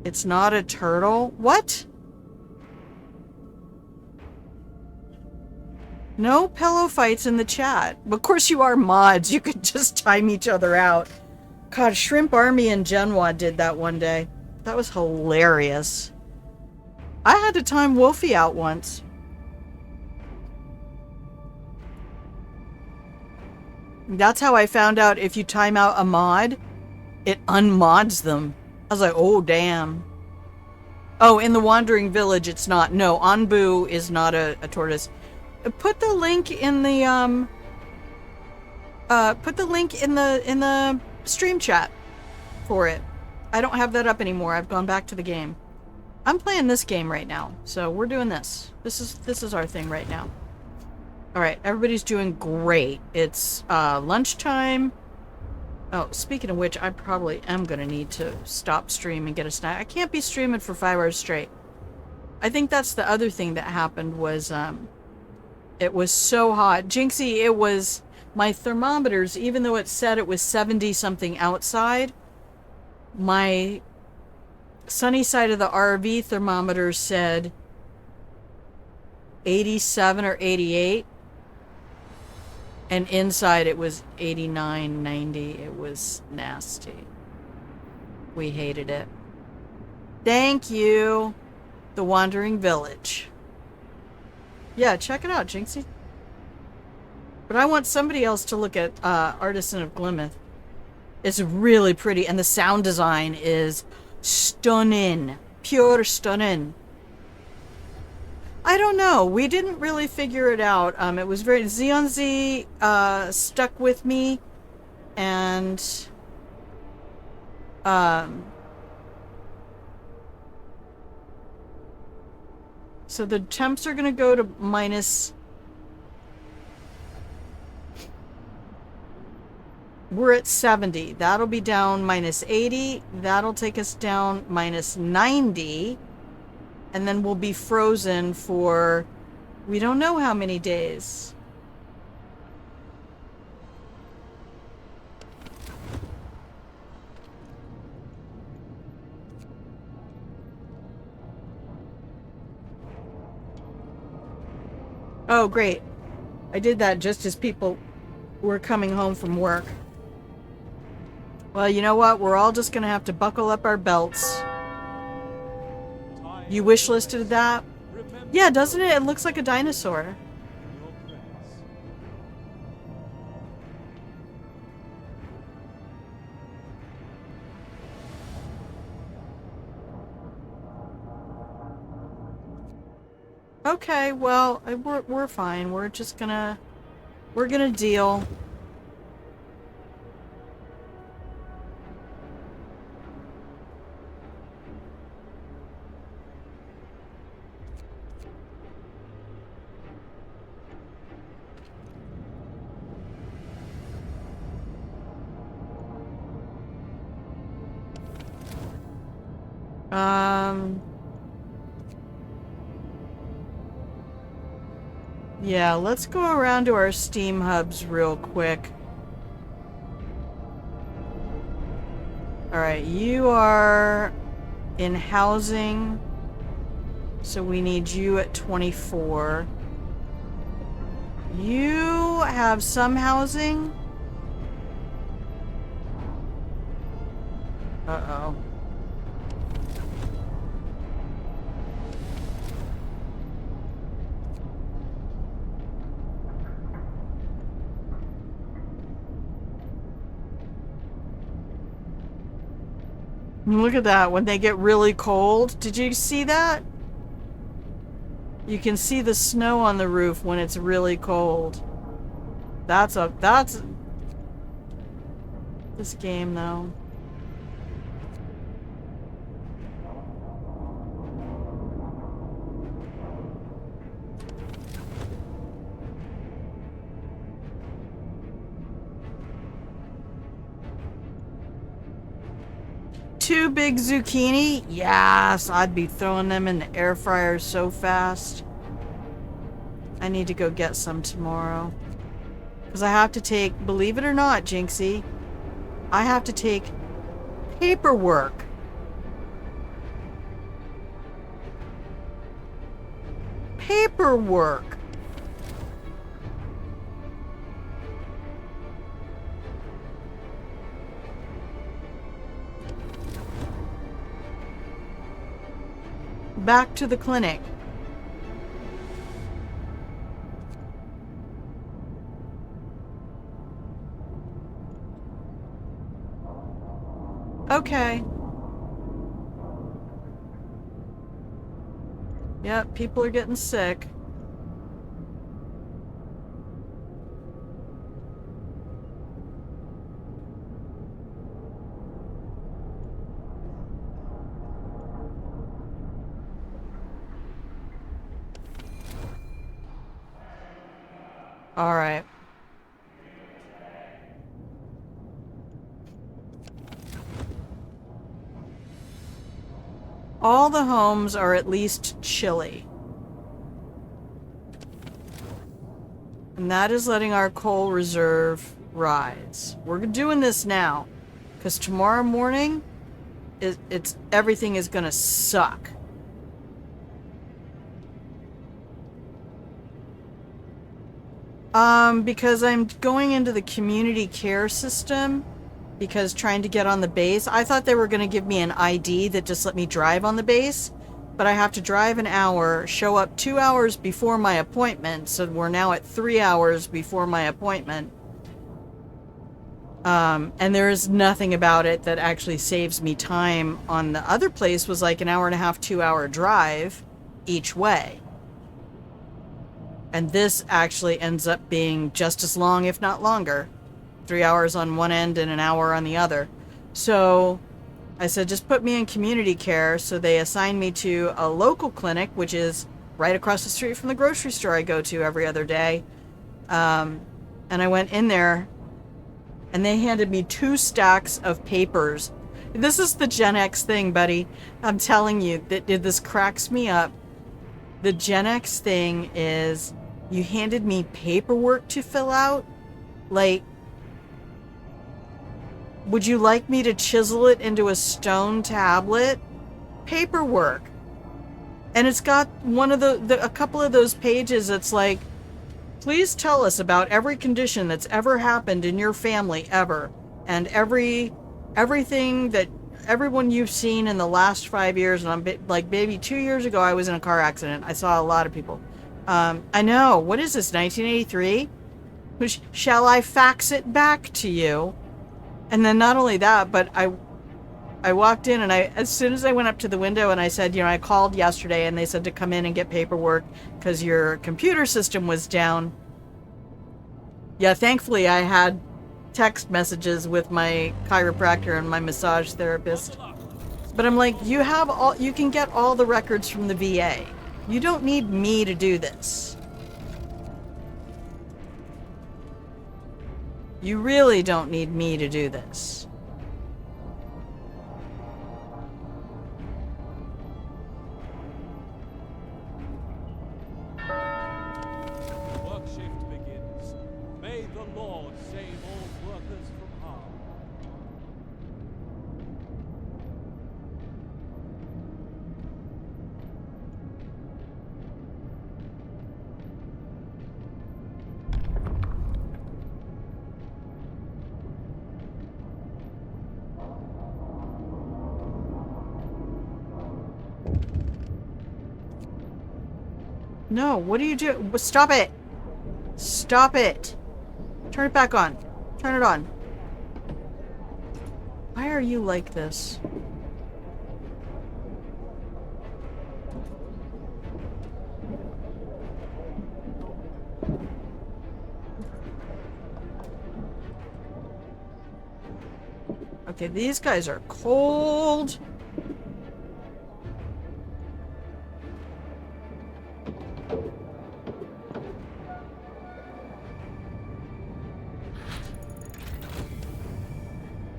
It's not a turtle? What? No pillow fights in the chat. Of course you are mods. You could just time each other out. God, Shrimp Army and Genwa did that one day. That was hilarious. I had to time Wolfie out once. That's how I found out if you time out a mod, it unmods them. I was like, oh, damn. Oh, in the Wandering Village, it's not. No, Anbu is not a tortoise. Put the link in the, in the stream chat for it. I don't have that up anymore. I've gone back to the game. I'm playing this game right now, so we're doing this. This is our thing right now. Alright, everybody's doing great. It's lunchtime. Oh, speaking of which, I probably am gonna need to stop stream and get a snack. I can't be streaming for 5 hours straight. I think that's the other thing that happened was it was so hot. Jinxie, it was my thermometers, even though it said it was 70 something outside, my sunny side of the RV thermometer said 87 or 88, and inside it was 89, 90. It was nasty. We hated it. Thank you. The Wandering Village. Yeah, check it out, Jinxie. But I want somebody else to look at Artisan of Glimeth. It's really pretty, and the sound design is stunning. Pure stunning. I don't know. We didn't really figure it out. It was very... Xeon stuck with me, and Um, so the temps are going to go to minus... We're at 70. That'll be down minus 80. That'll take us down minus 90. And then we'll be frozen for we don't know how many days. Oh, great. I did that just as people were coming home from work. Well, you know what? We're all just gonna have to buckle up our belts. You wish listed that? Yeah, doesn't it? It looks like a dinosaur. Okay, well, we're fine. We're just gonna... We're gonna deal. Yeah, let's go around to our Steam hubs real quick. Alright, you are in housing, so we need you at 24. You have some housing? Uh-oh. Look at that, when they get really cold. Did you see that? You can see the snow on the roof when it's really cold. That's this game though. Two big zucchini? Yes, I'd be throwing them in the air fryer so fast. I need to go get some tomorrow. Because I have to take, believe it or not, Jinxie, I have to take paperwork. Paperwork. Back to the clinic. Okay. Yep, people are getting sick. All right. All the homes are at least chilly. And that is letting our coal reserve rise. We're doing this now. Because tomorrow morning, everything is gonna suck. Because I'm going into the community care system, because trying to get on the base, I thought they were going to give me an ID that just let me drive on the base, but I have to drive an hour, show up 2 hours before my appointment, so we're now at 3 hours before my appointment. And there is nothing about it that actually saves me time. On the other place was like an hour and a half, 2 hour drive each way. And this actually ends up being just as long, if not longer. 3 hours on one end and an hour on the other. So I said, just put me in community care. So they assigned me to a local clinic, which is right across the street from the grocery store I go to every other day. And I went in there and they handed me 2 stacks of papers. This is the Gen X thing, buddy. I'm telling you, that this cracks me up. The Gen X thing is you handed me paperwork to fill out. Like, would you like me to chisel it into a stone tablet? Paperwork. And it's got one of a couple of those pages that's like, please tell us about every condition that's ever happened in your family ever. And everything that everyone you've seen in the last 5 years. And I'm like, baby, 2 years ago, I was in a car accident. I saw a lot of people. I know. What is this, 1983? Shall I fax it back to you? And then not only that, but I walked in and as soon as I went up to the window and I said, I called yesterday and they said to come in and get paperwork because your computer system was down. Yeah, thankfully I had text messages with my chiropractor and my massage therapist. But I'm like, you can get all the records from the VA. You don't need me to do this. You really don't need me to do this. Work shift begins. May the Lord save all workers from harm. No, what do you do? Stop it! Stop it! Turn it back on. Turn it on. Why are you like this? Okay, these guys are cold.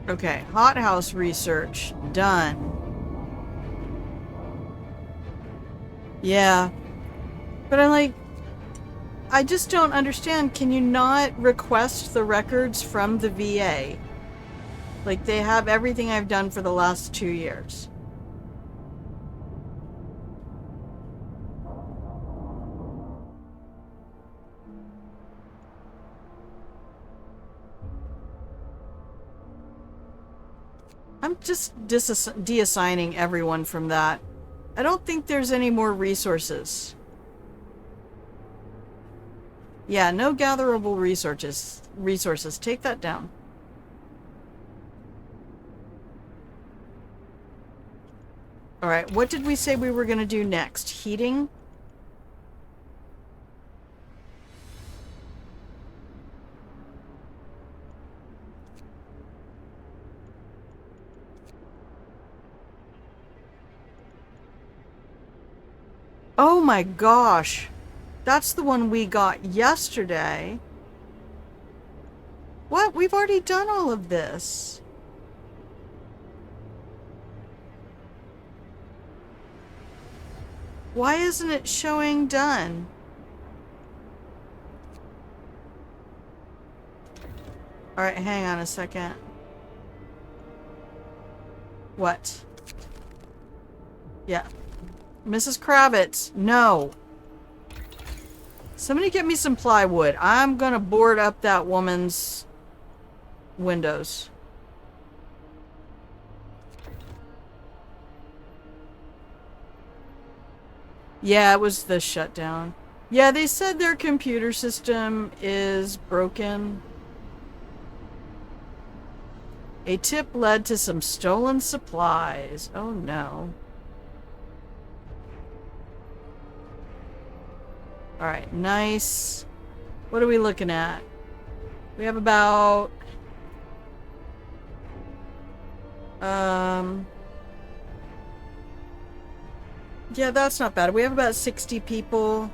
Okay, hothouse research done. Yeah. But I'm like, I just don't understand. Can you not request the records from the VA? Like, they have everything I've done for the last 2 years. I'm just deassigning everyone from that. I don't think there's any more resources. Yeah, no gatherable resources. Take that down. Alright, what did we say we were going to do next? Heating? Oh my gosh. That's the one we got yesterday. What? We've already done all of this. Why isn't it showing done? Alright, hang on a second. What? Yeah. Mrs. Kravitz, no. Somebody get me some plywood. I'm gonna board up that woman's windows. Yeah, it was the shutdown. Yeah, they said their computer system is broken. A tip led to some stolen supplies. Oh no. Alright, nice. What are we looking at? We have about... Yeah, that's not bad. We have about 60 people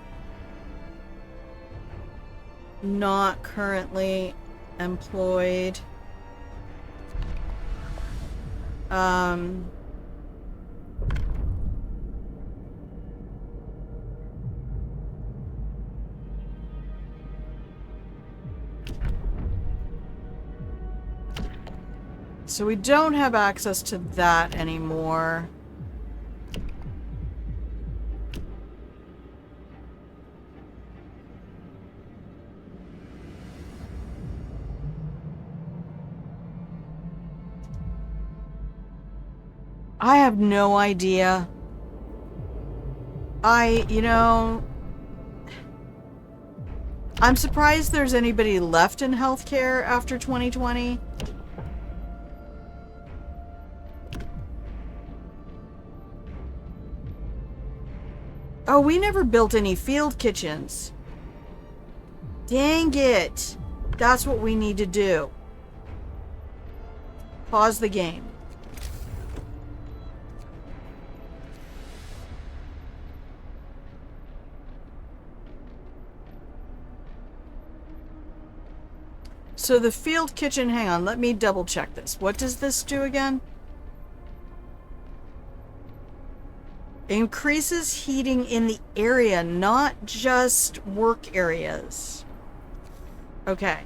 not currently employed. So we don't have access to that anymore. I have no idea. You know, I'm surprised there's anybody left in healthcare after 2020. Oh, we never built any field kitchens. Dang it. That's what we need to do. Pause the game. So the field kitchen, hang on, let me double check this. What does this do again? Increases heating in the area, not just work areas. Okay.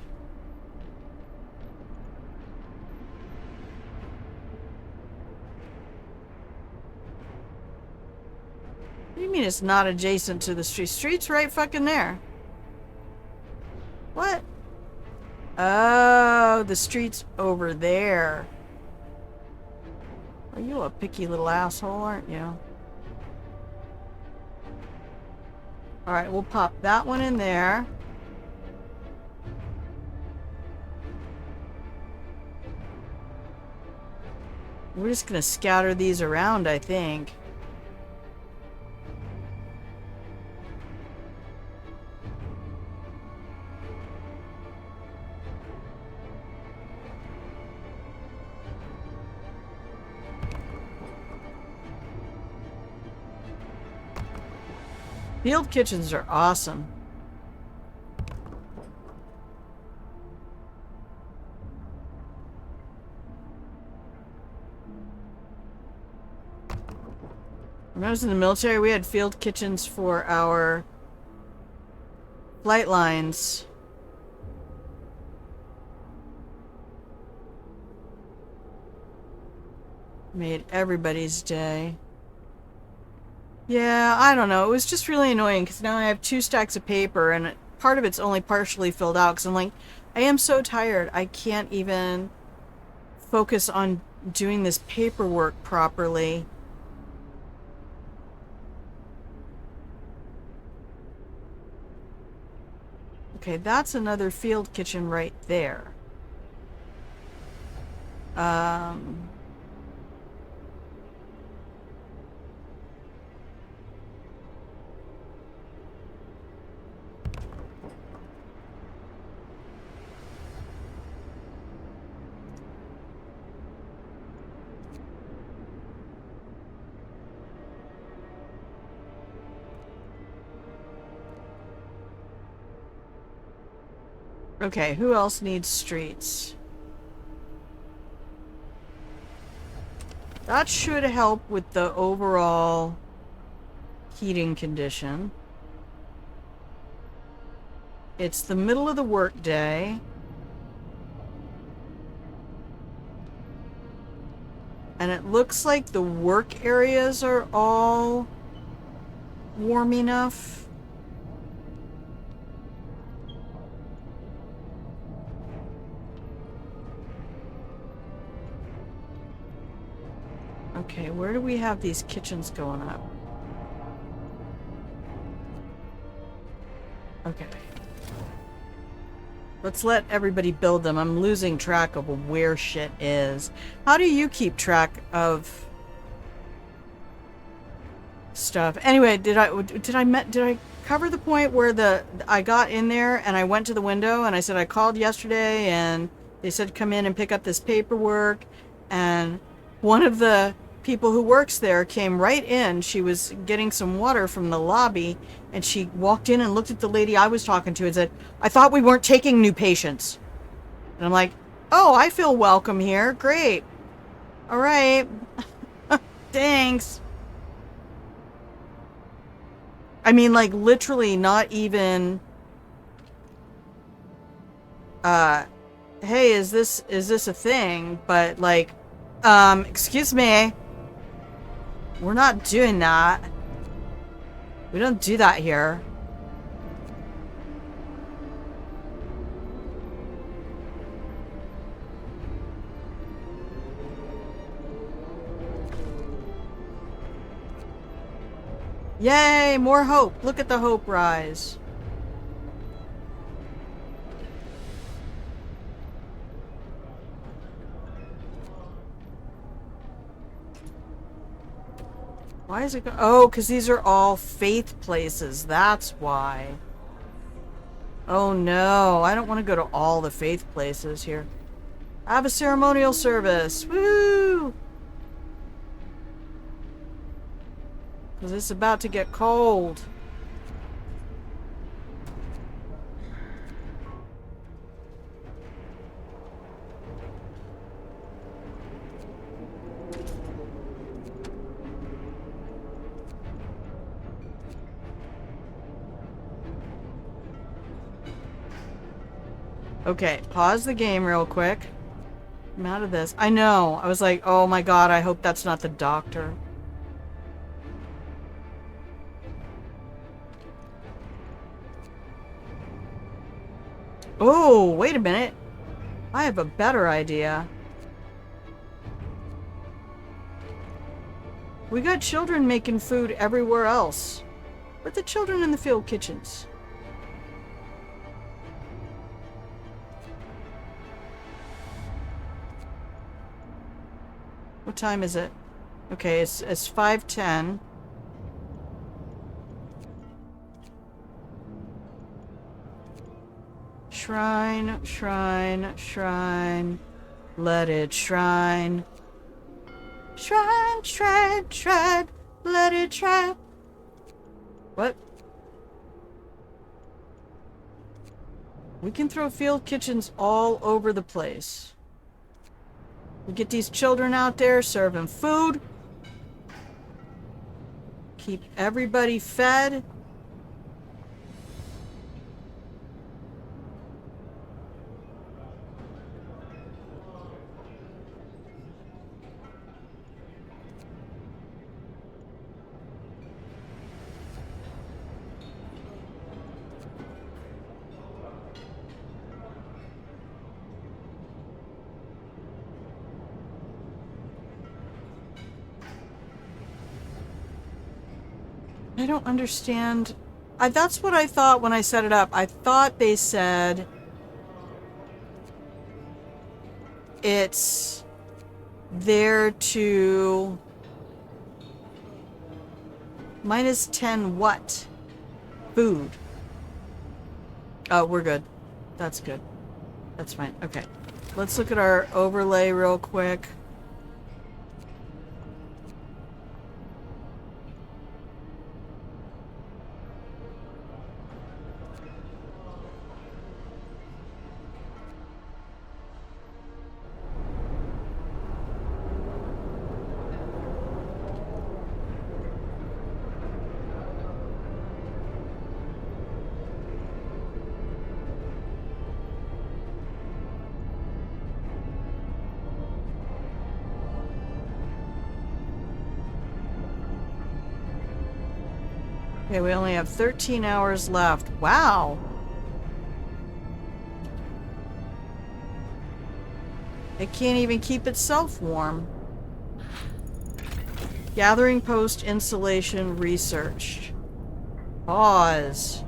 What do you mean it's not adjacent to the street? Street's right fucking there. What? Oh, the street's over there. Are you a picky little asshole, aren't you? Alright, we'll pop that one in there. We're just gonna scatter these around, I think. Field kitchens are awesome. When I was in the military, we had field kitchens for our flight lines. Made everybody's day. Yeah, I don't know. It was just really annoying because now I have 2 stacks of paper and part of it's only partially filled out because I'm like, I am so tired. I can't even focus on doing this paperwork properly. Okay, that's another field kitchen right there. Okay, who else needs streets? That should help with the overall heating condition. It's the middle of the workday. And it looks like the work areas are all warm enough. Okay, where do we have these kitchens going up? Okay. Let's let everybody build them. I'm losing track of where shit is. How do you keep track of stuff? Anyway, did I cover the point where I got in there and I went to the window and I said I called yesterday and they said come in and pick up this paperwork and one of the people who works there came right in. She was getting some water from the lobby, and she walked in and looked at the lady I was talking to and said, "I thought we weren't taking new patients." And I'm like, "Oh, I feel welcome here. Great. All right. Thanks." I mean, like, literally not even, hey, is this a thing? But, like, excuse me. We're not doing that. We don't do that here. Yay, more hope. Look at the hope rise. Why is it oh, because these are all faith places. That's why. Oh no, I don't want to go to all the faith places here. Have a ceremonial service. Woo! Because it's about to get cold. Okay, pause the game real quick. I'm out of this. I know. I was like, oh my god, I hope that's not the doctor. Oh, wait a minute. I have a better idea. We got children making food everywhere else. But the children in the field kitchens. What time is it? Okay, it's 5:10. Shrine, shrine, shrine. Let it shrine. Shrine, shrine, shrine. Let it shrine. What? We can throw field kitchens all over the place. We get these children out there serving food. Keep everybody fed. I don't understand. That's what I thought when I set it up. I thought they said it's there to -10 what? Food. Oh, we're good. That's good. That's fine. Okay. Let's look at our overlay real quick. Okay, we only have 13 hours left. Wow. It can't even keep itself warm. Gathering post insulation researched. Pause.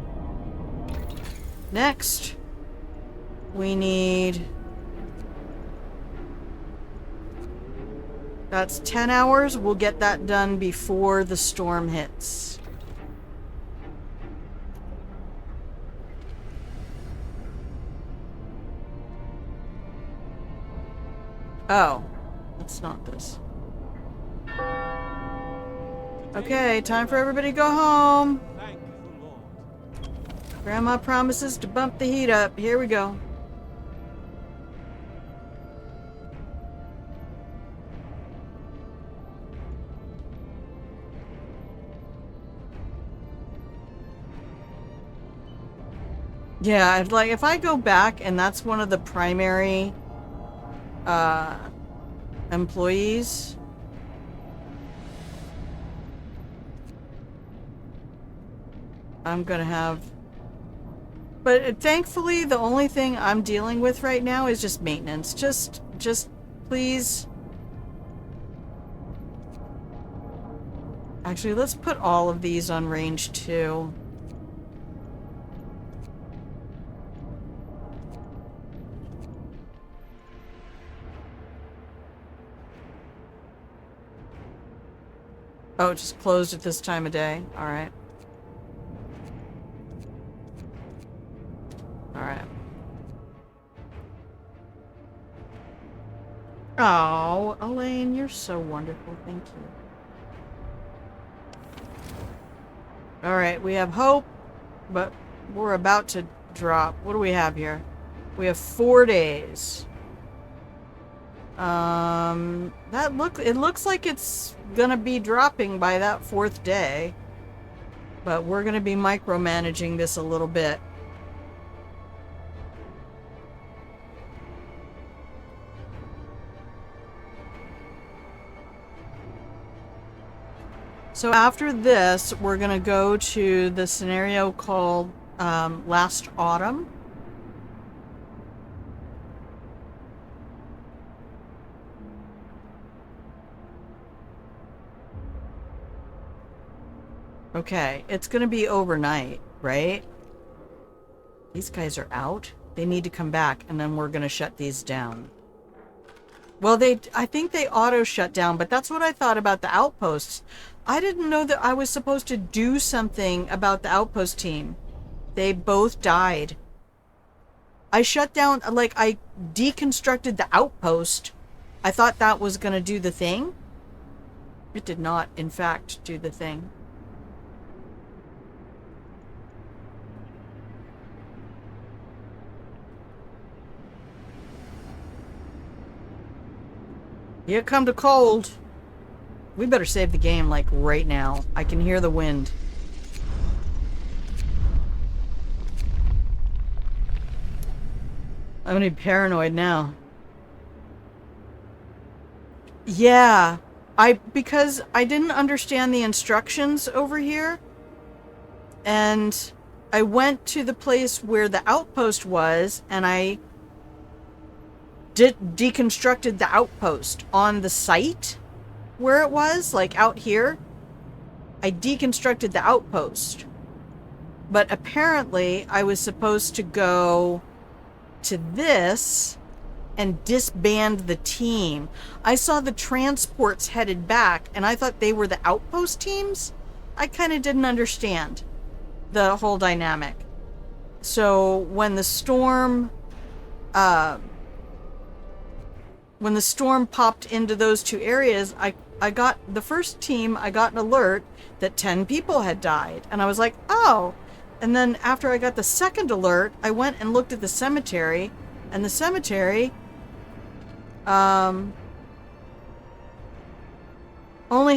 Next, we need... That's 10 hours. We'll get that done before the storm hits. Oh, that's not this. Okay, time for everybody to go home. Thank the Lord. Grandma promises to bump the heat up. Here we go. Yeah, like if I go back and that's one of the primary employees, I'm gonna have... But thankfully, the only thing I'm dealing with right now is just maintenance. Just please. Actually, let's put all of these on range 2. Oh, it just closed at this time of day. Alright. Alright. Oh, Elaine, you're so wonderful. Thank you. Alright, we have hope, but we're about to drop. What do we have here? We have 4 days. It looks like it's gonna be dropping by that 4th day. But we're gonna be micromanaging this a little bit. So after this, we're gonna go to the scenario called Last Autumn. Okay, it's gonna be overnight, right? These guys are out. They need to come back, and then we're gonna shut these down. Well, I think they auto shut down, but that's what I thought about the outposts. I didn't know that I was supposed to do something about the outpost team. They both died. I shut down, like, I deconstructed the outpost. I thought that was gonna do the thing. It did not, in fact, do the thing. Here come the cold. We better save the game, like, right now. I can hear the wind. I'm gonna be paranoid now. Yeah. Because I didn't understand the instructions over here. And I went to the place where the outpost was, and I deconstructed the outpost on the site where it was, like out here. I deconstructed the outpost. But apparently I was supposed to go to this and disband the team. I saw the transports headed back, and I thought they were the outpost teams. I kind of didn't understand the whole dynamic. So when the storm popped into those two areas, I got the first team, I got an alert that 10 people had died. And I was like, oh. And then after I got the second alert, I went and looked at the cemetery, and the cemetery only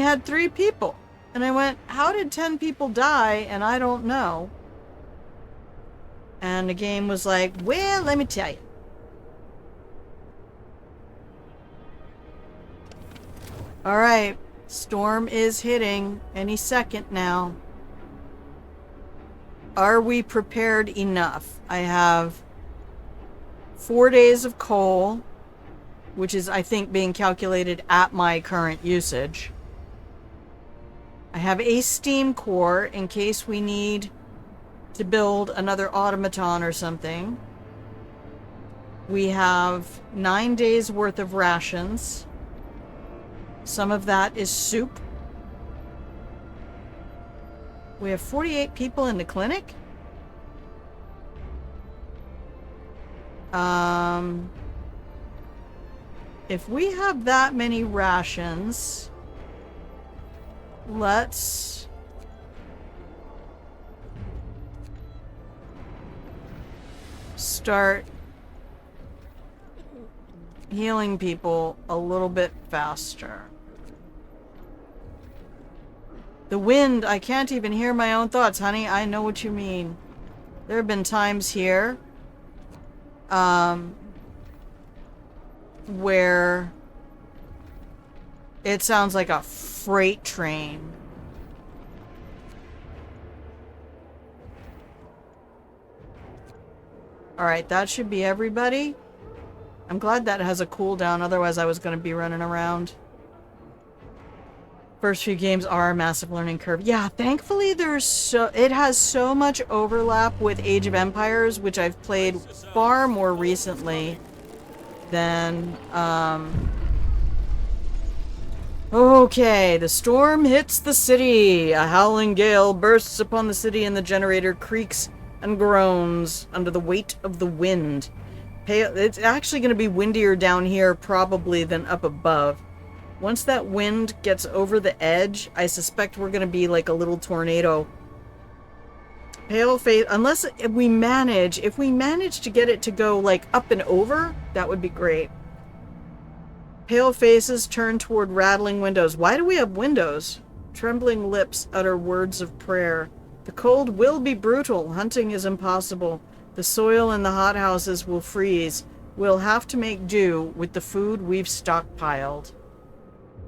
had 3 people. And I went, how did 10 people die? And I don't know. And the game was like, well, let me tell you. Alright, storm is hitting any second now. Are we prepared enough? I have 4 days of coal, which is, I think, being calculated at my current usage. I have a steam core in case we need to build another automaton or something. We have 9 days worth of rations. Some of that is soup. We have 48 people in the clinic. If we have that many rations, let's start healing people a little bit faster. The wind, I can't even hear my own thoughts, honey. I know what you mean. There have been times here, where it sounds like a freight train. Alright, that should be everybody. I'm glad that has a cooldown, otherwise I was going to be running around. First few games are a massive learning curve. Yeah, thankfully it has so much overlap with Age of Empires, which I've played far more recently than, Okay, the storm hits the city. A howling gale bursts upon the city and the generator creaks and groans under the weight of the wind. It's actually going to be windier down here probably than up above. Once that wind gets over the edge, I suspect we're going to be like a little tornado. Paleface, unless if we manage to get it to go like up and over, that would be great. Pale faces turn toward rattling windows. Why do we have windows? Trembling lips utter words of prayer. The cold will be brutal. Hunting is impossible. The soil in the hothouses will freeze. We'll have to make do with the food we've stockpiled.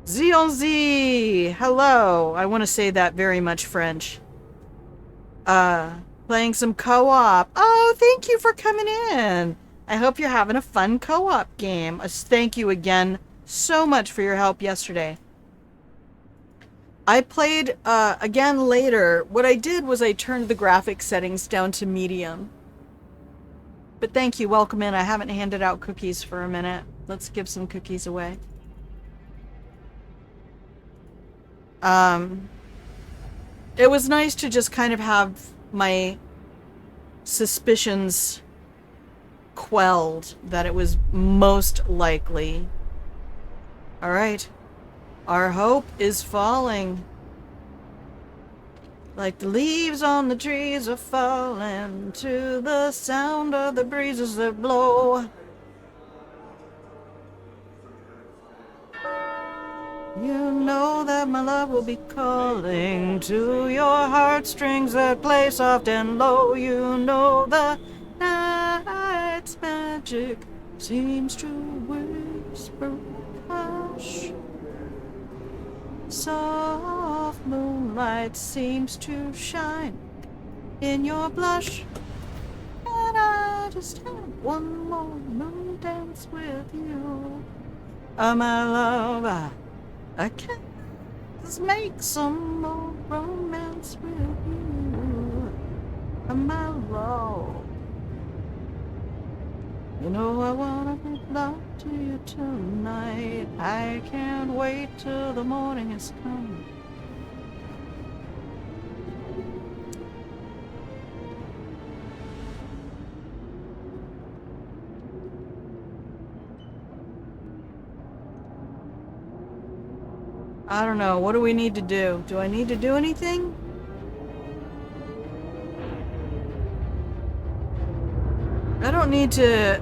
Z. Hello. I want to say that very much French. Playing some co-op. Oh, thank you for coming in. I hope you're having a fun co-op game. Thank you again so much for your help yesterday. I played again later. What I did was I turned the graphic settings down to medium. But thank you, welcome in. I haven't handed out cookies for a minute. Let's give some cookies away. It was nice to just kind of have my suspicions quelled that it was most likely. Alright. Our hope is falling. Like the leaves on the trees are falling to the sound of the breezes that blow. You know that my love will be calling to your heartstrings that play soft and low. You know the night's magic seems to whisper hush. Soft moonlight seems to shine in your blush. And I just had one more moon dance with you. Oh, my love, I can't just make some more romance with you. Oh, my love. You know I wanna make love to you tonight. I can't wait till the morning has come. I don't know. What do we need to do? Do I need to do anything? I don't need to,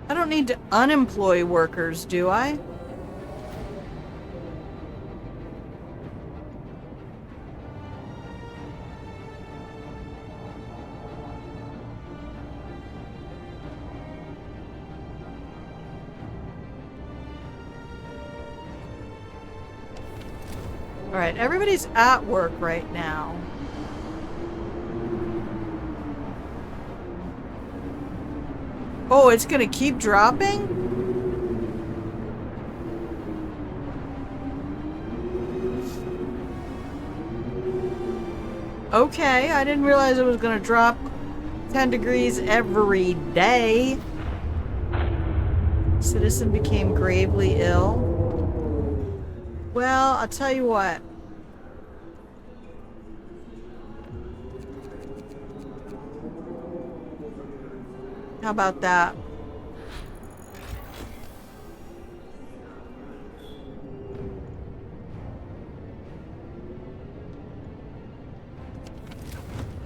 I don't need to unemploy workers, do I? Alright, everybody's at work right now. Oh, it's gonna keep dropping? Okay, I didn't realize it was gonna drop 10 degrees every day. Citizen became gravely ill. Well, I'll tell you what. How about that?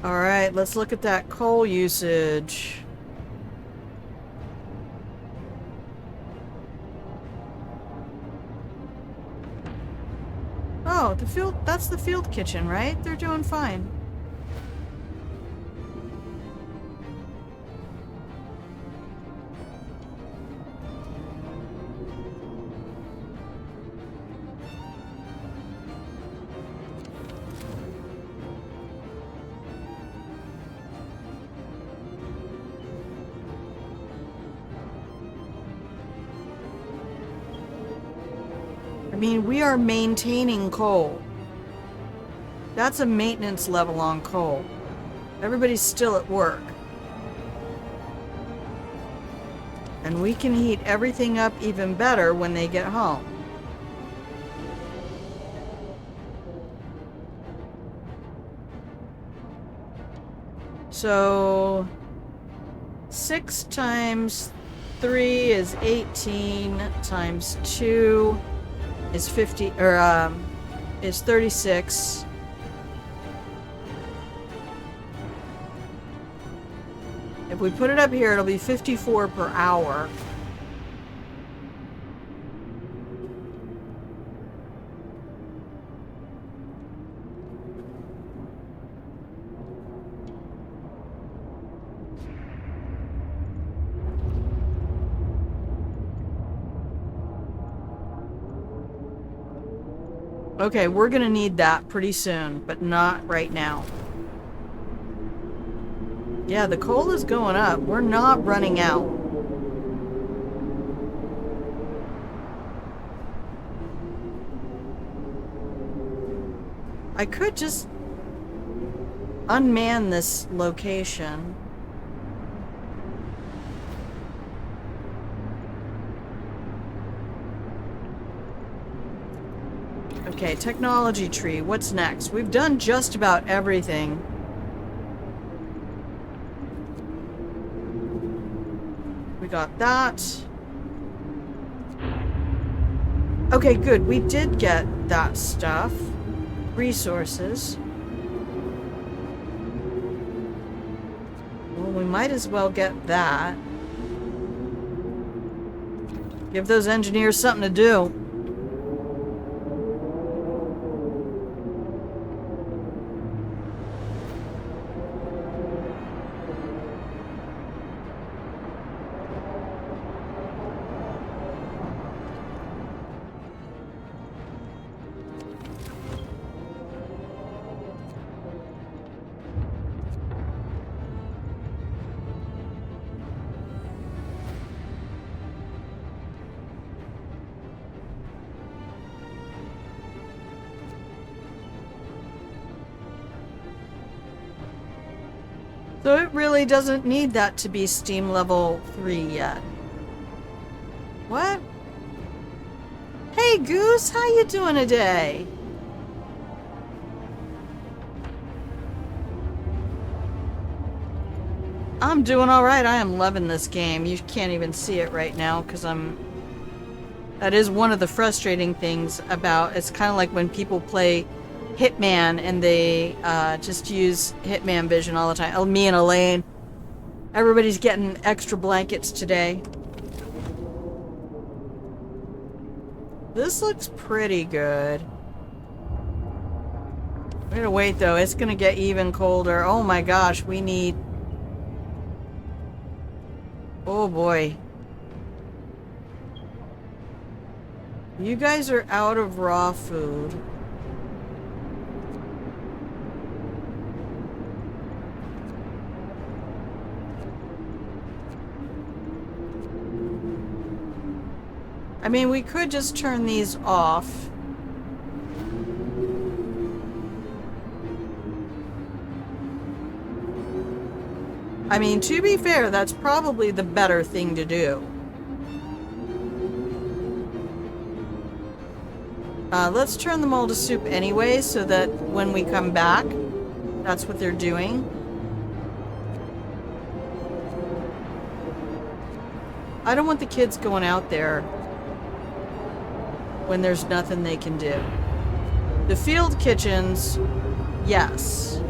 Alright, let's look at that coal usage. Oh, the field, that's the field kitchen, right? They're doing fine. I mean, we are maintaining coal. That's a maintenance level on coal. Everybody's still at work. And we can heat everything up even better when they get home. So 6 times 3 is 18 times 2 is 50 or is 36. If we put it up here, it'll be 54 per hour. Okay, we're gonna need that pretty soon, but not right now. Yeah, the coal is going up. We're not running out. I could just unman this location. Okay, technology tree. What's next? We've done just about everything. We got that. Okay, good. We did get that stuff. Resources. Well, we might as well get that. Give those engineers something to do. So it really doesn't need that to be Steam level 3 yet. What? Hey Goose, how you doing today? I'm doing alright. I am loving this game. You can't even see it right now because that is one of the frustrating things about, it's kind of like when people play Hitman and they just use Hitman vision all the time. Oh, me and Elaine. Everybody's getting extra blankets today. This looks pretty good. We're gonna wait though. It's gonna get even colder. Oh my gosh, we need... Oh boy. You guys are out of raw food. I mean, we could just turn these off. I mean, to be fair, that's probably the better thing to do. Let's turn them all to soup anyway, so that when we come back, that's what they're doing. I don't want the kids going out there when there's nothing they can do. The field kitchens, yes.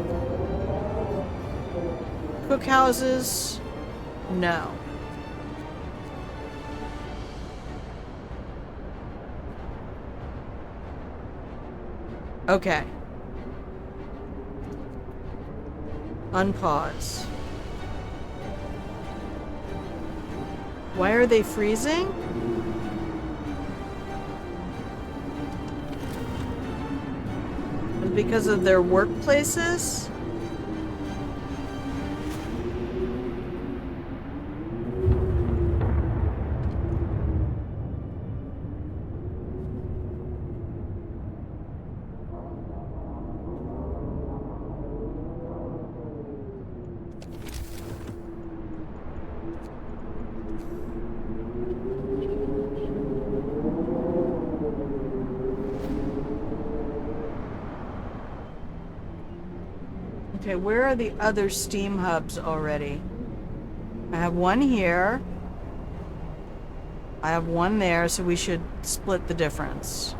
Cookhouses, no. Okay. Unpause. Why are they freezing? Because of their workplaces? Okay, where are the other steam hubs already? I have one here. I have one there, so we should split the difference.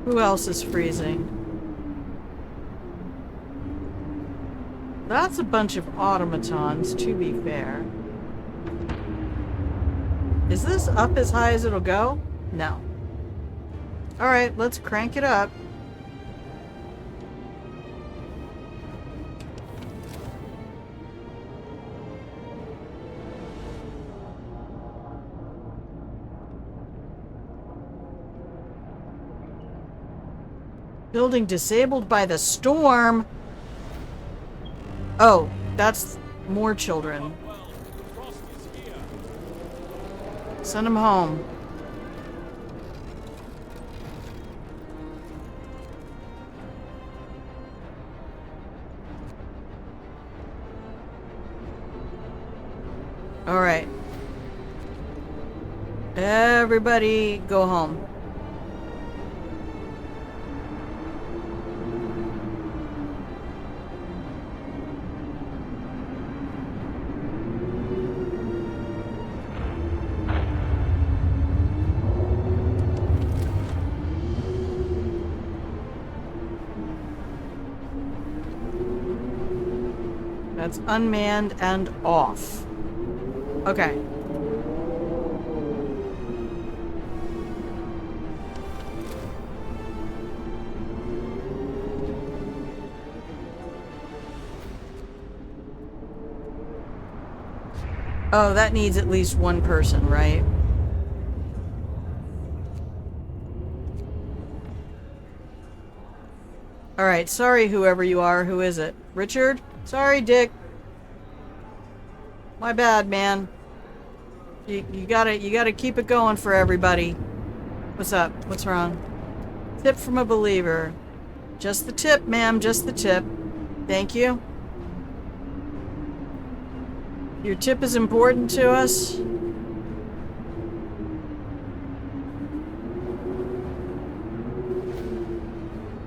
Who else is freezing? That's a bunch of automatons, to be fair. Is this up as high as it'll go? No. Alright, let's crank it up. Building disabled by the storm. Oh, that's more children. Frost is here. Send them home. All right. Everybody go home. That's unmanned and off. Okay. Oh, that needs at least one person, right? Alright, sorry whoever you are. Who is it? Richard? Sorry, Dick. My bad, man. You gotta keep it going for everybody. What's up? What's wrong? Tip from a believer. Just the tip, ma'am. Just the tip. Thank you. Your tip is important to us.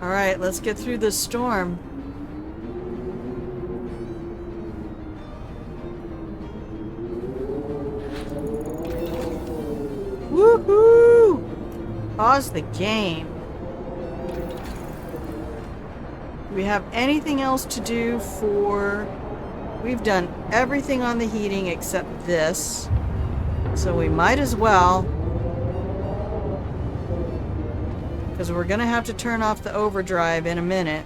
Alright, let's get through this storm. Woohoo! Pause the game. Do we have anything else to do for... We've done everything on the heating except this. So we might as well. Because we're going to have to turn off the overdrive in a minute.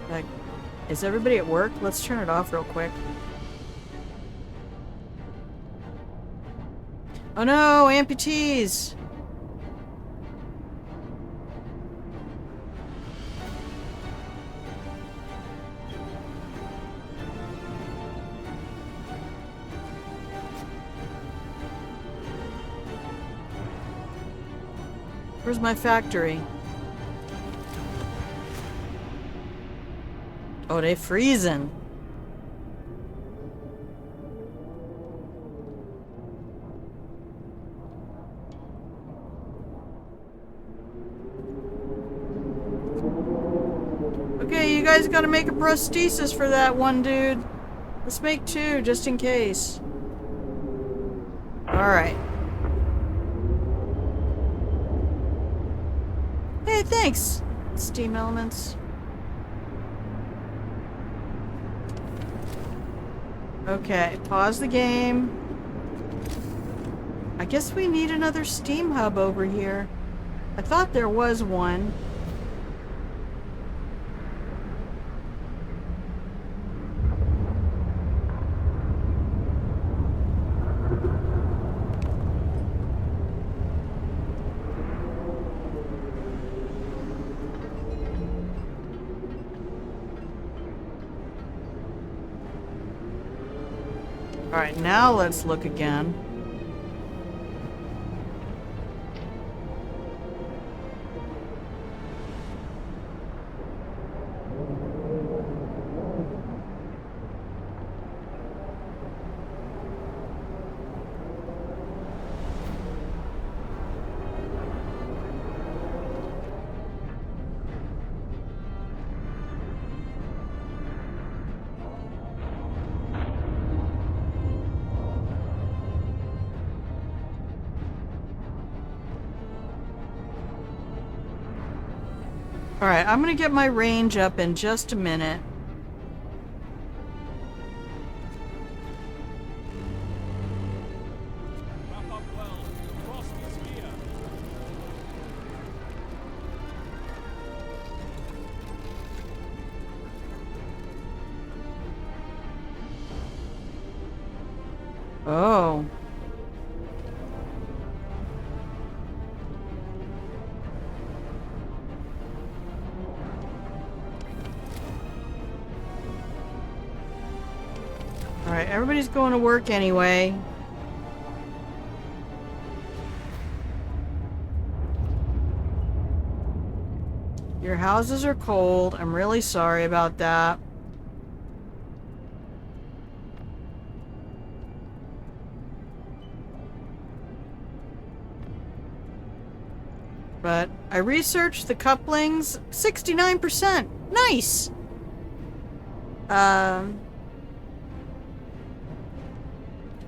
Like, is everybody at work? Let's turn it off real quick. Oh no, amputees! Where's my factory? Oh, they freezing. Okay, you guys gotta make a prosthesis for that one dude. Let's make 2, just in case. Alright. Hey, thanks, Steam Elements. Okay, pause the game. I guess we need another Steam hub over here. I thought there was one. Alright, now let's look again. Alright, I'm gonna get my range up in just a minute. Wrap up well. Frost is here. Oh. Alright, everybody's going to work anyway. Your houses are cold. I'm really sorry about that. But I researched the couplings. 69%! Nice!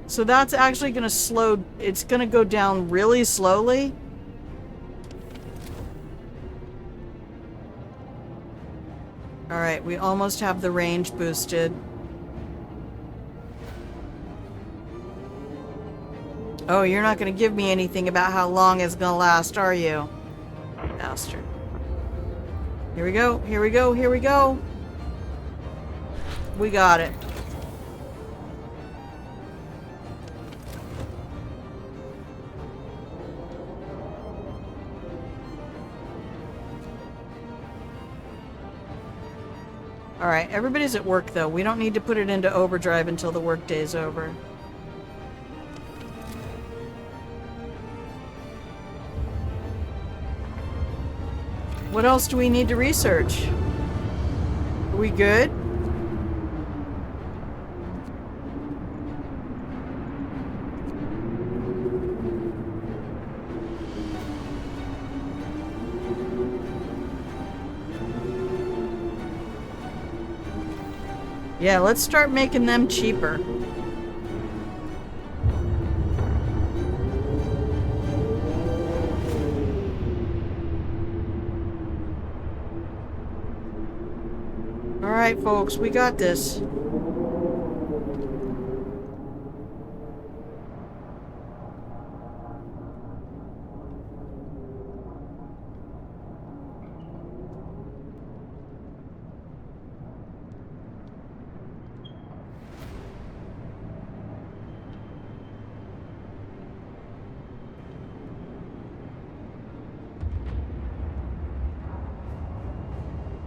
So that's actually gonna slow... It's gonna go down really slowly. Alright, we almost have the range boosted. Oh, you're not gonna give me anything about how long it's gonna last, are you? Bastard. Here we go, here we go, here we go! We got it. Alright, everybody's at work though. We don't need to put it into overdrive until the workday's over. What else do we need to research? Are we good? Yeah, let's start making them cheaper. Alright, folks, we got this.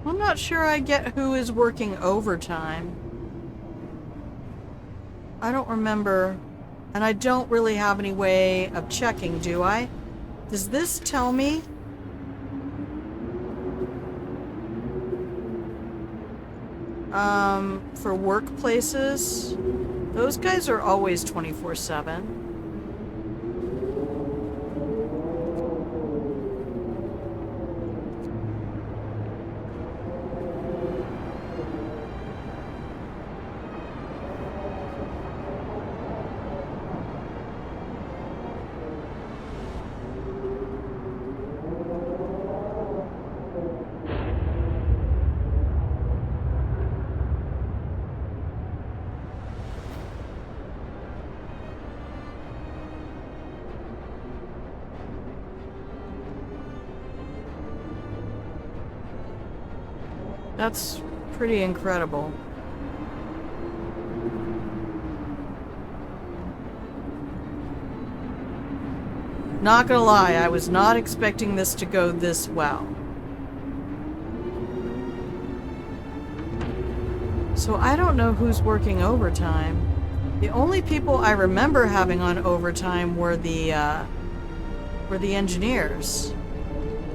I'm not sure I get who is working overtime. I don't remember. And I don't really have any way of checking, do I? Does this tell me? For workplaces, those guys are always 24/7. That's pretty incredible. Not gonna lie, I was not expecting this to go this well. So I don't know who's working overtime. The only people I remember having on overtime were the engineers.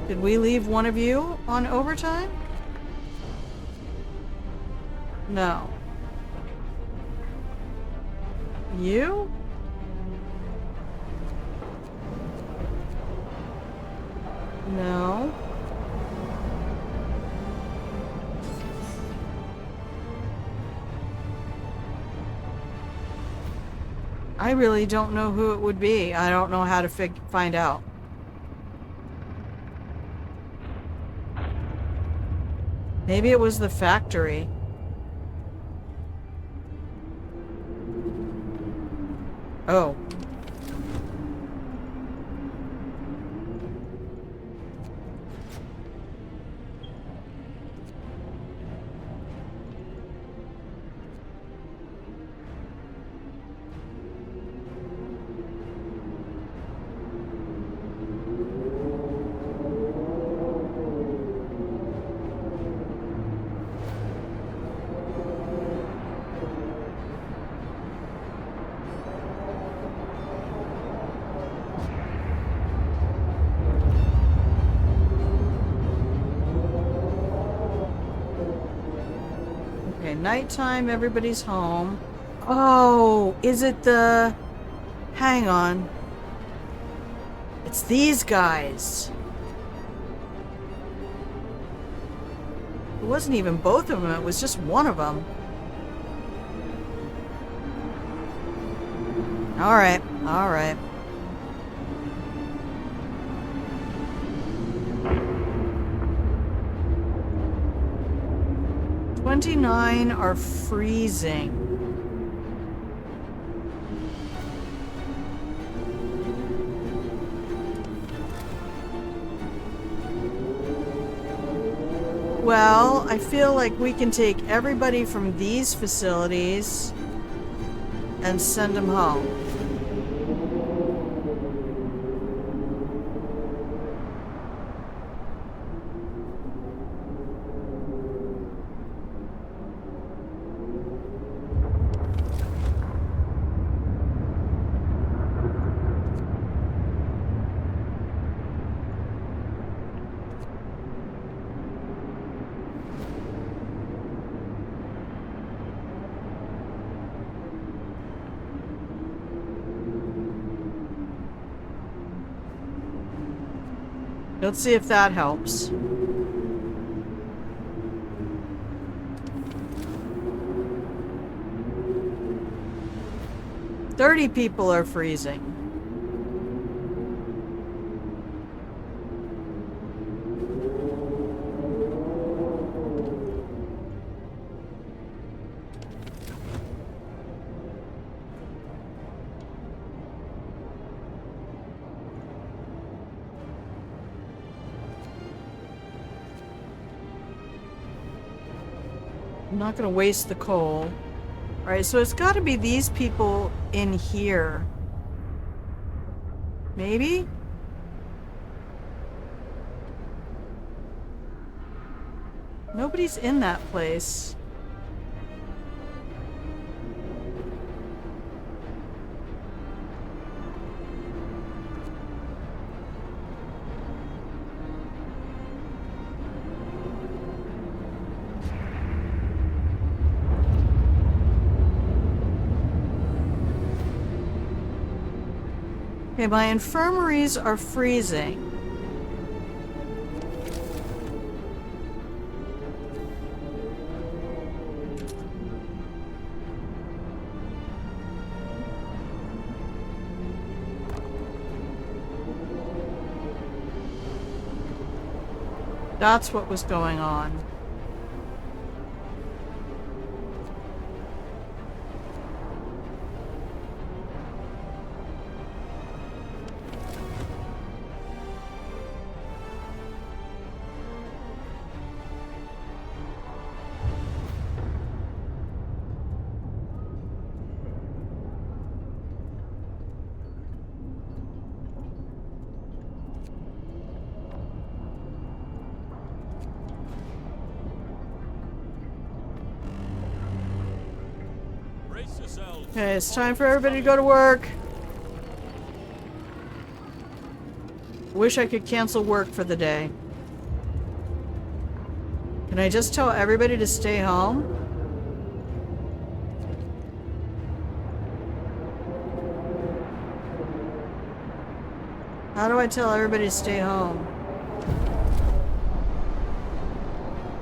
Did we leave one of you on overtime? No. You? No. I really don't know who it would be. I don't know how to find out. Maybe it was the factory. Oh. Okay, nighttime, everybody's home. Oh, is it the... Hang on. It's these guys. It wasn't even both of them, it was just one of them. Alright, alright. "29 are freezing." Well, I feel like we can take everybody from these facilities and send them home. Let's see if that helps. "30 people are freezing." I'm not gonna waste the coal. Alright, so it's gotta be these people in here. Maybe? Nobody's in that place. Okay, my infirmaries are freezing. That's what was going on. Brace yourselves. Okay, it's time for everybody to go to work. Wish I could cancel work for the day. Can I just tell everybody to stay home? How do I tell everybody to stay home?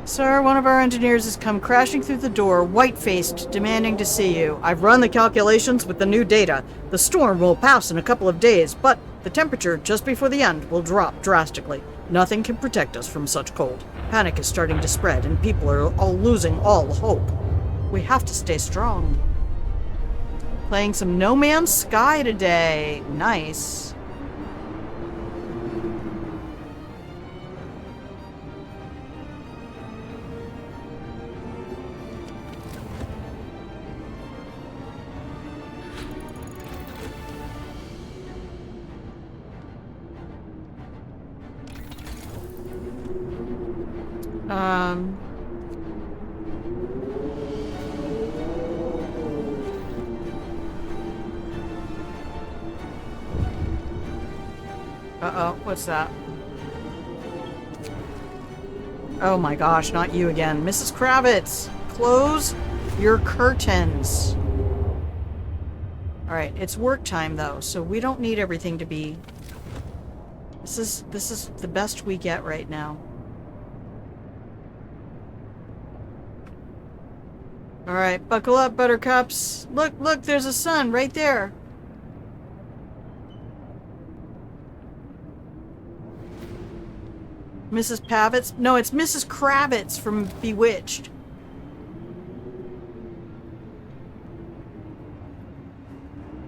Sir, one of our engineers has come crashing through the door, white-faced, demanding to see you. I've run the calculations with the new data. The storm will pass in a couple of days, but the temperature just before the end will drop drastically. Nothing can protect us from such cold. Panic is starting to spread, and people are all losing all hope. We have to stay strong. Playing some No Man's Sky today. Nice. Uh-oh, what's that? Oh my gosh, not you again. Mrs. Kravitz, close your curtains. Alright, it's work time though, so we don't need everything to be... This is the best we get right now. Alright, buckle up, buttercups. Look, there's a sun right there. Mrs. Pavitz? No, it's Mrs. Kravitz from Bewitched.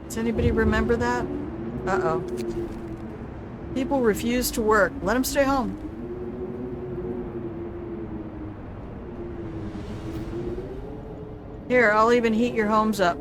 Does anybody remember that? Uh-oh. People refuse to work. Let them stay home. Here, I'll even heat your homes up.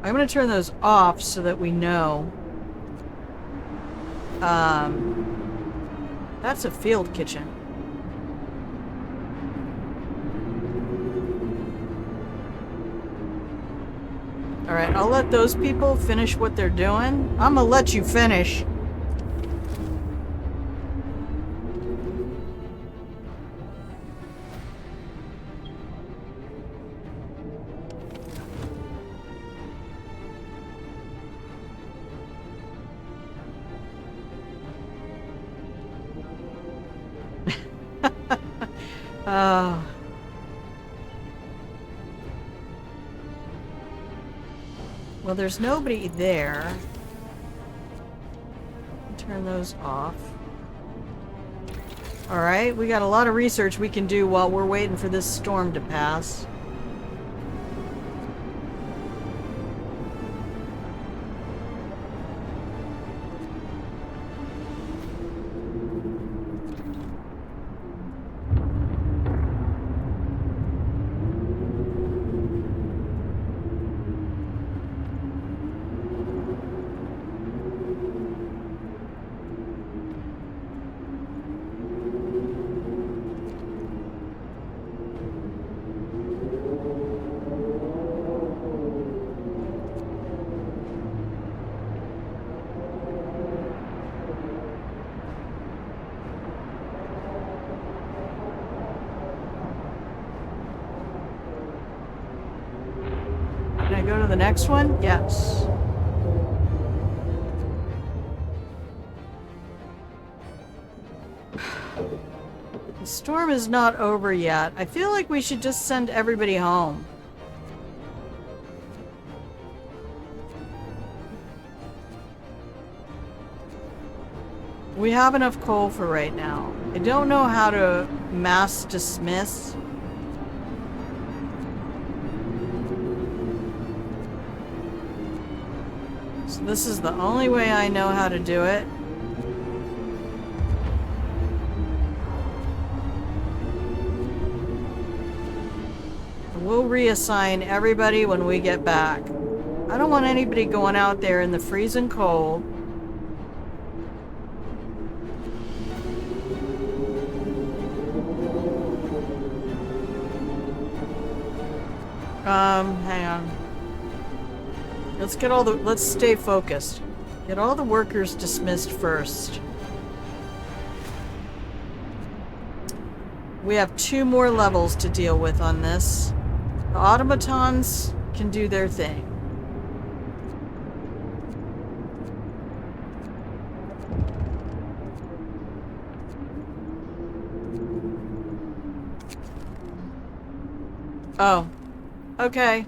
I'm gonna turn those off so that we know. That's a field kitchen. Alright, I'll let those people finish what they're doing. I'm gonna let you finish. Well, there's nobody there. Turn those off. Alright, we got a lot of research we can do while we're waiting for this storm to pass. Go to the next one? Yes. The storm is not over yet. I feel like we should just send everybody home. We have enough coal for right now. I don't know how to mass dismiss. This is the only way I know how to do it. We'll reassign everybody when we get back. I don't want anybody going out there in the freezing cold. Hang on. Let's stay focused. Get all the workers dismissed first. We have 2 more levels to deal with on this. The automatons can do their thing. Oh. Okay.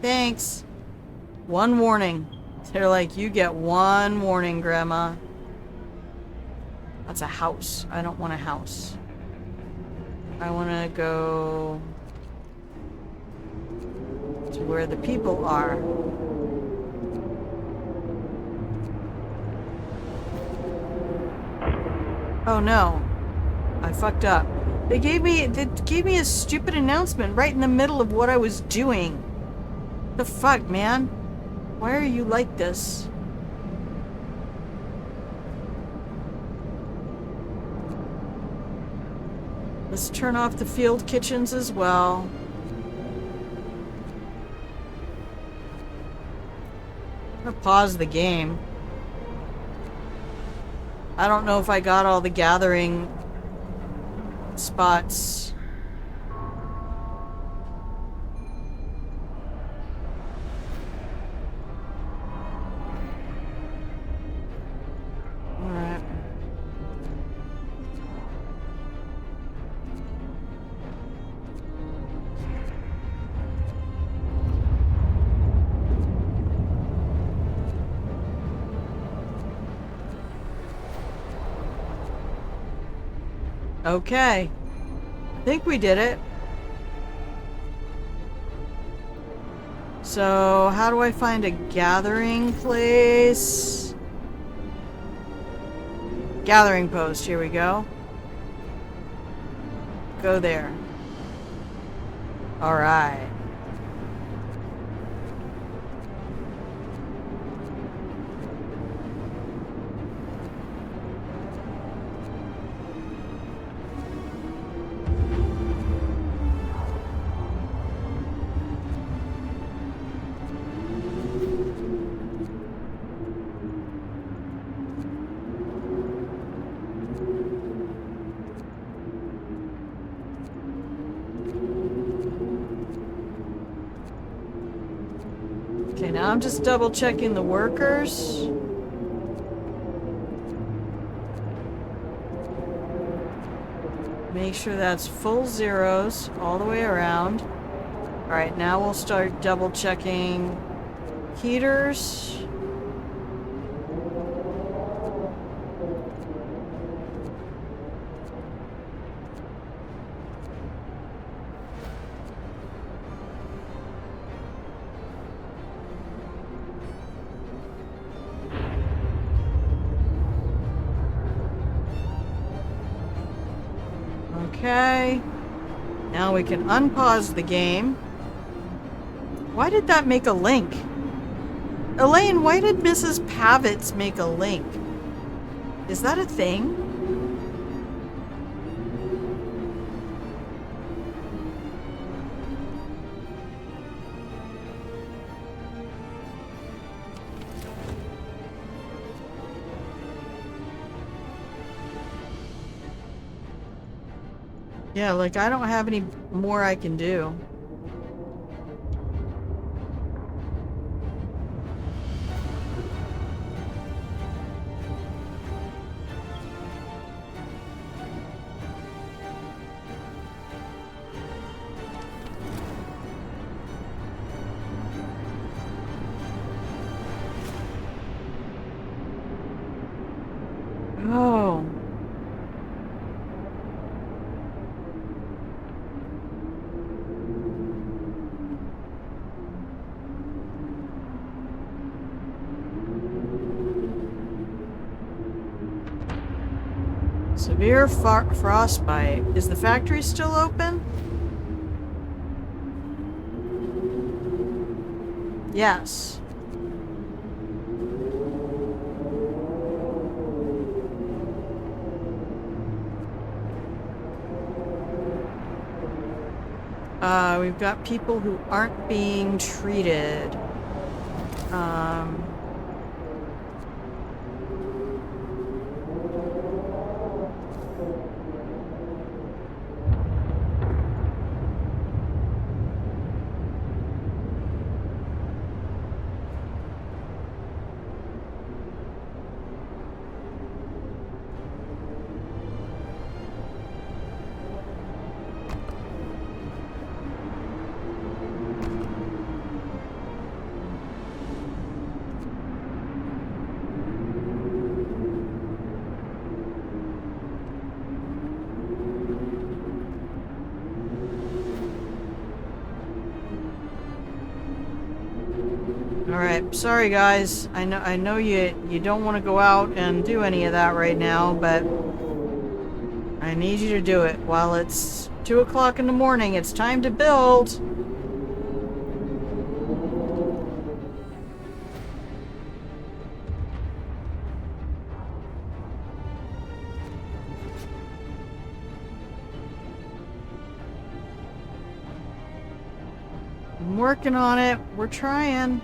Thanks. 1 warning. They're like, you get 1 warning, Grandma. That's a house. I don't want a house. I want to go to where the people are. Oh no. I fucked up. They gave me a stupid announcement right in the middle of what I was doing. The fuck, man? Why are you like this? Let's turn off the field kitchens as well. I'm gonna pause the game. I don't know if I got all the gathering spots. Alright. Okay. I think we did it. So, how do I find a gathering place? Gathering post, here we go. Go there. Alright. Okay, now I'm just double checking the workers. Make sure that's full zeros all the way around. Alright, now we'll start double checking heaters. Okay. Now we can unpause the game. Why did that make a link? Elaine, why did Mrs. Pavitz make a link? Is that a thing? Yeah, like I don't have any more I can do. Oh. Severe frostbite. Is the factory still open? Yes. We've got people who aren't being treated. Alright, sorry guys. I know you don't want to go out and do any of that right now, but I need you to do it. While it's 2 o'clock in the morning, it's time to build. I'm working on it. We're trying.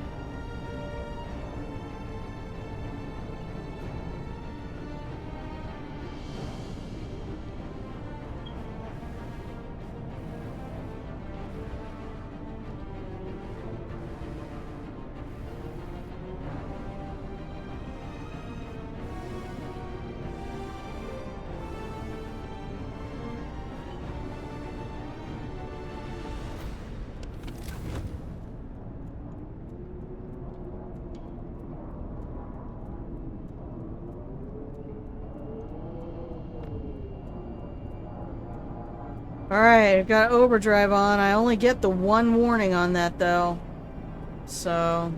Alright, I've got overdrive on. I only get the one warning on that, though. So...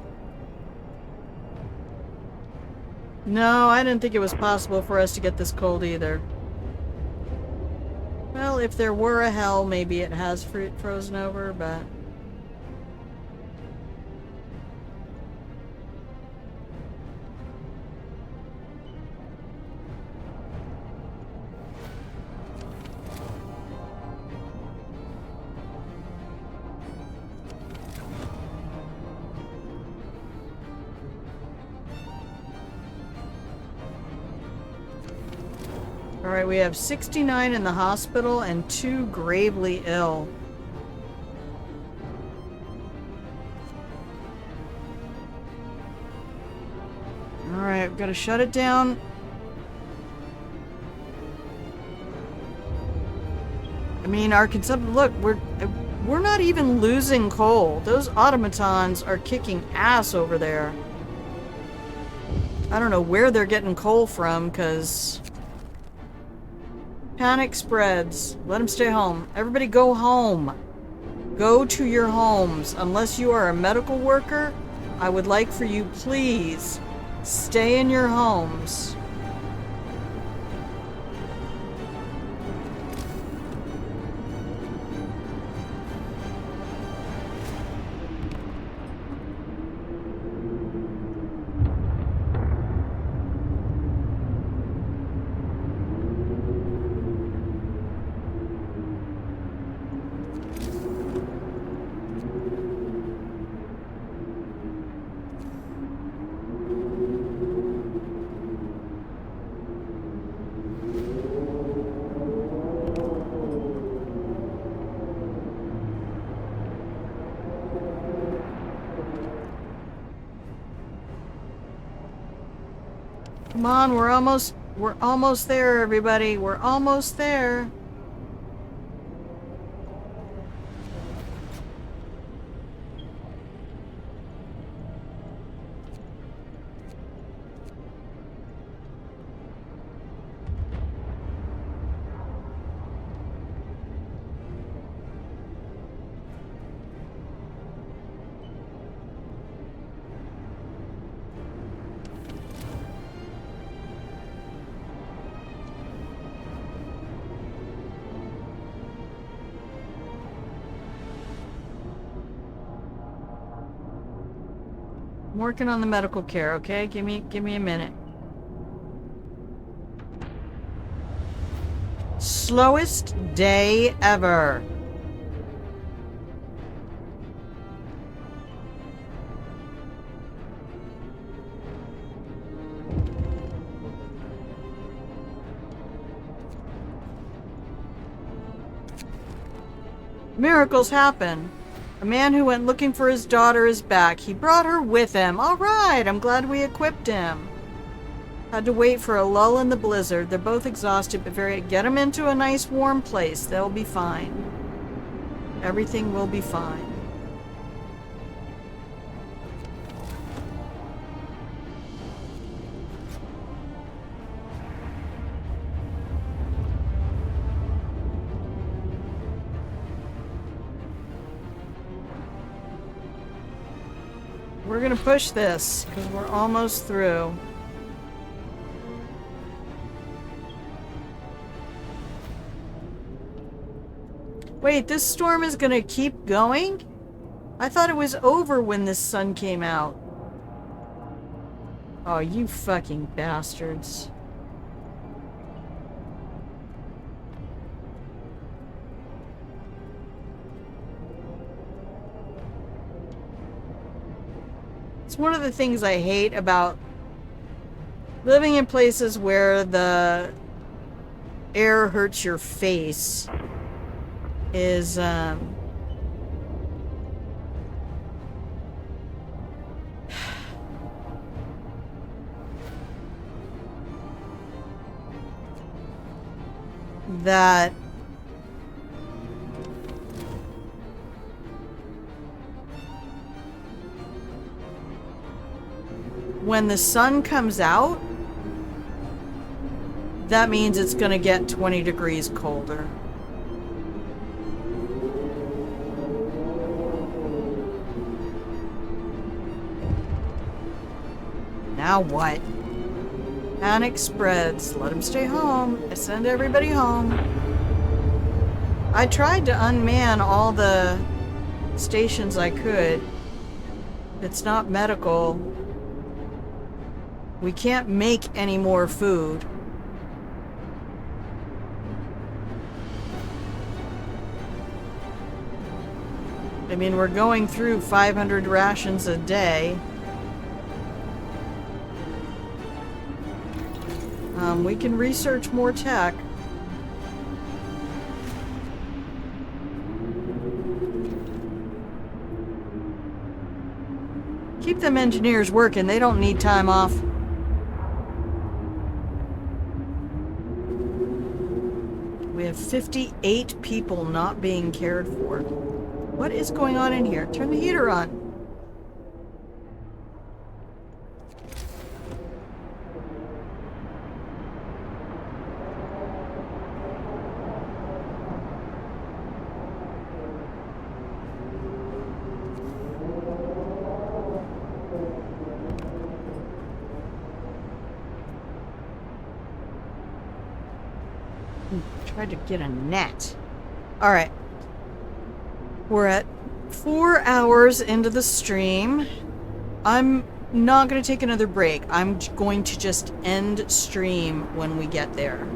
No, I didn't think it was possible for us to get this cold either. Well, if there were a hell, maybe it has frozen over, but... Alright, we have 69 in the hospital and 2 gravely ill. Alright, we've got to shut it down. I mean, our consumption... Look, we're not even losing coal. Those automatons are kicking ass over there. I don't know where they're getting coal from, because... Panic spreads. Let them stay home. Everybody go home. Go to your homes. Unless you are a medical worker, I would like for you, please, stay in your homes. Come on, we're almost there, everybody. We're almost there. I'm working on the medical care, okay? Give me a minute. Slowest day ever. Miracles happen. A man who went looking for his daughter is back. He brought her with him. All right, I'm glad we equipped him. Had to wait for a lull in the blizzard. They're both exhausted, but get them into a nice warm place. They'll be fine. Everything will be fine. We're gonna push this, because we're almost through. Wait, this storm is gonna keep going? I thought it was over when this sun came out. Oh, you fucking bastards. It's one of the things I hate about living in places where the air hurts your face is that when the sun comes out, that means it's gonna get 20 degrees colder. Now what? Panic spreads. Let them stay home. I send everybody home. I tried to unman all the stations I could. It's not medical. We can't make any more food. I mean, we're going through 500 rations a day. We can research more tech. Keep them engineers working. They don't need time off. We have 58 people not being cared for. What is going on in here? Turn the heater on. Tried to get a net. All right. We're at 4 hours into the stream. I'm not going to take another break. I'm going to just end stream when we get there.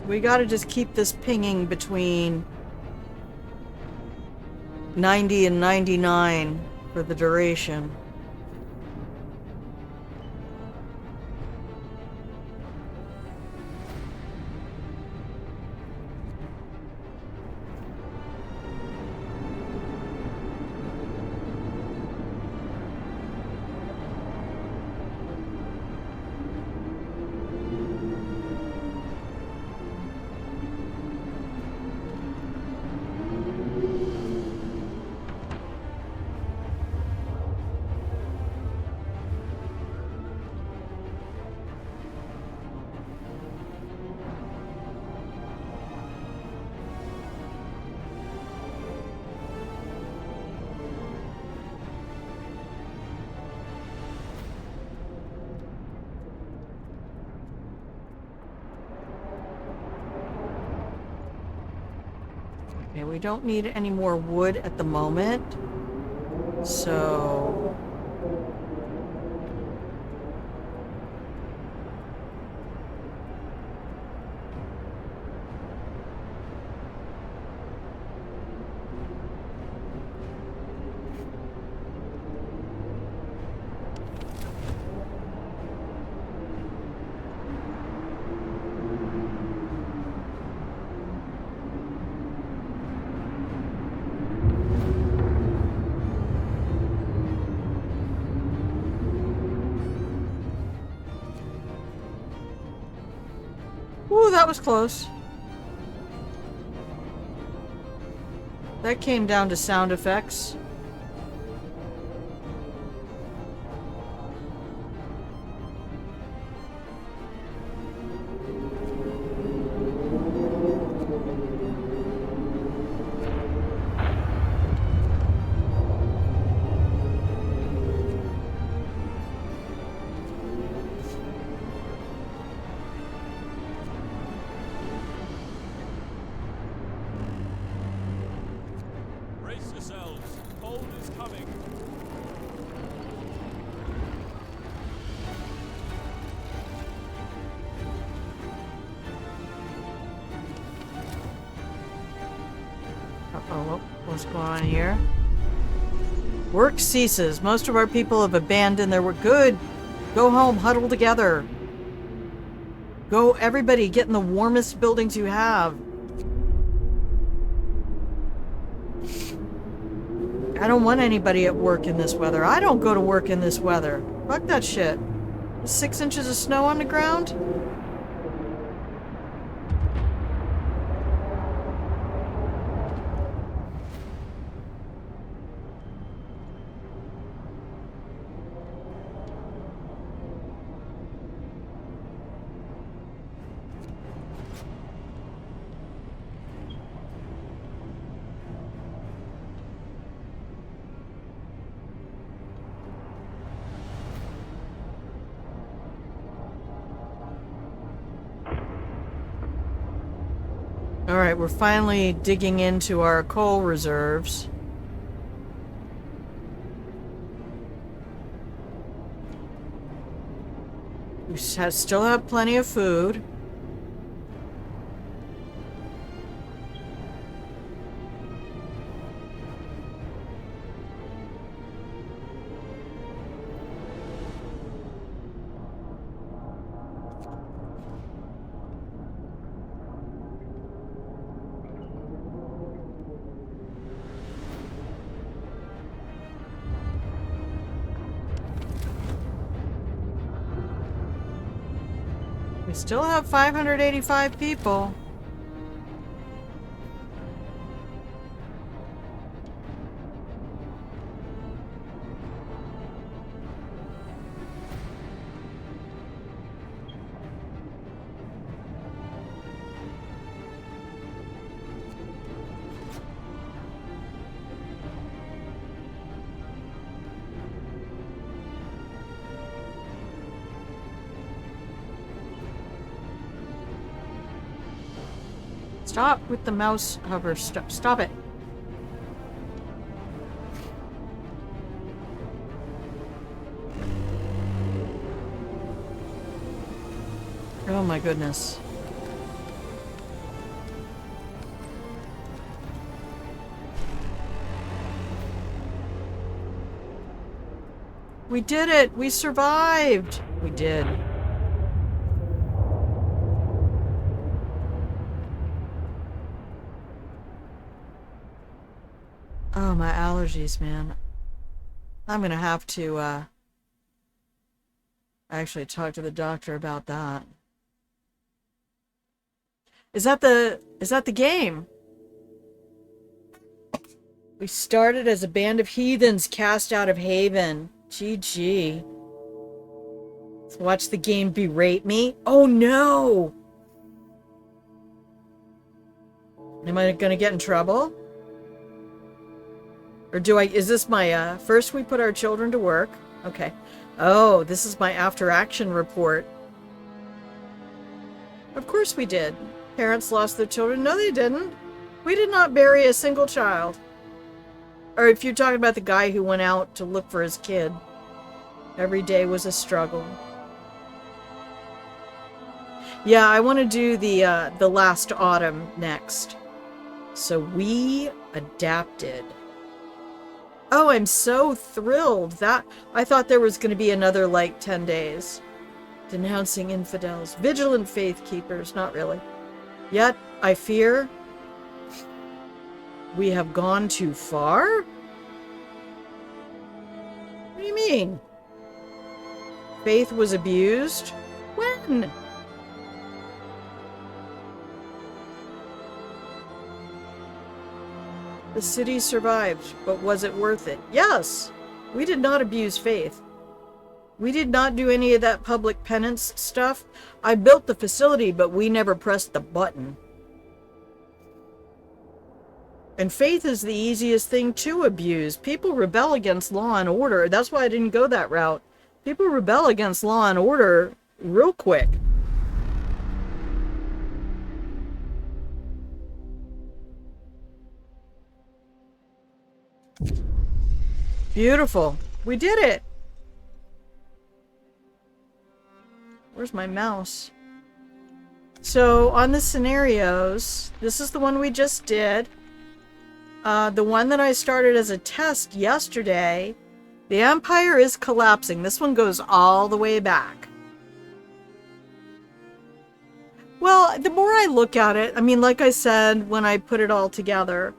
We gotta just keep this pinging between 90 and 99 for the duration. Okay, we don't need any more wood at the moment. So... Ooh, that was close. That came down to sound effects. Brace yourselves. Cold is coming. Uh-oh, what's going on here? Work ceases. Most of our people have abandoned their work. Good. Go home, huddle together. Go, everybody, get in the warmest buildings you have. I don't want anybody at work in this weather. I don't go to work in this weather. Fuck that shit. 6 inches of snow on the ground? Alright, we're finally digging into our coal reserves. We still have plenty of food. We still have 585 people. Stop with the mouse hover. Stop it. Oh my goodness. We did it! We survived! We did. Oh, my allergies, man. I'm gonna have to, actually talk to the doctor about that. Is that the game? We started as a band of heathens cast out of Haven. GG. Let's watch the game berate me. Oh no! Am I gonna get in trouble? Or is this my, first we put our children to work. Okay. Oh, this is my after action report. Of course we did. Parents lost their children. No, they didn't. We did not bury a single child. Or if you're talking about the guy who went out to look for his kid. Every day was a struggle. Yeah, I want to do the last autumn next. So we adapted. Oh, I'm so thrilled. That I thought there was going to be another like 10 days. Denouncing infidels. Vigilant faith keepers. Not really. Yet, I fear we have gone too far? What do you mean? Faith was abused? When? The city survived, but was it worth it? Yes! We did not abuse faith. We did not do any of that public penance stuff. I built the facility, but we never pressed the button. And faith is the easiest thing to abuse. People rebel against law and order. That's why I didn't go that route. People rebel against law and order real quick. Beautiful. We did it. Where's my mouse? So on the scenarios, this is the one we just did. The one that I started as a test yesterday, the Empire is collapsing. This one goes all the way back. Well, the more I look at it, I mean, like I said, when I put it all together,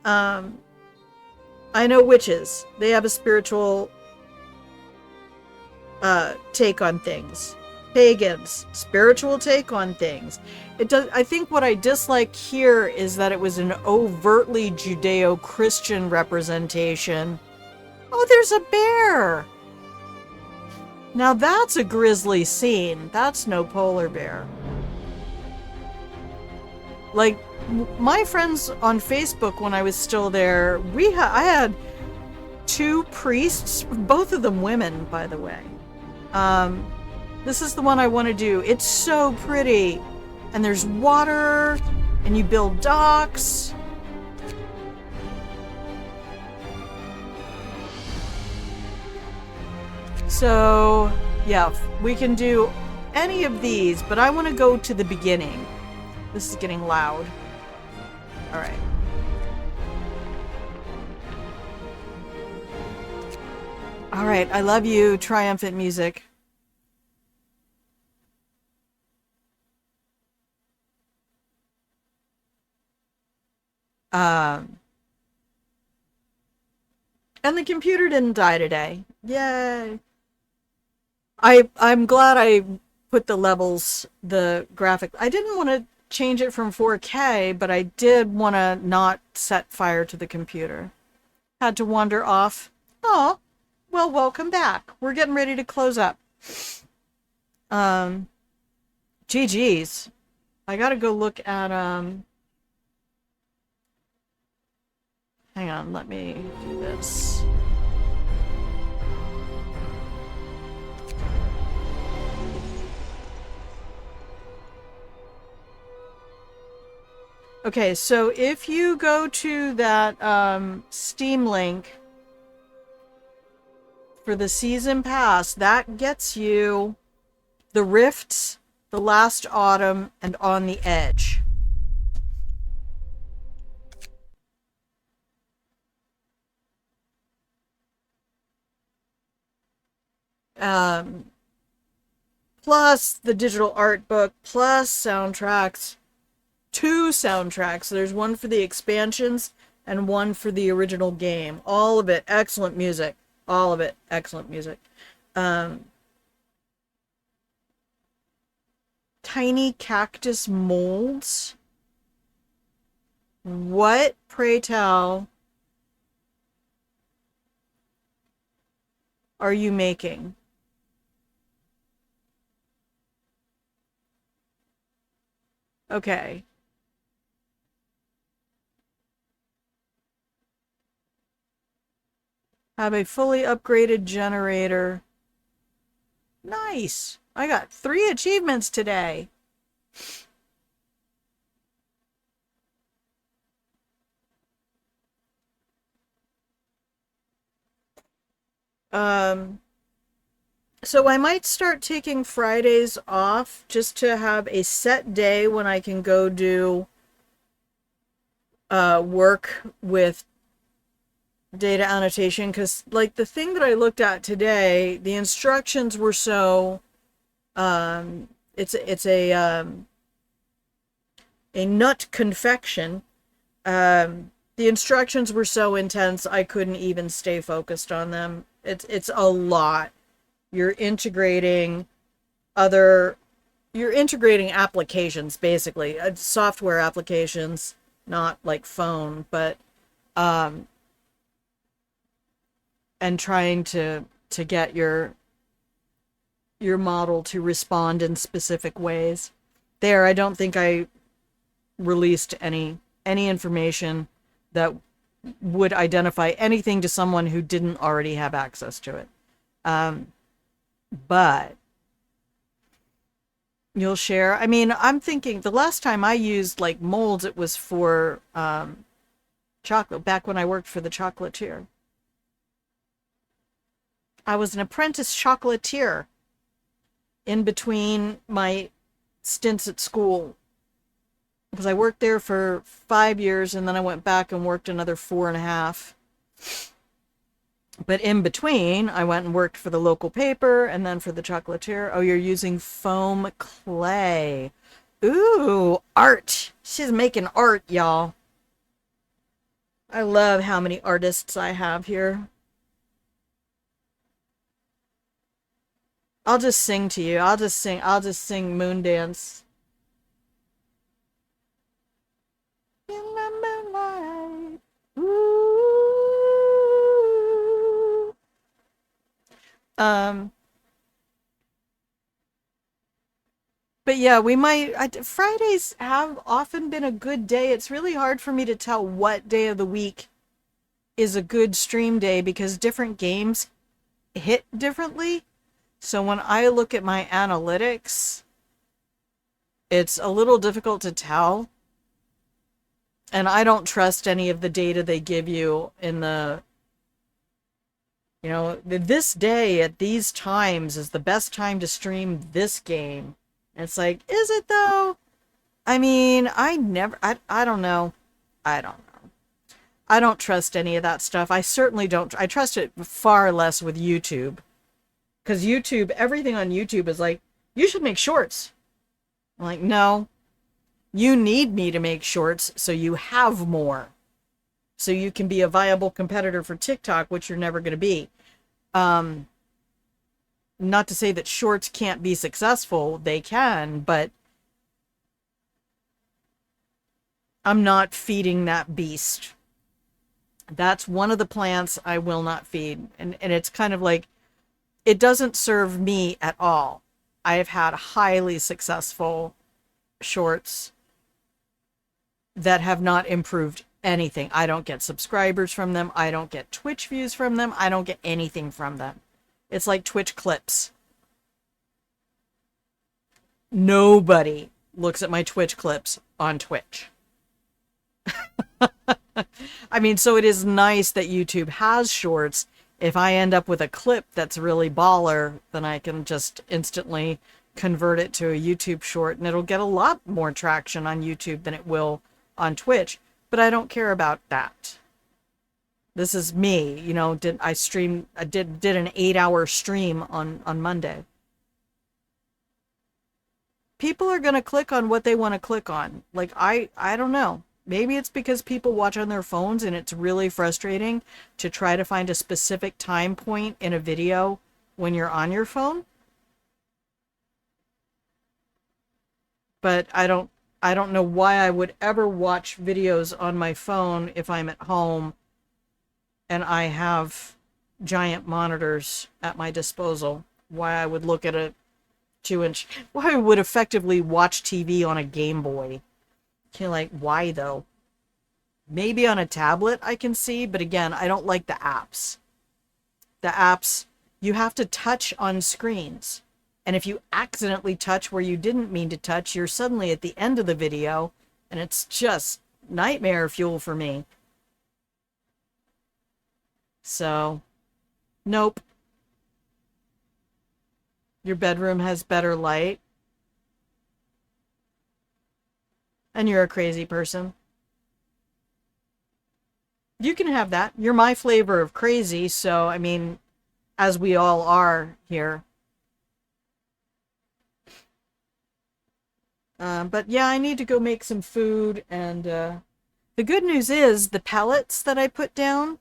I know witches. They have a spiritual take on things. Pagans, spiritual take on things. It does. I think what I dislike here is that it was an overtly Judeo-Christian representation. Oh, there's a bear. Now that's a grisly scene. That's no polar bear. Like, my friends on Facebook when I was still there, I had 2 priests, both of them women, by the way. This is the one I want to do. It's so pretty. And there's water, and you build docks. So, yeah, we can do any of these, but I want to go to the beginning. This is getting loud. All right. All right, I love you, triumphant music. And the computer didn't die today. Yay. I'm glad I put the levels, the graphic. I didn't want to change it from 4K, but I did want to not set fire to the computer. Had to wander off. Oh, well, welcome back. We're getting ready to close up. GG's. I gotta go look at, hang on, let me do this. Okay, so if you go to that Steam link for the season pass, that gets you the Rifts, the Last Autumn, and On the Edge. Plus the digital art book, plus soundtracks. 2 soundtracks. There's one for the expansions and one for the original game. All of it excellent music. All of it excellent music. Tiny cactus molds. What, pray tell, are you making? Okay. Have a fully upgraded generator. Nice. I got 3 achievements today. Um, so I might start taking Fridays off just to have a set day when I can go do work with data annotation, because like the thing that I looked at today, the instructions were so it's a nut confection. The instructions were so intense I couldn't even stay focused on them. It's a lot. You're integrating other you're integrating applications, basically, software applications, not like phone, but um and trying to get your model to respond in specific ways. There, I don't think I released any information that would identify anything to someone who didn't already have access to it. But you'll share. I mean, I'm thinking the last time I used like molds, it was for chocolate, back when I worked for the chocolatier. I was an apprentice chocolatier in between my stints at school, because I worked there for 5 years and then I went back and worked another 4.5. But in between, I went and worked for the local paper and then for the chocolatier. Oh, you're using foam clay. Ooh, art. She's making art, y'all. I love how many artists I have here. I'll just sing to you. I'll just sing Moon Dance. In the moonlight. Ooh. But yeah, we might. Fridays have often been a good day. It's really hard for me to tell what day of the week is a good stream day because different games hit differently. So when I look at my analytics, it's a little difficult to tell. And I don't trust any of the data they give you in the, this day at these times is the best time to stream this game. And it's like, is it though? I mean, I don't know. I don't know. I don't trust any of that stuff. I certainly don't. I trust it far less with YouTube. Because YouTube, everything on YouTube is like, you should make shorts. I'm like, no. You need me to make shorts so you have more. So you can be a viable competitor for TikTok, which you're never going to be. Not to say that shorts can't be successful. They can, but I'm not feeding that beast. That's one of the plants I will not feed. And it's kind of like, it doesn't serve me at all. I have had highly successful shorts that have not improved anything. I don't get subscribers from them. I don't get Twitch views from them. I don't get anything from them. It's like Twitch clips. Nobody looks at my Twitch clips on Twitch. I mean, so it is nice that YouTube has shorts. If I end up with a clip that's really baller, then I can just instantly convert it to a YouTube short and it'll get a lot more traction on YouTube than it will on Twitch. But I don't care about that. This is me, I did an 8-hour stream on Monday. People are going to click on what they want to click on. Like, I don't know. Maybe it's because people watch on their phones and it's really frustrating to try to find a specific time point in a video when you're on your phone. But I don't know why I would ever watch videos on my phone if I'm at home and I have giant monitors at my disposal. Why I would look at a 2-inch, why I would effectively watch TV on a Game Boy. Why though? Maybe on a tablet I can see, but again, I don't like the apps. The apps, you have to touch on screens. And if you accidentally touch where you didn't mean to touch, you're suddenly at the end of the video, and it's just nightmare fuel for me. So, nope. Your bedroom has better light, and you're a crazy person. You can have that. You're my flavor of crazy, so I mean, as we all are here. But yeah, I need to go make some food, and the good news is the pellets that I put down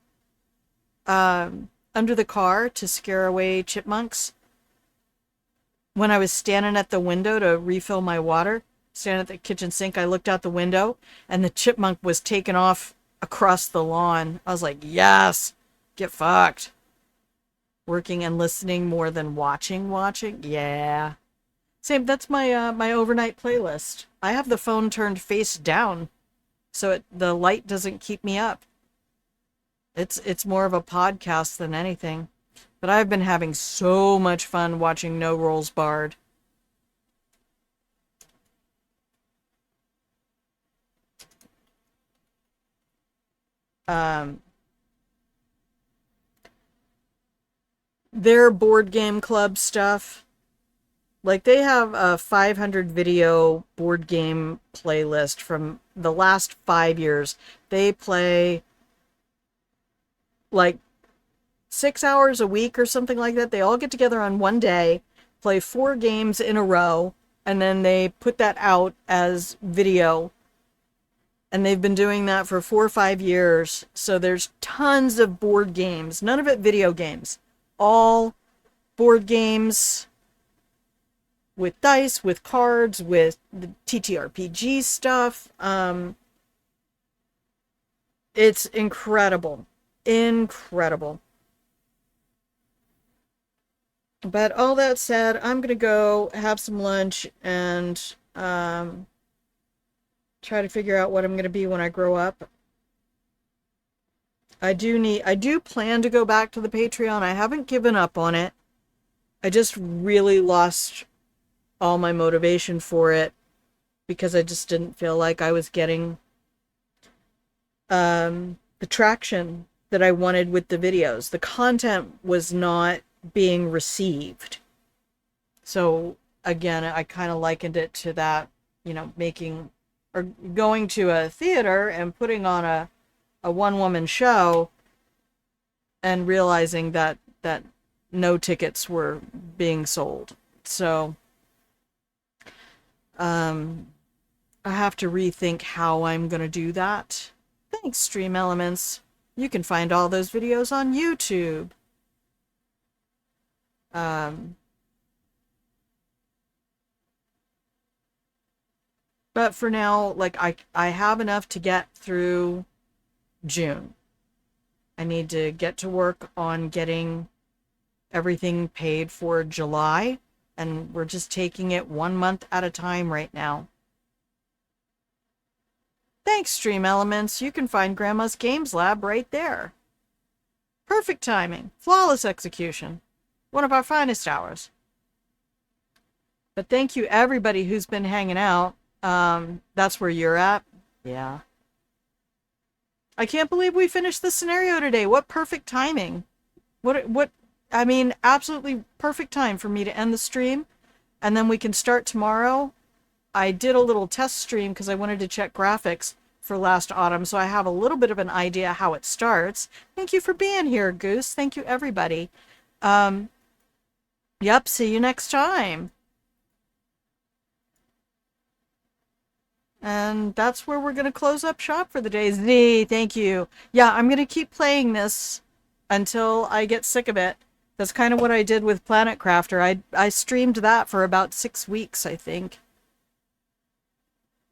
under the car to scare away chipmunks. When I was standing at the window to refill my water, standing at the kitchen sink, I looked out the window, and the chipmunk was taken off across the lawn. I was like, yes, get fucked. Working and listening more than watching. Yeah. Same, that's my my overnight playlist. I have the phone turned face down so the light doesn't keep me up. It's more of a podcast than anything. But I've been having so much fun watching No Rolls Barred. Um, their board game club stuff. Like, they have a 500 video board game playlist from the last 5 years. They play like 6 hours a week or something like that. They all get together on one day, play 4 games in a row, and then they put that out as video. And they've been doing that for 4 or 5 years. So there's tons of board games, none of it video games. All board games with dice, with cards, with the TTRPG stuff. It's incredible. Incredible. But all that said, I'm gonna go have some lunch and try to figure out what I'm gonna be when I grow up. I do plan to go back to the Patreon. I haven't given up on it. I just really lost all my motivation for it because I just didn't feel like I was getting the traction that I wanted with the videos. The content was not being received. So again, I kind of likened it to that, making or going to a theater and putting on a one-woman show and realizing that no tickets were being sold. So I have to rethink how I'm going to do that. Thanks, Stream Elements. You can find all those videos on YouTube. But for now, like, I have enough to get through June. I need to get to work on getting everything paid for July, and we're just taking it 1 month at a time right now. Thanks, Stream Elements. You can find Grandma's Games Lab right there. Perfect timing. Flawless execution. One of our finest hours. But thank you, everybody who's been hanging out. That's where you're at. Yeah. I can't believe we finished the scenario today. What perfect timing. I mean, absolutely perfect time for me to end the stream. And then we can start tomorrow. I did a little test stream because I wanted to check graphics for Last Autumn, so I have a little bit of an idea how it starts. Thank you for being here, Goose. Thank you, everybody. Yep, see you next time. And that's where we're going to close up shop for the day. Z, thank you. Yeah, I'm going to keep playing this until I get sick of it. That's kind of what I did with Planet Crafter. I streamed that for about 6 weeks, I think.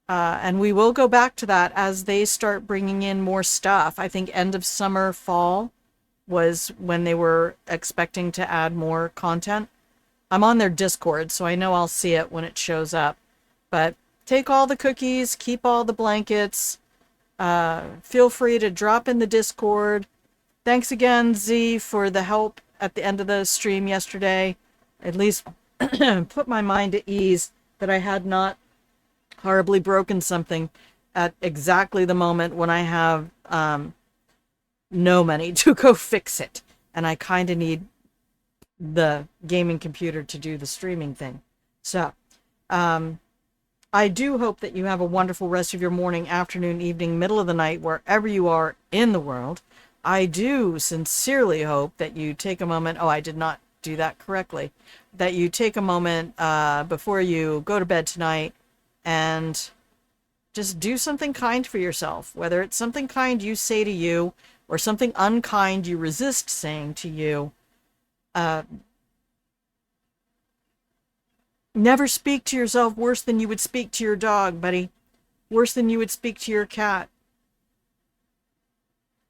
And we will go back to that as they start bringing in more stuff. I think end of summer, fall was when they were expecting to add more content. I'm on their Discord, so I know I'll see it when it shows up. But take all the cookies, keep all the blankets. Feel free to drop in the Discord. Thanks again, Z, for the help at the end of the stream yesterday. At least put my mind at ease that I had not horribly broken something at exactly the moment when I have no money to go fix it. And I kind of need the gaming computer to do the streaming thing. So, I do hope that you have a wonderful rest of your morning, afternoon, evening, middle of the night, wherever you are in the world. I do sincerely hope that you take a moment. Oh, I did not do that correctly. That you take a moment before you go to bed tonight and just do something kind for yourself, whether it's something kind you say to you or something unkind you resist saying to you. Never speak to yourself worse than you would speak to your dog, buddy. Worse than you would speak to your cat.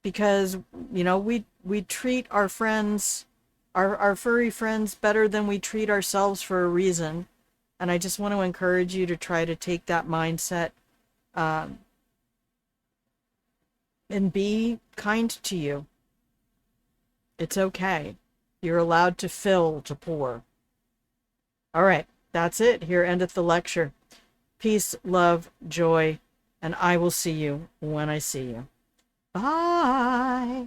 Because, you know, we treat our friends, our furry friends, better than we treat ourselves for a reason. And I just want to encourage you to try to take that mindset and be kind to you. It's okay. You're allowed to fill, to pour. All right, that's it. Here endeth the lecture. Peace, love, joy, and I will see you when I see you. Bye.